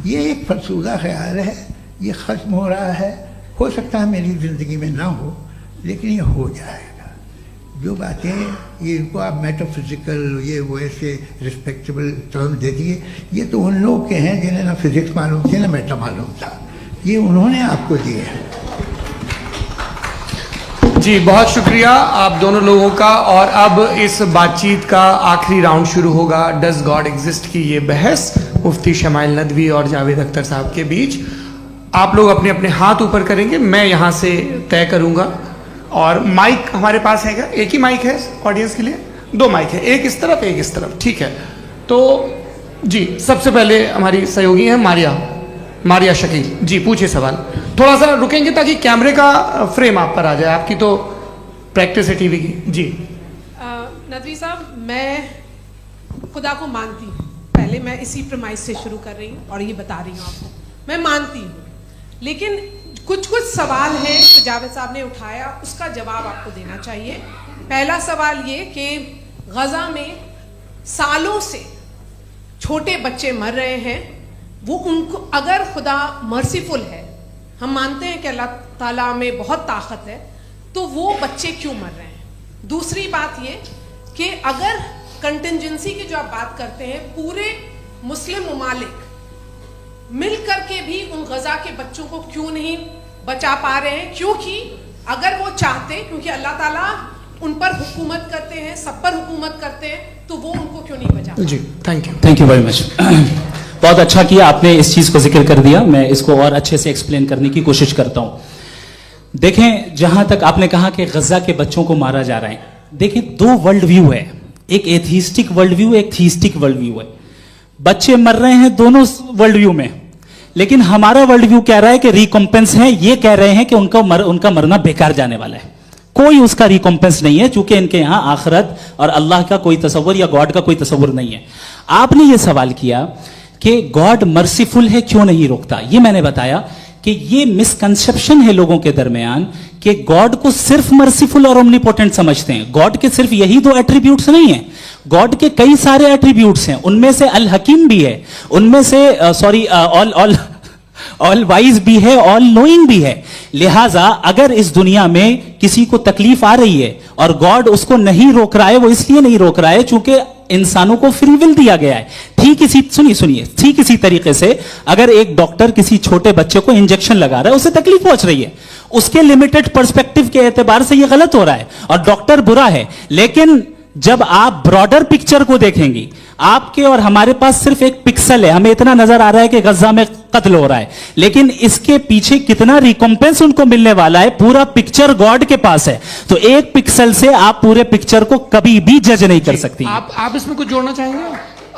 ये एक फरसूदा ख्याल है, ये ख़त्म हो रहा है। हो सकता है मेरी ज़िंदगी में ना हो, लेकिन ये हो जाएगा। जो बातें ये इनको आप मेटाफिजिकल, ये वो ऐसे रिस्पेक्टेबल टर्म दे दिए, ये तो उन लोग के हैं जिन्हें ना फिजिक्स मालूम थी ना मेटा मालूम था, ये उन्होंने आपको दिए हैं। जी बहुत शुक्रिया आप दोनों लोगों का। और अब इस बातचीत का आखिरी राउंड शुरू होगा, डज गॉड एग्जिस्ट की ये बहस मुफ्ती शमाइल नदवी और जावेद अख्तर साहब के बीच। आप लोग अपने अपने हाथ ऊपर करेंगे, मैं यहाँ से तय करूँगा और माइक हमारे पास है क्या? एक ही माइक है ऑडियंस के लिए? 2 माइक है, एक इस तरफ एक इस तरफ, ठीक है। तो जी सबसे पहले हमारी सहयोगी है मारिया शकील जी, पूछिए सवाल। थोड़ा सा रुकेंगे ताकि कैमरे का फ्रेम आप पर आ जाए, आपकी तो प्रैक्टिस है टीवी की। जी नदवी साहब, मैं खुदा को मानती हूँ, पहले मैं इसी प्रमाइस से शुरू कर रही हूँ और ये बता रही हूँ आपको, मैं मानती हूँ, लेकिन कुछ सवाल हैं जो जावेद साहब ने उठाया, उसका जवाब आपको देना चाहिए। पहला सवाल ये कि गजा में सालों से छोटे बच्चे मर रहे हैं, वो उनको, अगर खुदा मर्सीफुल है, हम मानते हैं कि अल्लाह ताला में बहुत ताकत है, तो वो बच्चे क्यों मर रहे हैं? दूसरी बात ये कि अगर कंटिजेंसी की जो आप बात करते हैं, पूरे मुस्लिम ममालिक मिल करके भी उन गजा के बच्चों को क्यों नहीं बचा पा रहे हैं? क्योंकि अगर वो चाहते, क्योंकि अल्लाह ताला उन पर हुकूमत करते हैं, सब पर हुकूमत करते हैं, तो वो उनको क्यों नहीं बचा? जी थैंक यू वेरी मच। बहुत अच्छा किया आपने इस चीज को जिक्र कर दिया, मैं इसको और अच्छे से एक्सप्लेन करने की कोशिश करता हूं। देखें, जहां तक आपने कहा कि गजा के बच्चों को मारा जा रहा है, देखिए 2 वर्ल्ड व्यू है, एक एथीस्टिक वर्ल्ड व्यू, एक थीस्टिक वर्ल्ड व्यू है। बच्चे मर रहे हैं दोनों वर्ल्ड व्यू में, लेकिन हमारा वर्ल्ड व्यू कह रहा है कि रिकॉम्पेंस है, ये कह रहे हैं कि उनका मरना बेकार जाने वाला है, कोई उसका रिकॉम्पेंस नहीं है, चूंकि इनके यहां आखिरत और अल्लाह का कोई तसव्वुर या गॉड का कोई तसव्वुर नहीं है। आपने ये सवाल किया कि गॉड मर्सीफुल है, क्यों नहीं रोकता? ये मैंने बताया कि ये मिसकंसेप्शन है लोगों के दरमियान कि गॉड को सिर्फ मर्सीफुल और ओमनीपोटेंट समझते हैं। गॉड के सिर्फ यही 2 एट्रीब्यूट्स नहीं है, गॉड के कई सारे एट्रीब्यूट्स हैं, उनमें से अल हकीम भी है, उनमें से ऑल वाइज भी है, ऑल नोइंग भी है। लिहाजा अगर इस दुनिया में किसी को तकलीफ आ रही है और गॉड उसको नहीं रोक रहा है, वो इसलिए नहीं रोक रहा है चूंकि इंसानों को फ्री विल दिया गया है। ठीक इसी तरीके से अगर एक डॉक्टर किसी छोटे बच्चे को इंजेक्शन लगा रहा है, उसे तकलीफ पहुंच रही है, उसके लिमिटेड पर्सपेक्टिव के एतबार से यह गलत हो रहा है और डॉक्टर बुरा है, लेकिन जब आप ब्रॉडर पिक्चर को देखेंगी, आपके और हमारे पास सिर्फ एक पिक्सल है, हमें इतना नजर आ रहा है कि गजा में कत्ल हो रहा है, लेकिन इसके पीछे कितना रिकॉम्पेंस उनको मिलने वाला है, पूरा पिक्चर गॉड के पास है। तो एक पिक्सल से आप पूरे पिक्चर को कभी भी जज नहीं कर सकती। आप इसमें कुछ जोड़ना चाहेंगे?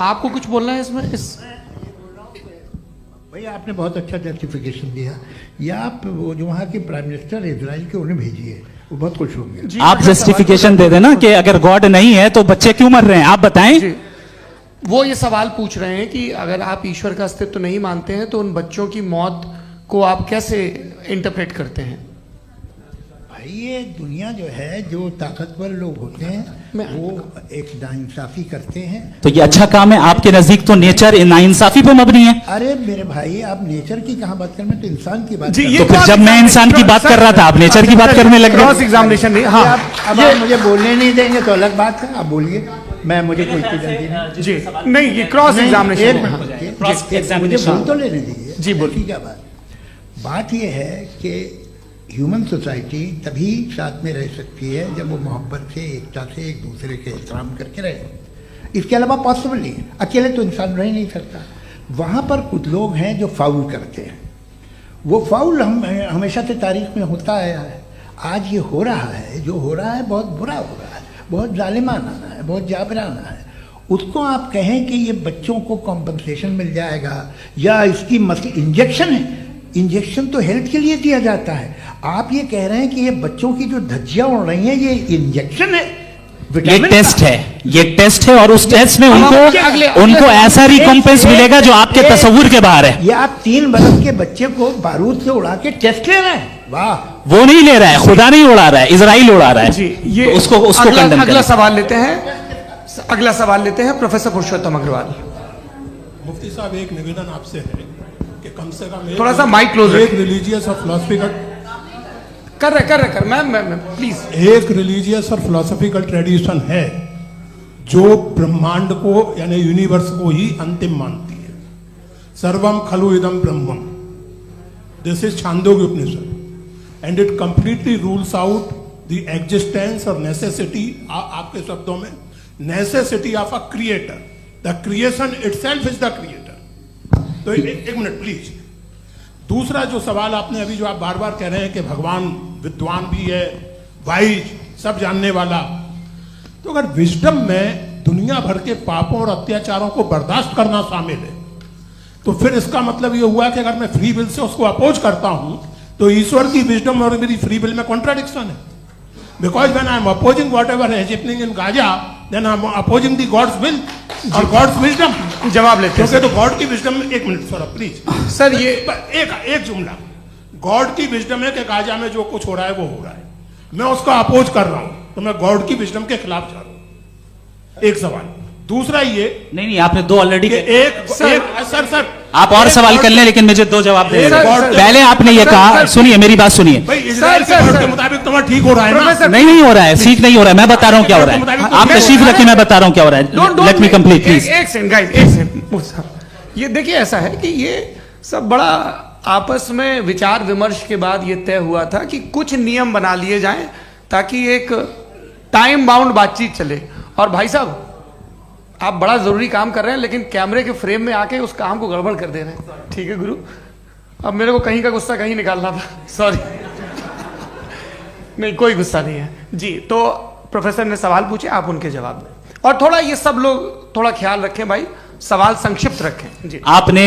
आपको कुछ बोलना है इसमें? भैया आपने बहुत अच्छा जस्टिफिकेशन दिया, या आप वो जो वहाँ के प्राइम मिनिस्टर इजराइल के उन्हें भेजिए, वो बहुत खुश होंगे। आप जस्टिफिकेशन दे देना कि अगर गॉड नहीं है तो बच्चे क्यों मर रहे हैं, आप बताएं। वो ये सवाल पूछ रहे हैं कि अगर आप ईश्वर का अस्तित्व नहीं मानते हैं तो उन बच्चों की मौत को आप कैसे इंटरप्रेट करते हैं? भाई ये दुनिया जो है, जो ताकतवर लोग होते हैं वो एक नाइंसाफी करते हैं। तो ये अच्छा काम है आपके नजदीक, तो नेचर नाइंसाफी पे मबनी है। अरे मेरे भाई, आप नेचर की कहाँ बात कर रहे हैं, तो इंसान की बात। तो फिर जब मैं इंसान की बात कर रहा था, आप नेचर की बात करने लगे। क्रॉस एग्जामिनेशन नहीं। हाँ, अब आप मुझे बोलने नहीं देंगे तो अलग बात है, आप बोलिए, मुझे कोई जल्दी नहीं। जी नहीं, ये क्रॉस एग्जामिनेशन। मुझे बोल तो लेने दीजिए। जी बोलिए। क्या बात ये है कि ह्यूमन सोसाइटी तभी साथ में रह सकती है जब वो मोहब्बत से, एकता से, एक दूसरे के एहतराम करके रहे। इसके अलावा पॉसिबल नहीं है, अकेले तो इंसान रह नहीं सकता। वहाँ पर कुछ लोग हैं जो फाउल करते हैं, वो फाउल हमेशा से तारीख में होता आया है। आज ये हो रहा है, जो हो रहा है बहुत बुरा हो रहा है, बहुत जालिमाना है, बहुत जाबराना है। उसको आप कहें कि ये बच्चों को कॉम्पनसेशन मिल जाएगा या इसकी इंजेक्शन है, इंजेक्शन तो हेल्थ के लिए दिया जाता है। आप ये कह रहे हैं कि ये बच्चों की जो धज्जियां उड़ रही हैं ये इंजेक्शन है, ये टेस्ट है, ये टेस्ट है और उस टेस्ट में उनको ऐसा रिकॉम्पेंस मिलेगा जो आपके तस्वुर के बाहर है। ये आप 3 बरस के बच्चे को बारूद से उड़ा के टेस्ट ले रहे हैं। वाह, वो नहीं ले रहा है, खुदा नहीं उड़ा रहा है, इजराइल उड़ा रहा है। जी, ये तो उसको कंडेम अगला सवाल लेते हैं प्रोफेसर पुरुषोत्तम अग्रवाल। मुफ्ती साहब, एक निवेदन आपसे है कि कम से कम थोड़ा सा माइक क्लोज एक रिलीजियस और फिलोसफिकल कर मैं प्लीज। एक रिलीजियस और फिलोसफिकल ट्रेडिशन है जो ब्रह्मांड को यानी यूनिवर्स को ही अंतिम मानती है। सर्वम खलु इदम ब्रह्मम, this is Chandogya Upanishad and it completely rules out the existence और नेसेसिटी, आपके शब्दों में necessity of a creator. The creation itself is the creator. तो एक मिनट प्लीज। दूसरा जो सवाल आपने अभी, जो आप बार बार कह रहे हैं कि भगवान विद्वान भी है, वाइज, सब जानने वाला। तो अगर विजडम में दुनिया भर के पापों और अत्याचारों को बर्दाश्त करना शामिल है, तो फिर इसका मतलब ये हुआ कि अगर मैं फ्री विल से उसको अपोज करता हूं तो ईश्वर की विजडम और मेरी फ्री विल में कॉन्ट्राडिक्शन है। Because when I am opposing whatever is happening in Gaza, then I am opposing the God's will और गॉड्स विजडम। जवाब लेते हैं क्योंकि तो गॉड की विजडम, एक मिनट सर प्लीज सर, ये एक जुमला, गॉड की विजडम है कि गाजा में जो कुछ हो रहा है वो हो रहा है, मैं उसका अपोज कर रहा हूं, तो मैं गॉड की विजडम के खिलाफ जा रहा हूं। एक सवाल। दूसरा ये नहीं, आपने दो ऑलरेडी। सर आप और सवाल कर लें, लेकिन मुझे दो जवाब दे। पहले आपने ये कहा, सुनिए मेरी बात सुनिए। इजराइल के गॉड के मुताबिक तुम्हारा ठीक हो रहा है ना? नहीं हो रहा है, ठीक नहीं हो रहा है। मैं बता रहा हूं क्या हो रहा है, आप तशरीफ रखिए, मैं बता रहा हूं क्या हो रहा है। Let me complete please. एक सेकंड गाइस, एक सेकंड। ये देखिए, ऐसा है कि ये सब बड़ा आपस में विचार विमर्श के बाद ये तय हुआ था कि कुछ नियम बना लिए जाएं ताकि एक टाइम बाउंड बातचीत चले। और भाई साहब, आप बड़ा जरूरी काम कर रहे हैं, लेकिन कैमरे के फ्रेम में आके उस काम को गड़बड़ कर दे रहे हैं। ठीक है गुरु, अब मेरे को कहीं का गुस्सा कहीं निकालना था, सॉरी। नहीं, कोई गुस्सा नहीं है जी। तो प्रोफेसर ने सवाल पूछे, आप उनके जवाब दें, और थोड़ा ये सब लोग थोड़ा ख्याल रखें भाई, सवाल संक्षिप्त रखें जी। आपने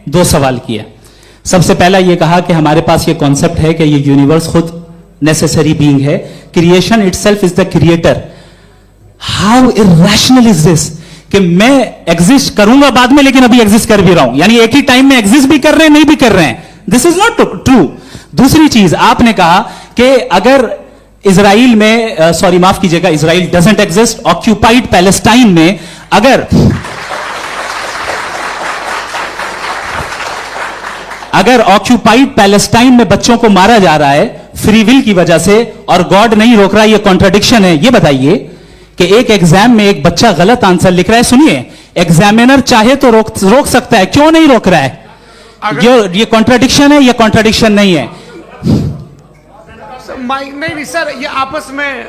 दो सवाल किया। सबसे पहला ये कहा कि हमारे पास ये कॉन्सेप्ट है कि ये यूनिवर्स खुद नेसेसरी बीइंग है, creation itself is the creator. How irrational is this कि मैं एग्जिस्ट करूंगा बाद में, लेकिन अभी एग्जिस्ट कर भी रहा हूं, यानी एक ही टाइम में एग्जिस्ट भी कर रहे हैं, नहीं भी कर रहे हैं। This is not true. दूसरी चीज, आपने कहा कि अगर इजराइल में, सॉरी माफ कीजिएगा, Israel doesn't exist, occupied Palestine में अगर ऑक्यूपाइड पैलेस्टाइन में बच्चों को मारा जा रहा है फ्री विल की वजह से और गॉड नहीं रोक रहा, ये कॉन्ट्रडिक्शन है। ये बताइए कि एक एग्जाम में एक बच्चा गलत आंसर लिख रहा है, सुनिए, एग्जामिनर चाहे तो रोक सकता है, क्यों नहीं रोक रहा है? ये कॉन्ट्रडिक्शन है, ये कॉन्ट्रडिक्शन नहीं है। माइक नहीं सर, ये आपस में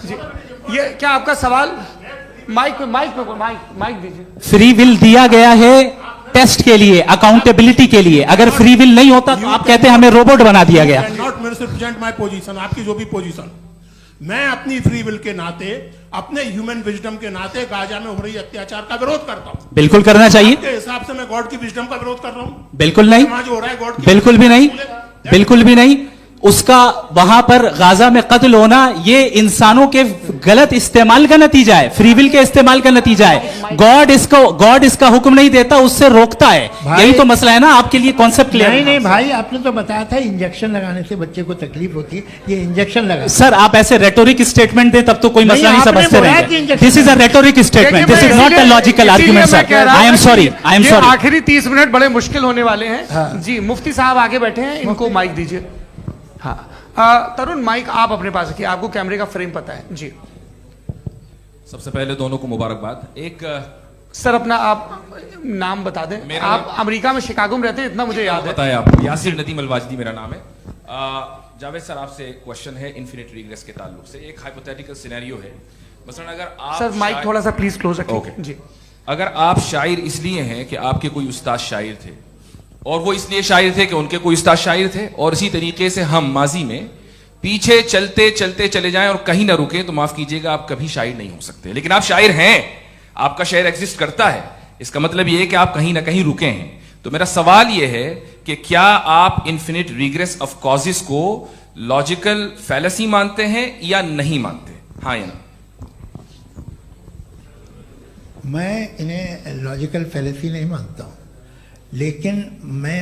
जी, ये क्या आपका सवाल? माइक दीजिए। फ्री विल दिया गया है टेस्ट के लिए, अकाउंटेबिलिटी के लिए। अगर फ्री विल नहीं होता तो आप कहते हैं हमें रोबोट बना दिया गया। नॉट मिसरिप्रेजेंट माय पोजीशन, आपकी जो भी पोजीशन, मैं अपनी फ्री विल के नाते, अपने ह्यूमन विजडम के नाते गाजा में हो रही अत्याचार का विरोध करता हूं। बिल्कुल करना चाहिए। के हिसाब से मैं गॉड की विजडम का विरोध कर रहा हूं? बिल्कुल नहीं, जो हो रहा है गॉड, बिल्कुल भी नहीं, बिल्कुल भी नहीं। उसका वहां पर गाजा में कत्ल होना ये इंसानों के गलत इस्तेमाल का नतीजा है, फ्री विल के इस्तेमाल का नतीजा है। गॉड इसका हुक्म नहीं देता, उससे रोकता है। यही तो मसला है ना, आपके लिए कॉन्सेप्ट क्लियर है? नहीं भाई, आपने तो बताया था इंजेक्शन लगाने से बच्चे को तकलीफ होती है, ये इंजेक्शन लगा। सर आप ऐसे रेटोरिक स्टेटमेंट दे तब तो कोई मसला नहीं समझते रहेंगे। This is a rhetoric statement, this is not a logical argument sir. I am sorry, I am sorry. आखिरी 30 मिनट बड़े मुश्किल होने वाले हैं जी। मुफ्ती साहब आगे बैठे हैं, इनको माइक दीजिए। हाँ तरुण, माइक आप अपने पास रखिए, आपको कैमरे का फ्रेम पता है जी। सबसे पहले दोनों को मुबारकबाद। एक सर अपना आप नाम बता दें। आप अमेरिका में शिकागो में रहते हैं, इतना मुझे याद है। बताया आपको, यासिर नदीम अलवाजदी मेरा नाम है। जावेद सर आपसे एक क्वेश्चन है इन्फिनिट रिग्रेस के ताल्लुक से। एक हाइपोथेटिकल सिनेरियो है, मसलन अगर आप सर माइक थोड़ा सा प्लीज क्लोज रखिए जी। अगर आप शायर इसलिए हैं कि आपके कोई उस्ताद शायर थे, और वो इसलिए शायर थे कि उनके कोई उस्ताद शायर थे, और इसी तरीके से हम माजी में पीछे चलते चलते चले जाएं और कहीं ना रुके, तो माफ कीजिएगा आप कभी शायर नहीं हो सकते। लेकिन आप शायर हैं, आपका शायर एग्जिस्ट करता है, इसका मतलब यह है कि आप कहीं ना कहीं रुके हैं। तो मेरा सवाल यह है कि क्या आप इन्फिनिट रिग्रेस ऑफ कॉजेस को लॉजिकल फैलेसी मानते हैं या नहीं मानते? हाँ या ना? मैं इन्हें लॉजिकल फैलेसी नहीं मानता हूँ, लेकिन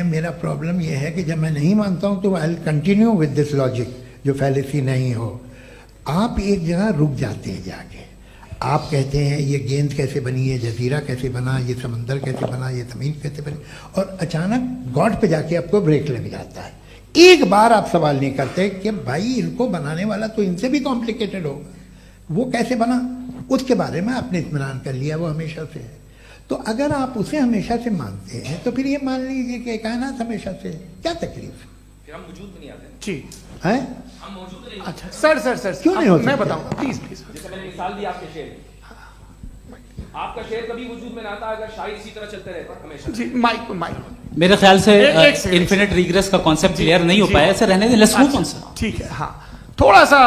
मेरा प्रॉब्लम यह है कि जब मैं नहीं मानता हूँ तो I will continue with this logic जो फैलेसी नहीं हो। आप एक जगह रुक जाते हैं जाके, आप कहते हैं ये गेंद कैसे बनी, ये जजीरा कैसे बना, ये समंदर कैसे बना, ये ज़मीन कैसे बनी, और अचानक गॉड पे जाके आपको ब्रेक लग जाता है। एक बार आप सवाल नहीं करते कि भाई इनको बनाने वाला तो इनसे भी कॉम्प्लिकेटेड होगा, वो कैसे बना, उसके बारे में आपने इत्मीनान कर लिया, वो हमेशा से है। तो अगर आप उसे हमेशा से मानते हैं तो फिर ये मान लीजिए कि कायनात हमेशा से है, क्या तकलीफ है? हम वजूद में नहीं आते जी हैं? हम मौजूद नहीं। अच्छा सर क्यों नहीं हो सकते? मैं बताऊं प्लीज। जैसे मैंने मिसाल दी आपके शेर, आपका शेर कभी वजूद में ना आता अगर शायर इसी तरह चलते रहते हमेशा जी। माइक मेरे ख्याल से एक इन्फिनिट रिग्रेस का कॉन्सेप्ट क्लियर नहीं हो पाया, ऐसे रहने दें, लेट्स मूव ऑन सर। ठीक है। हाँ थोड़ा सा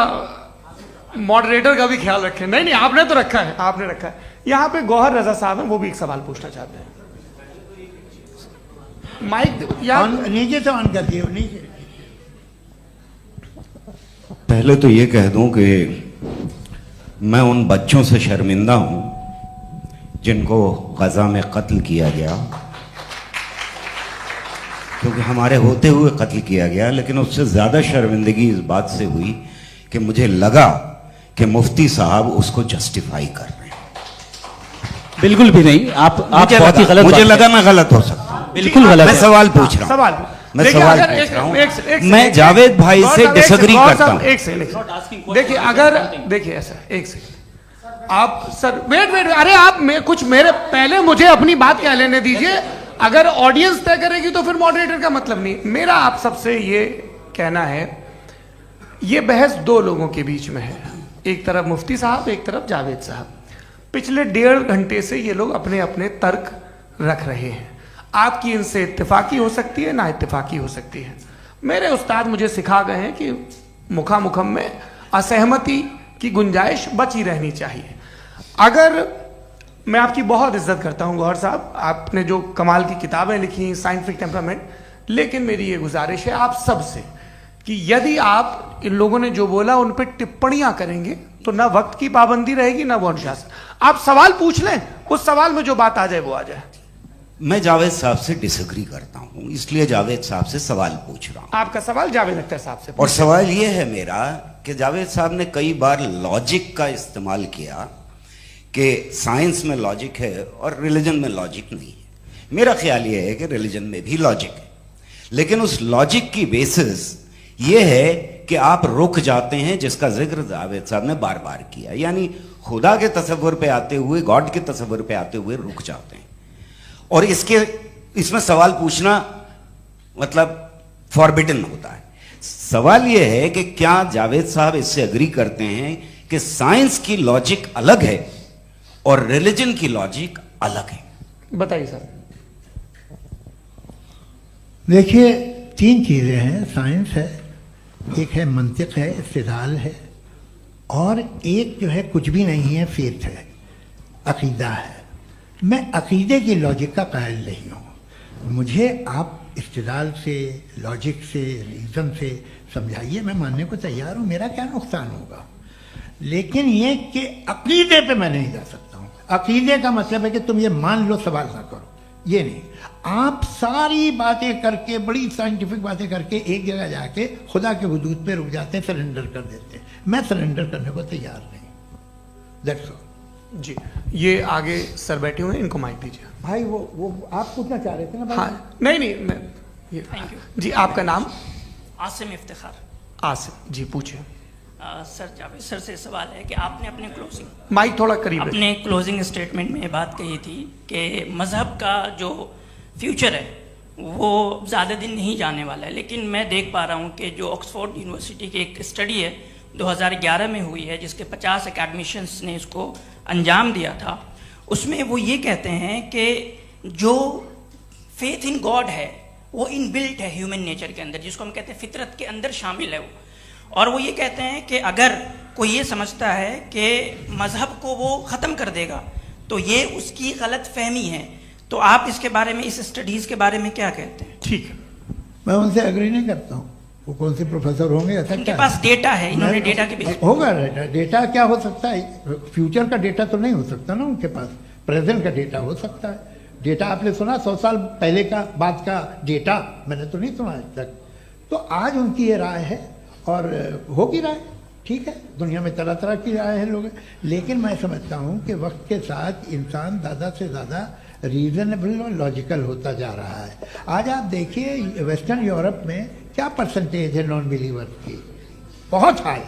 मॉडरेटर का भी ख्याल रखें। नहीं नहीं, आपने तो रखा है, आपने रखा है। यहाँ पे गौहर रजा साहब हैं, वो भी एक सवाल पूछना चाहते हैं। माइक नीचे से ऑन कर दिए, नीचे। पहले तो ये कह दूं कि मैं उन बच्चों से शर्मिंदा हूं जिनको गजा में कत्ल किया गया, क्योंकि हमारे होते हुए कत्ल किया गया। लेकिन उससे ज्यादा शर्मिंदगी इस बात से हुई कि मुझे लगा कि मुफ्ती साहब उसको जस्टिफाई कर रहे हैं। बिल्कुल भी नहीं, आप बहुत ही गलत, मुझे लगा मैं गलत हो सकता हूं। बिल्कुल गलत। मैं सवाल पूछ रहा हूं, सवाल मैं सवाल पूछ रहा हूं। मैं जावेद भाई से डिसएग्री करता हूं। एक सेकंड देखिए, अगर देखिए ऐसा, एक सेकंड आप सर, वेट, अरे आप कुछ मेरे पहले मुझे अपनी बात कह लेने दीजिए। अगर ऑडियंस तय करेगी तो फिर मॉडरेटर का मतलब नहीं। मेरा आप सबसे ये कहना है, ये बहस दो लोगों के बीच में है, एक तरफ मुफ्ती साहब, एक तरफ जावेद साहब। पिछले 1.5 घंटे से ये लोग अपने अपने तर्क रख रहे हैं। आपकी इनसे इत्तेफाकी हो सकती है, ना इत्तेफाकी हो सकती है। मेरे उस्ताद मुझे सिखा गए हैं कि मुखामुखम में असहमति की गुंजाइश बची रहनी चाहिए। अगर मैं आपकी बहुत इज्जत करता हूं गौहर साहब, आपने जो कमाल की किताबें लिखी, साइंटिफिक टेम्परामेंट, लेकिन मेरी ये गुजारिश है आप सबसे कि यदि आप इन लोगों ने जो बोला उन पर टिप्पणियां करेंगे तो ना वक्त की पाबंदी रहेगी, ना वो अनुशासन। आप सवाल पूछ लें, उस सवाल में जो बात आ जाए वो आ जाए। मैं जावेद साहब से डिसएग्री करता हूं, इसलिए जावेद साहब से सवाल पूछ रहा हूं। आपका सवाल जावेद अख्तर साहब से, और सवाल यह है मेरा कि जावेद साहब ने कई बार लॉजिक का इस्तेमाल किया कि साइंस में लॉजिक है और रिलीजन में लॉजिक नहीं है। मेरा ख्याल यह है कि रिलीजन में भी लॉजिक है, लेकिन उस लॉजिक की बेसिस यह है कि आप रुक जाते हैं, जिसका जिक्र जावेद साहब ने बार बार किया, यानी खुदा के तसव्वुर पे आते हुए, गॉड के तसव्वुर पे आते हुए रुक जाते हैं। और इसमें सवाल पूछना मतलब फॉरबिडन होता है। सवाल यह है कि क्या जावेद साहब इससे एग्री करते हैं कि साइंस की लॉजिक अलग है और रिलीजन की लॉजिक अलग है? बताइए सर। देखिए, 3 चीजें हैं। साइंस है, एक है मंतिक है, इस्तिदलाल है, और एक जो है कुछ भी नहीं है, फेथ है, अकीदा है। मैं अकीदे की लॉजिक का कायल नहीं हूँ। मुझे आप इस्तिदलाल से, लॉजिक से, रीज़न से समझाइए, मैं मानने को तैयार हूँ, मेरा क्या नुकसान होगा। लेकिन ये कि अकीदे पे मैं नहीं जा सकता हूँ। अकीदे का मतलब है कि तुम ये मान लो, सवाल ना करो, ये नहीं। आप सारी बातें करके, बड़ी साइंटिफिक बातें करके एक जगह जाके खुदा के हुदूद पे रुक जाते हैं, सरेंडर कर देते हैं। मैं सरेंडर करने को तैयार नहीं। दैट्स ऑल जी। ये आगे सर बैठे हुए हैं, इनको माइक दीजिए। भाई वो आप पूछना चाह रहे थे ना भाई? हाँ, नहीं मैं ये थैंक यू जी। आपका नाम? आसिम इफ्तिखार। आसिफ जी, पूछिए। सर, जावेद सर से सवाल है कि आपने अपने क्लोजिंग माइक थोड़ा करीब रखिए। अपने क्लोजिंग स्टेटमेंट में बात कही थी कि मज़हब का जो फ्यूचर है वो ज़्यादा दिन नहीं जाने वाला है। लेकिन मैं देख पा रहा हूँ कि जो ऑक्सफोर्ड यूनिवर्सिटी की एक स्टडी है 2011 में हुई है, जिसके 50 एकेडमिशियंस ने इसको अंजाम दिया था, उसमें वो ये कहते हैं कि जो फेथ इन गॉड है वो इनबिल्ट है ह्यूमन नेचर के अंदर, जिसको हम कहते हैं फितरत के अंदर शामिल है वो। और वो ये कहते हैं कि अगर कोई ये समझता है कि मज़हब को वो ख़त्म कर देगा तो ये उसकी गलत फहमी है। तो आप इसके बारे में, इस स्टडीज़ के बारे में क्या कहते हैं? ठीक है, मैं उनसे एग्री नहीं करता हूँ। वो कौन से प्रोफेसर होंगे? ऐसा उनके क्या पास डेटा है, इन्होंने डेटा के बेस होगा। डेटा क्या हो सकता है? फ्यूचर का डेटा तो नहीं हो सकता ना उनके पास, प्रेजेंट का डेटा हो सकता है। डेटा आपने सुना 100 साल पहले का, बाद का डेटा मैंने तो नहीं सुना आज तक। तो आज उनकी ये राय है और होगी राय, ठीक है। दुनिया में तरह तरह की राय है लोग, लेकिन मैं समझता हूँ कि वक्त के साथ इंसान ज़्यादा से ज़्यादा रीजनेबल और लॉजिकल होता जा रहा है। आज आप देखिए वेस्टर्न यूरोप में क्या परसेंटेज है नॉन बिलीवर्स की, बहुत हाई।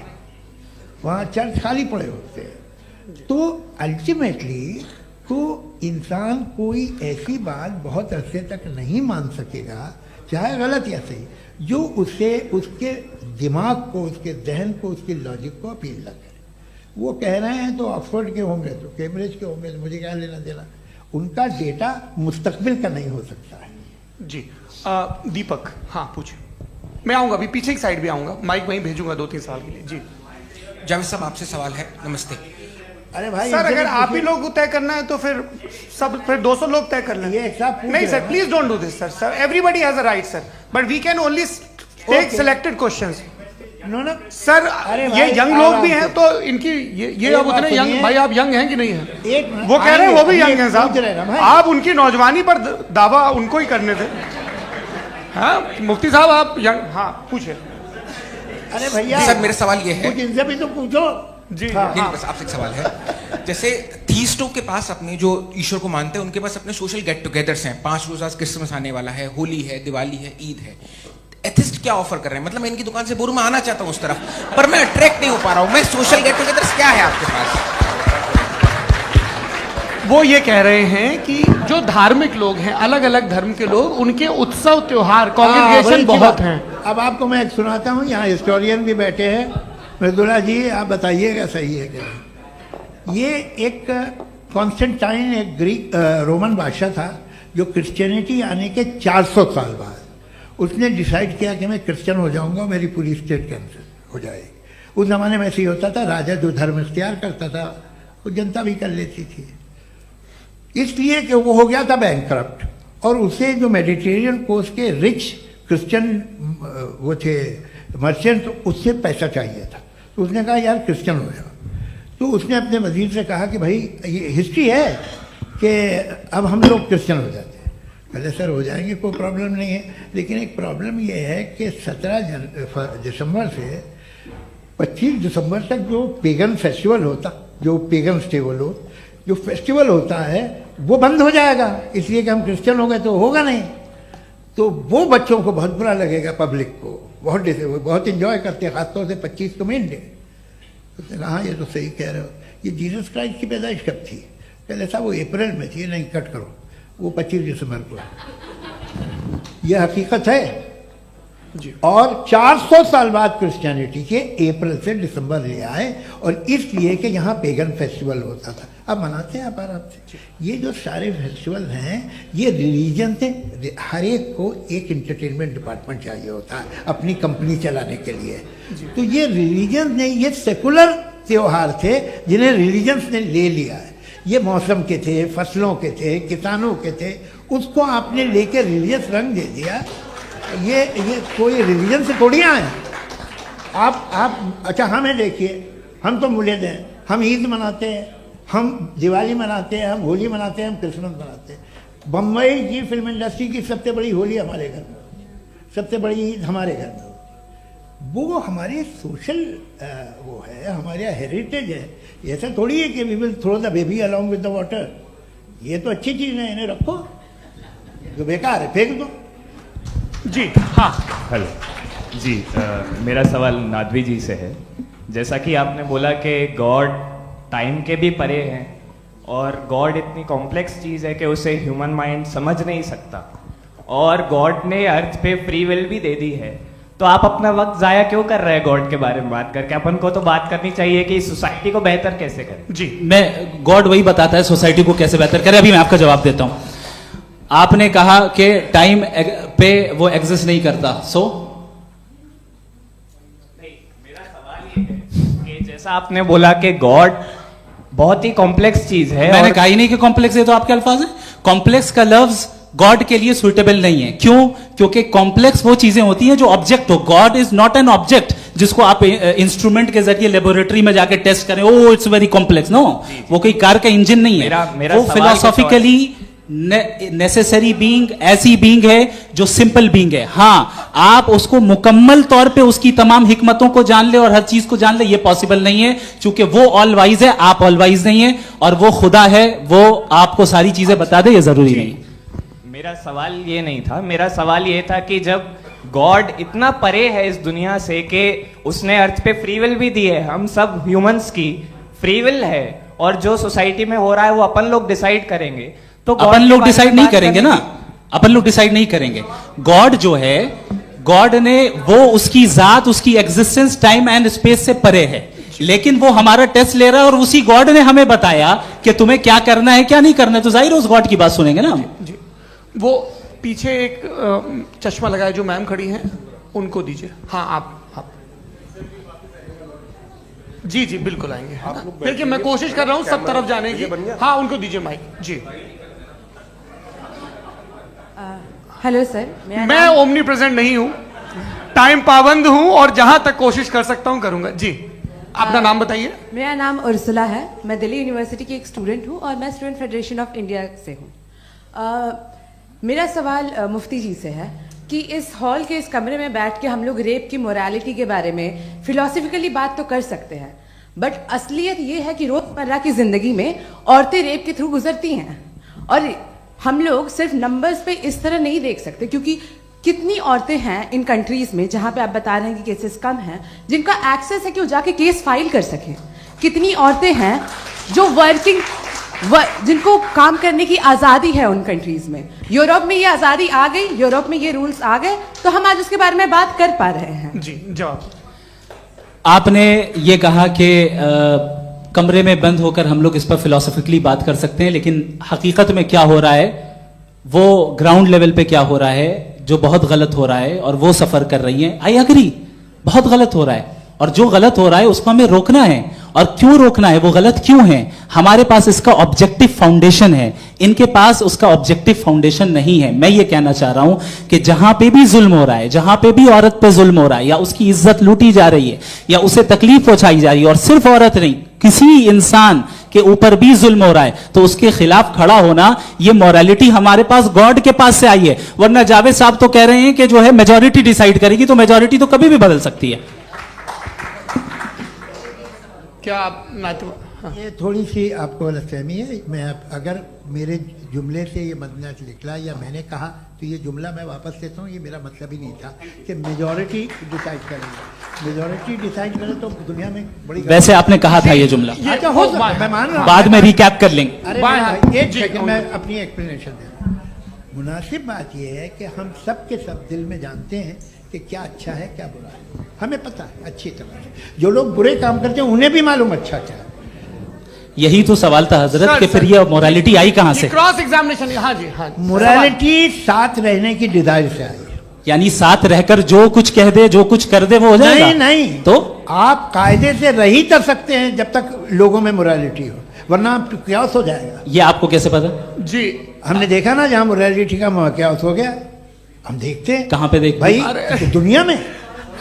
वहाँ चर्च खाली पड़े होते हैं। तो अल्टीमेटली तो इंसान कोई ऐसी बात बहुत अरसे तक नहीं मान सकेगा, चाहे गलत या सही, जो उसे, उसके दिमाग को, उसके जहन को, उसकी लॉजिक को अपील न करे। वो कह रहे हैं तो ऑक्सफोर्ड के होंगे तो कैम्ब्रिज के होंगे, तो मुझे क्या लेना देना। उनका डेटा मुस्तकबिल का नहीं हो सकता है। जी। दीपक, हाँ पूछिए। मैं आऊंगा अभी, पीछे की साइड भी आऊंगा, माइक वहीं भेजूंगा 2-3 साल के लिए। जी जावेद साहब, आपसे सवाल है। नमस्ते। अरे भाई सर, अगर आप ही लोग को तय करना है तो फिर 200 लोग तय कर लें। ये एक साथ नहीं sir, please don't do this sir. Sir, everybody has a right sir, but we can only take selected questions. No sir, अरे ये यंग लोग भी हैं तो इनकी ये अब उतने यंग, भाई आप यंग हैं कि नहीं हैं? वो कह रहे हैं वो भी यंग हैं साहब, आप उनकी नौजवानी पर दावा उनको ही करने थे। हाँ मुफ्ती साहब आप यंग, हाँ पूछे। अरे भैया सर, मेरा सवाल ये है, कुछ इनसे भी तो पूछो। जी नहीं, बस आपसे एक सवाल है। जैसे थीस्टों के पास अपने जो ईश्वर को मानते हैं उनके पास अपने सोशल गेट टुगेदर्स हैं। 5 रोज आज क्रिसमस आने वाला है, होली है, दिवाली है, ईद है। एथिस्ट क्या ऑफर कर रहे हैं? मतलब मैं इनकी दुकान से बोलूं, मैं आना चाहता हूं उस तरफ, पर मैं अट्रैक्ट नहीं हो पा रहा हूं। मैं सोशल गेट टुगेदर्स क्या है आपके पास? वो ये कह रहे हैं कि जो धार्मिक लोग हैं, अलग अलग धर्म के लोग, उनके उत्सव त्योहार कांग्रेगेशन बहुत हैं। अब आपको मैं एक सुनाता हूँ, यहाँ हिस्टोरियन भी बैठे हैं। मृदुला जी आप बताइएगा सही है क्या? ये एक कॉन्स्टेंटाइन, एक ग्रीक रोमन बादशाह था जो क्रिश्चियनिटी आने के 400 साल बाद उसने डिसाइड किया कि मैं क्रिश्चियन हो जाऊंगा, मेरी पूरी स्टेट कैंसिल हो जाएगी। उस जमाने में ऐसे ही होता था, राजा जो धर्म इख्तियार करता था वो जनता भी कर लेती थी। इसलिए कि वो हो गया था बैंकक्रप्ट, और उसे जो मेडिटेरियन कोस्ट के रिच क्रिश्चियन वो थे मर्चेंट, उससे पैसा चाहिए था। तो उसने कहा यार क्रिश्चियन हो जाओ। तो उसने अपने वजीर से कहा कि भाई ये हिस्ट्री है कि अब हम लोग क्रिश्चियन हो जाते हैं। पहले सर हो जाएंगे, कोई प्रॉब्लम नहीं है, लेकिन एक प्रॉब्लम ये है कि 17 दिसंबर से 25 दिसंबर तक जो पेगन फेस्टिवल होता, जो पेगन्स थे वो लोग, जो फेस्टिवल होता है वो बंद हो जाएगा, इसलिए कि हम क्रिश्चियन हो गए तो होगा नहीं। तो वो बच्चों को बहुत बुरा लगेगा, पब्लिक को बहुत इंजॉय करते हैं, खासतौर से 25 को मेन डे। उसने कहा हाँ ये तो सही कह रहे हो। ये जीसस क्राइस्ट की पैदाइश कब थी? पहले साहब वो अप्रैल में थी। नहीं, कट करो, वो 25 दिसंबर को है। यह हकीकत है जी। और 400 साल बाद क्रिश्चियनिटी के अप्रैल से दिसंबर ले आए, और इसलिए कि यहाँ पेगन फेस्टिवल होता था। अब मनाते हैं आप आराम से। ये जो सारे फेस्टिवल हैं ये रिलीजन से, हर एक को एक इंटरटेनमेंट डिपार्टमेंट चाहिए होता है अपनी कंपनी चलाने के लिए। तो ये रिलीजन ने, ये सेकुलर त्योहार थे जिन्हें रिलीजन्स ने ले लिया है। ये मौसम के थे, फसलों के थे, किसानों के थे, उसको आपने लेके रिलीजियस रंग दे दिया। ये कोई रिलीजन से थोड़ी आए आप। अच्छा हमें देखिए, हम तो मुल्द हैं, हम ईद मनाते हैं, हम दिवाली मनाते हैं, हम होली मनाते हैं, हम क्रिसमस मनाते हैं। बम्बई की फिल्म इंडस्ट्री की सबसे बड़ी होली हमारे घर में होती है, सबसे बड़ी ईद हमारे घर में होती है। वो हमारे सोशल वो है, हमारे हेरिटेज है। ऐसा थोड़ी है कि we will throw the baby along with the water. ये तो अच्छी चीज़ है, इन्हें रखो, जो बेकार है फेंक दो। जी हाँ, हेलो जी, मेरा सवाल नादवी जी से है। जैसा कि आपने बोला कि गॉड टाइम के भी परे हैं, और गॉड इतनी कॉम्प्लेक्स चीज़ है कि उसे ह्यूमन माइंड समझ नहीं सकता, और गॉड ने अर्थ पे फ्री विल भी दे दी है। तो आप अपना वक्त ज़ाया क्यों कर रहे हैं गॉड के बारे में बात करके? अपन को तो बात करनी चाहिए कि सोसाइटी को बेहतर कैसे करें। जी, मैं गॉड वही बताता है सोसाइटी को कैसे बेहतर करे। अभी मैं आपका जवाब देता हूं। आपने कहा कि टाइम पे वो एग्जिस्ट नहीं करता, मेरा सवाल ये है कि जैसा आपने बोला कि गॉड बहुत ही कॉम्प्लेक्स चीज है। मैंने कहा ही नहीं कि कॉम्प्लेक्स है, तो आपके अल्फाज है। कॉम्प्लेक्स का लफ्ज गॉड के लिए सुइटेबल नहीं है। क्यों? क्योंकि कॉम्प्लेक्स वो चीजें होती हैं जो ऑब्जेक्ट हो। God is not an object जिसको आप इंस्ट्रूमेंट के जरिए लेबोरेटरी में जाके टेस्ट करें, oh it's very complex. No, वो कोई कार का इंजन नहीं है। वो फिलोसॉफिकली नेसेसरी बीइंग ऐसी बीइंग है जो सिंपल बीइंग है। हाँ, आप उसको मुकम्मल तौर पे उसकी तमाम हिकमतों को जान ले और हर चीज को जान ले, ये पॉसिबल नहीं है, क्योंकि वो ऑल वाइज है, आप ऑल वाइज नहीं है, और वो खुदा है, वो आपको सारी चीजें बता दे, ये जरूरी नहीं। मेरा सवाल ये नहीं था। मेरा सवाल ये था कि जब गॉड इतना परे है इस दुनिया से कि उसने अर्थ पे फ्री विल भी दी है, हम सब ह्यूमंस की फ्री विल है, और जो सोसाइटी में हो रहा है वो अपन लोग डिसाइड करेंगे, तो अपन लोग डिसाइड नहीं करेंगे ना, अपन लोग डिसाइड नहीं करेंगे। गॉड जो है, गॉड ने वो उसकी जात, उसकी एग्जिस्टेंस टाइम एंड स्पेस से परे है, लेकिन वो हमारा टेस्ट ले रहा है, और उसी गॉड ने हमें बताया कि तुम्हें क्या करना है क्या नहीं करना है, तो जाहिर उस गॉड की बात सुनेंगे ना हम। जी, वो पीछे एक चश्मा लगाए जो मैम खड़ी हैं, उनको दीजिए। हाँ आप जी जी बिल्कुल आएंगे। देखिए मैं कोशिश कर रहा हूँ सब तरफ जाने की। हाँ उनको दीजिए माइक जी। हेलो सर, मैं ओमनी प्रेजेंट नहीं हूँ, टाइम पाबंद हूँ और जहां तक कोशिश कर सकता हूँ करूंगा जी। अपना नाम बताइए। मेरा नाम उर्सुला है, मैं दिल्ली यूनिवर्सिटी की एक स्टूडेंट हूँ और मैं स्टूडेंट फेडरेशन ऑफ इंडिया से हूँ। मेरा सवाल मुफ्ती जी से है कि इस हॉल के इस कमरे में बैठ के हम लोग रेप की मोरालिटी के बारे में फिलोसफिकली बात तो कर सकते हैं, बट असलियत ये है कि रोजमर्रा की जिंदगी में औरतें रेप के थ्रू गुजरती हैं और हम लोग सिर्फ नंबर्स पे इस तरह नहीं देख सकते, क्योंकि कितनी औरतें हैं इन कंट्रीज में जहां पे आप बता रहे हैं कि केसेस कम हैं, जिनका एक्सेस है कि वो जाके केस फाइल कर सकें। कितनी औरतें हैं जो जिनको काम करने की आज़ादी है उन कंट्रीज में। यूरोप में ये आज़ादी आ गई, यूरोप में ये रूल्स आ गए, तो हम आज उसके बारे में बात कर पा रहे हैं। जी जवाब। आपने ये कहा कि कमरे में बंद होकर हम लोग इस पर फिलोसफिकली बात कर सकते हैं, लेकिन हकीकत में क्या हो रहा है, वो ग्राउंड लेवल पे क्या हो रहा है जो बहुत गलत हो रहा है और वो सफर कर रही हैं। आई अग्री, बहुत गलत हो रहा है और जो गलत हो रहा है उसको हमें रोकना है। और क्यों रोकना है, वो गलत क्यों है, हमारे पास इसका ऑब्जेक्टिव फाउंडेशन है, इनके पास उसका ऑब्जेक्टिव फाउंडेशन नहीं है। मैं ये कहना चाह रहा हूं कि जहां पे भी जुल्म हो रहा है, जहां पे भी औरत पे जुल्म हो रहा है या उसकी इज्जत लूटी जा रही है या उसे तकलीफ पहुंचाई जा रही है, और सिर्फ औरत नहीं किसी इंसान के ऊपर भी जुल्म हो रहा है, तो उसके खिलाफ खड़ा होना, ये मोरालिटी हमारे पास गॉड के पास से आई है। वरना जावेद साहब तो कह रहे हैं कि जो है मेजॉरिटी डिसाइड करेगी, तो मेजॉरिटी तो कभी भी बदल सकती है। क्या आप हाँ। ये थोड़ी सी आपको गलतफहमी है। मैं अगर मेरे जुमले से ये मदना निकला या मैंने कहा तो ये जुमला मैं वापस लेता हूँ। ये मेरा मतलब ही नहीं था कि मेजॉरिटी डिसाइड करेगी। मेजॉरिटी डिसाइड करे तो दुनिया में बड़ी, वैसे आपने कहा था ये जुमला, अच्छा हो सकता है, मैं मान रहा हूँ, बाद में रिकैप कर लेंगे। अरे एक सेकंड मैं अपनी एक्सप्लेनेशन देता हूँ। मुनासिब बात यह है कि हम सब के सब दिल में जानते हैं कि क्या अच्छा है क्या बुरा है, हमें पता है अच्छी तरह से। जो लोग बुरे काम करते हैं उन्हें भी मालूम अच्छा क्या है। यही तो सवाल था हजरत कि फिर ये मोरालिटी आई कहां से? Cross examination. हाँ जी हाँ। मोरालिटी साथ रहने की डिजायर से आई, यानी साथ रहकर जो कुछ कह दे जो कुछ कर दे वो हो जाएगा। नहीं नहीं, तो आप कायदे से रह ही कर सकते हैं जब तक लोगों में मोरालिटी हो, वरना क्यास हो जाएगा। ये आपको कैसे पता? जी हमने देखा ना, जहां मोरालिटी का क्यास हो गया, हम देखते हैं। कहां पे देखते भाई? दुनिया में।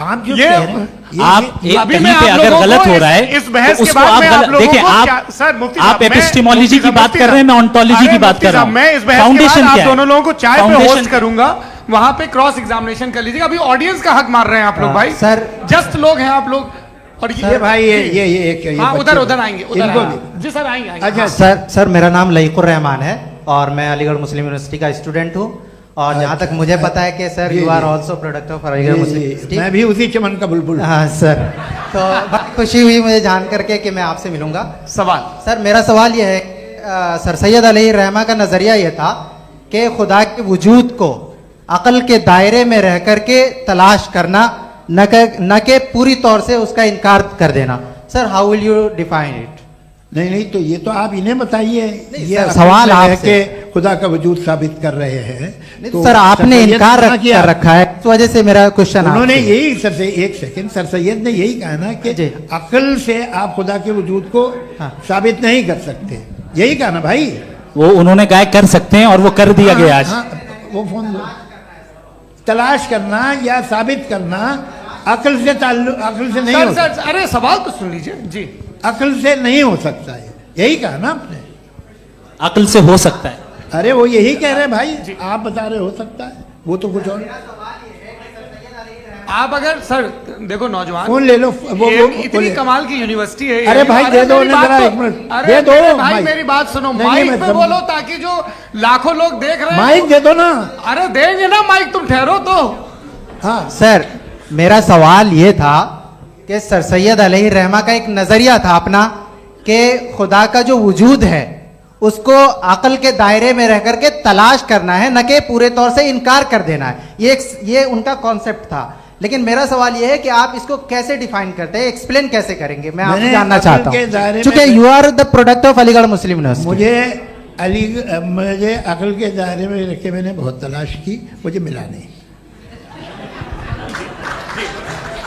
आप जो कह रहे हैं, आप अभी कहीं पे अगर गलत हो रहा है इस बहस तो के उसको बाद आप में आप देखिए, आप एपिस्टेमोलॉजी की बात कर रहे हैं, मैं ऑन्टोलॉजी की बात कर रहा हूं। मैं इस बहस के बाद आप दोनों लोगों को चाय पे होस्ट करूंगा, वहां पे क्रॉस एग्जामिनेशन कर लीजिएगा। अभी ऑडियंस का हक मार रहे हैं आप लोग भाई, सर जस्ट लोग हैं आप लोग। और ये भाई ये हाँ उधर आएंगे, जी सर आएंगे। अच्छा सर मेरा नाम लईकुर रहमान है और मैं अलीगढ़ मुस्लिम यूनिवर्सिटी का स्टूडेंट हूँ। और जहाँ तक मुझे पता है कि sir you are also product of Aligarh Muslim University. मैं भी उसी चमन का बुलबुल। हाँ सर, तो बहुत खुशी हुई मुझे जान करके कि मैं आपसे मिलूंगा। सवाल सर, मेरा सवाल यह है, सर सैयद अलैहिर्रहमा का नजरिया यह था कि खुदा के वजूद को अकल के दायरे में रह करके तलाश करना, न के पूरी तौर से उसका इनकार कर देना। Sir how will you define it? नहीं तो ये तो आप इन्हें बताइए। ये सवाल आपसे खुदा का वजूद साबित कर रहे हैं तो सर आपने इनकार कर रखा है, इस वजह से मेरा क्वेश्चन। उन्होंने यही सर से एक सेकंड, सर सैयद ने यही कहा ना कि अकल से आप खुदा के वजूद को साबित नहीं कर सकते, यही कहा ना भाई। वो उन्होंने कहा कर सकते हैं और वो कर दिया गया आज। वो फोन तलाश करना या साबित करना अकल से अकल से नहीं हो सकता। अरे सवाल तो सुन लीजिए जी। अकल से नहीं हो सकता है, यही कहा ना आपने। अकल से हो सकता है, अरे वो यही कह रहे हैं भाई, आप बता रहे हो सकता है, वो तो कुछ और। आप अगर सर देखो नौजवान फोन ले लो, वो इतनी कमाल की यूनिवर्सिटी है। अरे भाई दे दो जरा, एक मिनट दे दो भाई, मेरी बात सुनो, माइक पे बोलो ताकि जो लाखों लोग देख रहे हैं। माइक दे दो ना। अरे देंगे ना माइक, तुम ठहरो तो। हाँ सर, मेरा सवाल ये था कि सर सैयद अलैहिर्रहमा का एक नजरिया था अपना कि खुदा का जो वजूद है उसको अकल के दायरे में रह करके तलाश करना है, न कि पूरे तौर से इनकार कर देना है। ये उनका कॉन्सेप्ट था। लेकिन मेरा सवाल ये है कि आप इसको कैसे डिफाइन करते हैं, एक्सप्लेन कैसे करेंगे, मैं आपसे जानना चाहता हूँ, क्योंकि you are the product of Aligarh Muslim University. मुझे अकल के दायरे में रख के मैंने बहुत तलाश की, मुझे मिला नहीं।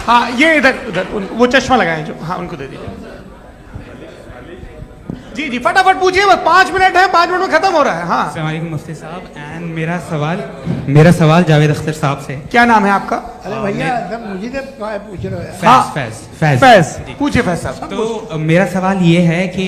हाँ ये इधर उधर वो चश्मा लगाए जो, हाँ उनको दे दीजिए। जी जी फटाफट पूछिए, बस 5 मिनट है, 5 मिनट में खत्म हो रहा है। हाँ अस्सलाम वालेकुम मुफ्ती साहब। एंड मेरा सवाल जावेद अख्तर साहब से। क्या नाम है आपका? अरे भैया मुझे पूछ रहे हो। हाँ, फैज पूछिए फैज साहब। तो मेरा सवाल ये है कि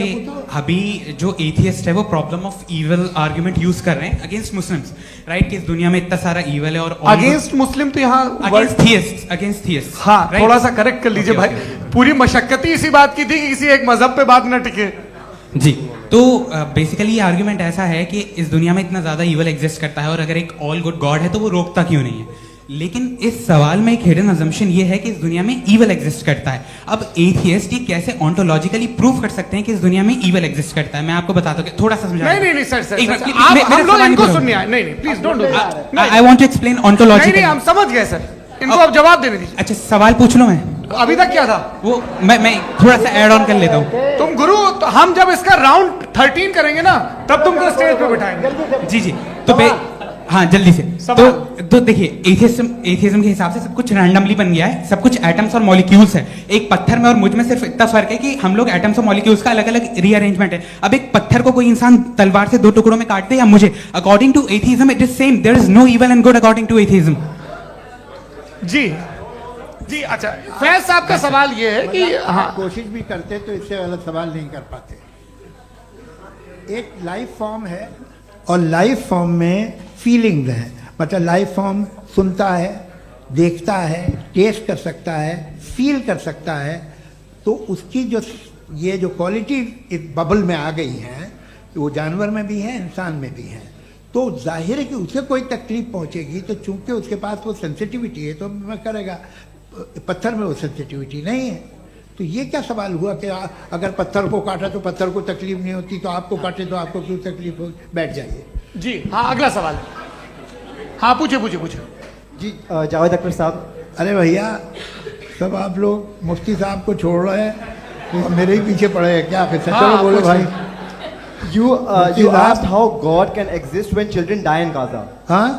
अभी जो एथियस्ट है वो problem of evil argument use कर रहे हैं अगेंस्ट मुस्लिम्स, राइट? कि इस दुनिया में इतना सारा इविल है और अगेंस्ट मुस्लिम तो यहाँ अगेंस्ट थियस्ट। हाँ थोड़ा सा करेक्ट कर लीजिए भाई, पूरी मशक्कत ही इसी बात की थी कि किसी एक मजहब पे बात न टिके। जी, तो बेसिकली ये आर्गुमेंट ऐसा है कि इस दुनिया में इतना ज्यादा इविल एग्जिस्ट करता है और अगर एक ऑल गुड गॉड है तो वो रोकता क्यों नहीं है? लेकिन इस सवाल में एक हिडन अजम्पशन ये है कि इस दुनिया में इविल एग्जिस्ट करता है। अब एथियस्ट ये कैसे ऑन्टोलॉजिकली प्रूव कर सकते हैं कि इस दुनिया में इविल एग्जिस्ट करता है? मैं आपको बताता हूँ, थोड़ा सा समझा। नहीं सर, हम लोग इनको सुनने आए। नहीं please don't do that. I want to explain ontologically. नहीं हम समझ गए सर, इनको अब जवाब देने दीजिए। अच्छा सवाल पूछ लो। मैं अभी तक क्या था वो मैं थोड़ा सा ऐड ऑन कर लेता हूँ। तुम गुरु, तो हम जब इसका राउंड 13 करेंगे ना तब तुमको स्टेज पे बिठाएंगे। जी तो हाँ जल्दी से। तो देखिए एथियज्म के हिसाब से सब कुछ रैंडमली बन गया है, सब कुछ एटम्स और मॉलिक्यूल्स है। एक पत्थर में और मुझ में सिर्फ इतना फर्क है कि हम लोग एटम्स और मॉलिक्यूल्स का अलग अलग रीअरेंजमेंट है। अब एक पत्थर को कोई इंसान तलवार से 2 टुकड़ों में काट दे या मुझे, according to atheism it is same. There is no evil and good according to atheism. जी अच्छा, फैज साहब का सवाल ये है कि हाँ कोशिश भी करते तो इससे गलत सवाल नहीं कर पाते। एक लाइफ फॉर्म है और लाइफ फॉर्म में फीलिंग्स हैं, मतलब लाइफ फॉर्म सुनता है, देखता है, टेस्ट कर सकता है, फील कर सकता है। तो उसकी जो ये जो क्वालिटी इस बबल में आ गई हैं वो जानवर में भी है, इंसान में भी है। तो जाहिर है कि उसे कोई तकलीफ पहुंचेगी, तो चूंकि उसके पास वो सेंसिटिविटी है तो मैं करेगा। पत्थर में वो सेंसिटिविटी नहीं है। तो ये क्या सवाल हुआ कि अगर पत्थर को काटा तो पत्थर को तकलीफ नहीं होती, तो आपको काटे तो आपको क्यों तकलीफ हो? बैठ जाइए। जी हाँ अगला सवाल। हाँ पूछे जी जावेद अख्तर साहब। अरे भैया सब आप लोग मुफ्ती साहब को छोड़ रहे हैं तो मेरे ही पीछे पड़े हैं क्या? फिर चलो बोलो भाई। You asked how God can exist when children die in Gaza. Huh?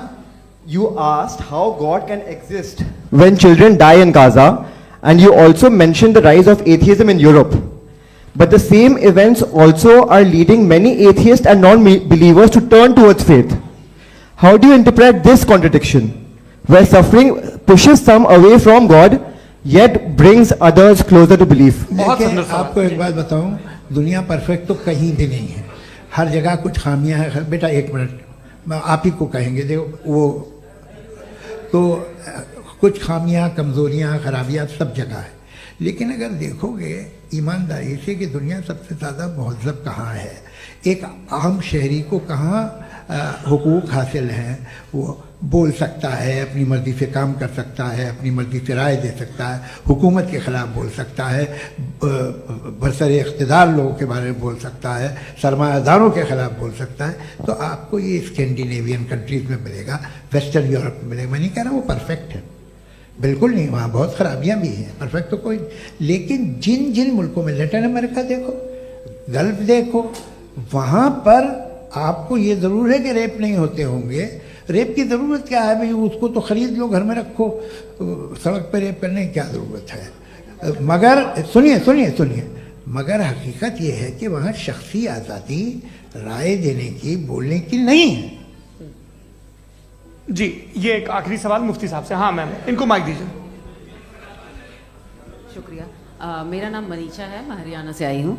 You asked how God can exist when children die in Gaza, and you also mentioned the rise of atheism in Europe. But the same events also are leading many atheists and non-believers to turn towards faith. How do you interpret this contradiction, where suffering pushes some away from God, yet brings others closer to belief? आपको एक बात बताऊं, दुनिया perfect तो कहीं भी नहीं है, हर जगह कुछ खामियां हैं। बेटा एक मिनट, आप ही को कहेंगे देखो वो तो कुछ खामियां, कमजोरियां, खराबियां सब जगह है। लेकिन अगर देखोगे ईमानदारी से कि दुनिया सबसे ज़्यादा महज़ब कहाँ है, एक आम शहरी को कहाँ हुकूक हासिल हैं, वो बोल सकता है, अपनी मर्ज़ी से काम कर सकता है, अपनी मर्ज़ी से राय दे सकता है, हुकूमत के ख़िलाफ़ बोल सकता है, बरसरे इक़्तिदार लोगों के बारे में बोल सकता है, सरमायादारों के ख़िलाफ़ बोल सकता है। तो आपको ये स्कैंडिनेवियन कंट्रीज़ में मिलेगा, वेस्टर्न यूरोप में मिलेगा। मैं नहीं कह रहा वो परफेक्ट है, बिल्कुल नहीं, वहाँ बहुत ख़राबियाँ भी हैं, परफेक्ट तो कोई। लेकिन जिन जिन मुल्कों में, लैटिन अमेरिका देखो, गल्फ देखो, वहाँ पर आपको ये ज़रूर है कि रेप नहीं होते होंगे। रेप की ज़रूरत क्या है भाई? उसको तो ख़रीद लो, घर में रखो, सड़क पर रेप करने की क्या ज़रूरत है? मगर सुनिए, मगर हकीकत ये है कि वहाँ शख्सी आज़ादी राय देने की, बोलने की नहीं है। जी ये एक आखिरी सवाल मुफ्ती साहब से। हाँ मैम, इनको माइक दीजिए। शुक्रिया। मेरा नाम मनीषा है, मैं हरियाणा से आई हूँ।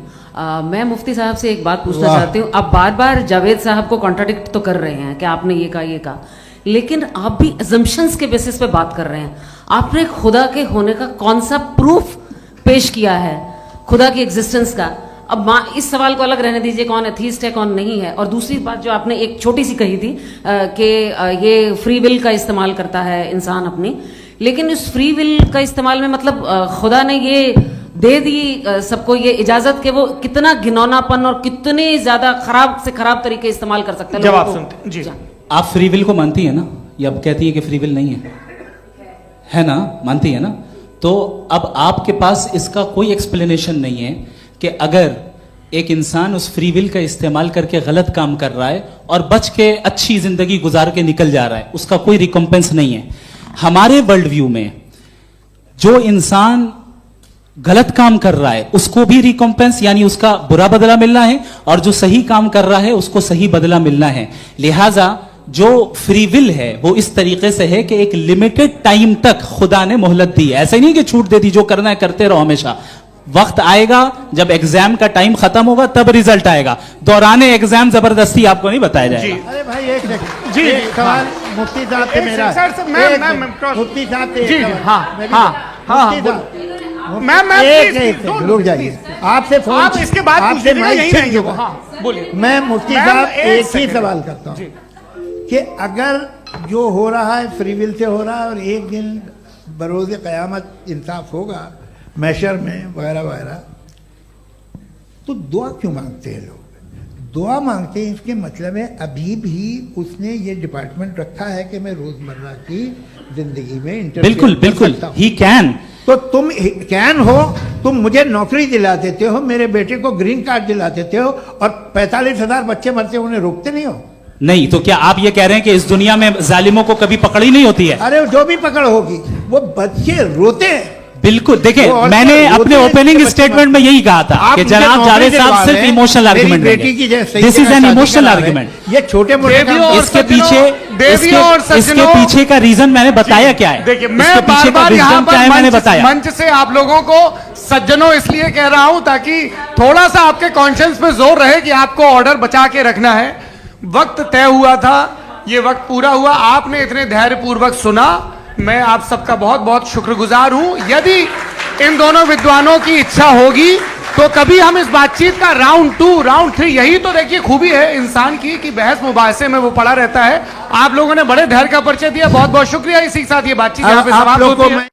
मैं मुफ्ती साहब से एक बात पूछना चाहती हूँ। आप बार बार जावेद साहब को कॉन्ट्राडिक्ट तो कर रहे हैं कि आपने ये कहा, लेकिन आप भी अजम्पशंस के बेसिस पे बात कर रहे हैं। आपने खुदा के होने का कौन सा प्रूफ पेश किया है, खुदा की एग्जिस्टेंस का? अब इस सवाल को अलग रहने दीजिए, कौन एथीस्ट है कौन नहीं है। और दूसरी बात जो आपने एक छोटी सी कही थी कि ये फ्री विल का इस्तेमाल करता है इंसान अपनी, लेकिन इस फ्री विल का इस्तेमाल में मतलब खुदा ने ये दे दी सबको ये इजाजत कि वो कितना घिनौनापन और कितने ज्यादा खराब से खराब तरीके इस्तेमाल कर सकते हैं। जवाब सुनते जी। आप फ्री विल को मानती है ना, या अब कहती है कि फ्री विल नहीं है ना? मानती है ना? तो अब आपके पास इसका कोई एक्सप्लेनेशन नहीं है कि अगर एक इंसान उस फ्री विल का इस्तेमाल करके गलत काम कर रहा है और बच के अच्छी जिंदगी गुजार के निकल जा रहा है, उसका कोई रिकॉम्पेंस नहीं है। हमारे वर्ल्ड व्यू में जो इंसान गलत काम कर रहा है उसको भी रिकॉम्पेंस यानी उसका बुरा बदला मिलना है, और जो सही काम कर रहा है उसको सही बदला मिलना है। लिहाजा जो फ्री विल है वो इस तरीके से है कि एक लिमिटेड टाइम तक खुदा ने मोहलत दी है। ऐसा नहीं कि छूट दे दी, जो करना है करते रहो हमेशा। वक्त आएगा जब एग्जाम का टाइम खत्म होगा तब रिजल्ट आएगा, दौराने एग्जाम जबरदस्ती आपको नहीं बताया जाएगा। अरे भाई एक सेकंड, जी, एक सवाल मुफ्ती साहब से मेरा, मुफ्ती साहब से एक सवाल, रुक जाइए, आपसे फोन, आप इसके बाद आपसे यही रहेंगे वो। हाँ, बोलिए। मैं मुफ्ती साहब एक ही सवाल करता हूँ कि अगर जो हो रहा है फ्री विल से हो रहा है और एक दिन बरोज़ क़यामत इंसाफ होगा मैशर में वगैरह वगैरह, तो दुआ क्यों मांगते हैं लोग? दुआ मांगते हैं इसके मतलब है अभी भी उसने ये डिपार्टमेंट रखा है कि मैं रोजमर्रा की जिंदगी में बिल्कुल बिल्कुल ही कैन। तो तुम कैन हो, तुम मुझे नौकरी दिला देते हो, मेरे बेटे को ग्रीन कार्ड दिला देते हो, और 45,000 बच्चे मरते हो उन्हें रोकते नहीं हो। नहीं तो क्या आप ये कह रहे हैं कि इस दुनिया में जालिमों को कभी पकड़ ही नहीं होती है? अरे जो भी पकड़ होगी वो बच्चे रोते हैं। बिल्कुल, देखिए मैंने अपने ओपनिंग स्टेटमेंट में यही कहा था कि जनाब जावेद साहब सिर्फ इमोशनल आर्गुमेंट देंगे। This is an emotional argument. ये छोटे मोटे इसके पीछे का रीजन मैंने बताया क्या है। देखिए मैं बार-बार यहाँ पर मंच से आप लोगों को सज्जनों इसलिए कह रहा हूं ताकि थोड़ा सा आपके कॉन्शियंस पे जोर रहे कि आपको ऑर्डर बचा के रखना है। वक्त तय हुआ था, ये वक्त पूरा हुआ, आपने इतने धैर्यपूर्वक सुना, मैं आप सबका बहुत बहुत शुक्रगुजार हूं। यदि इन दोनों विद्वानों की इच्छा होगी तो कभी हम इस बातचीत का राउंड 2, राउंड 3, यही तो देखिए खूबी है इंसान की कि बहस मुबाहसे में वो पड़ा रहता है। आप लोगों ने बड़े धैर्य का परिचय दिया, बहुत बहुत शुक्रिया। इसी के साथ ये बातचीत यहाँ पे समाप्त होती है।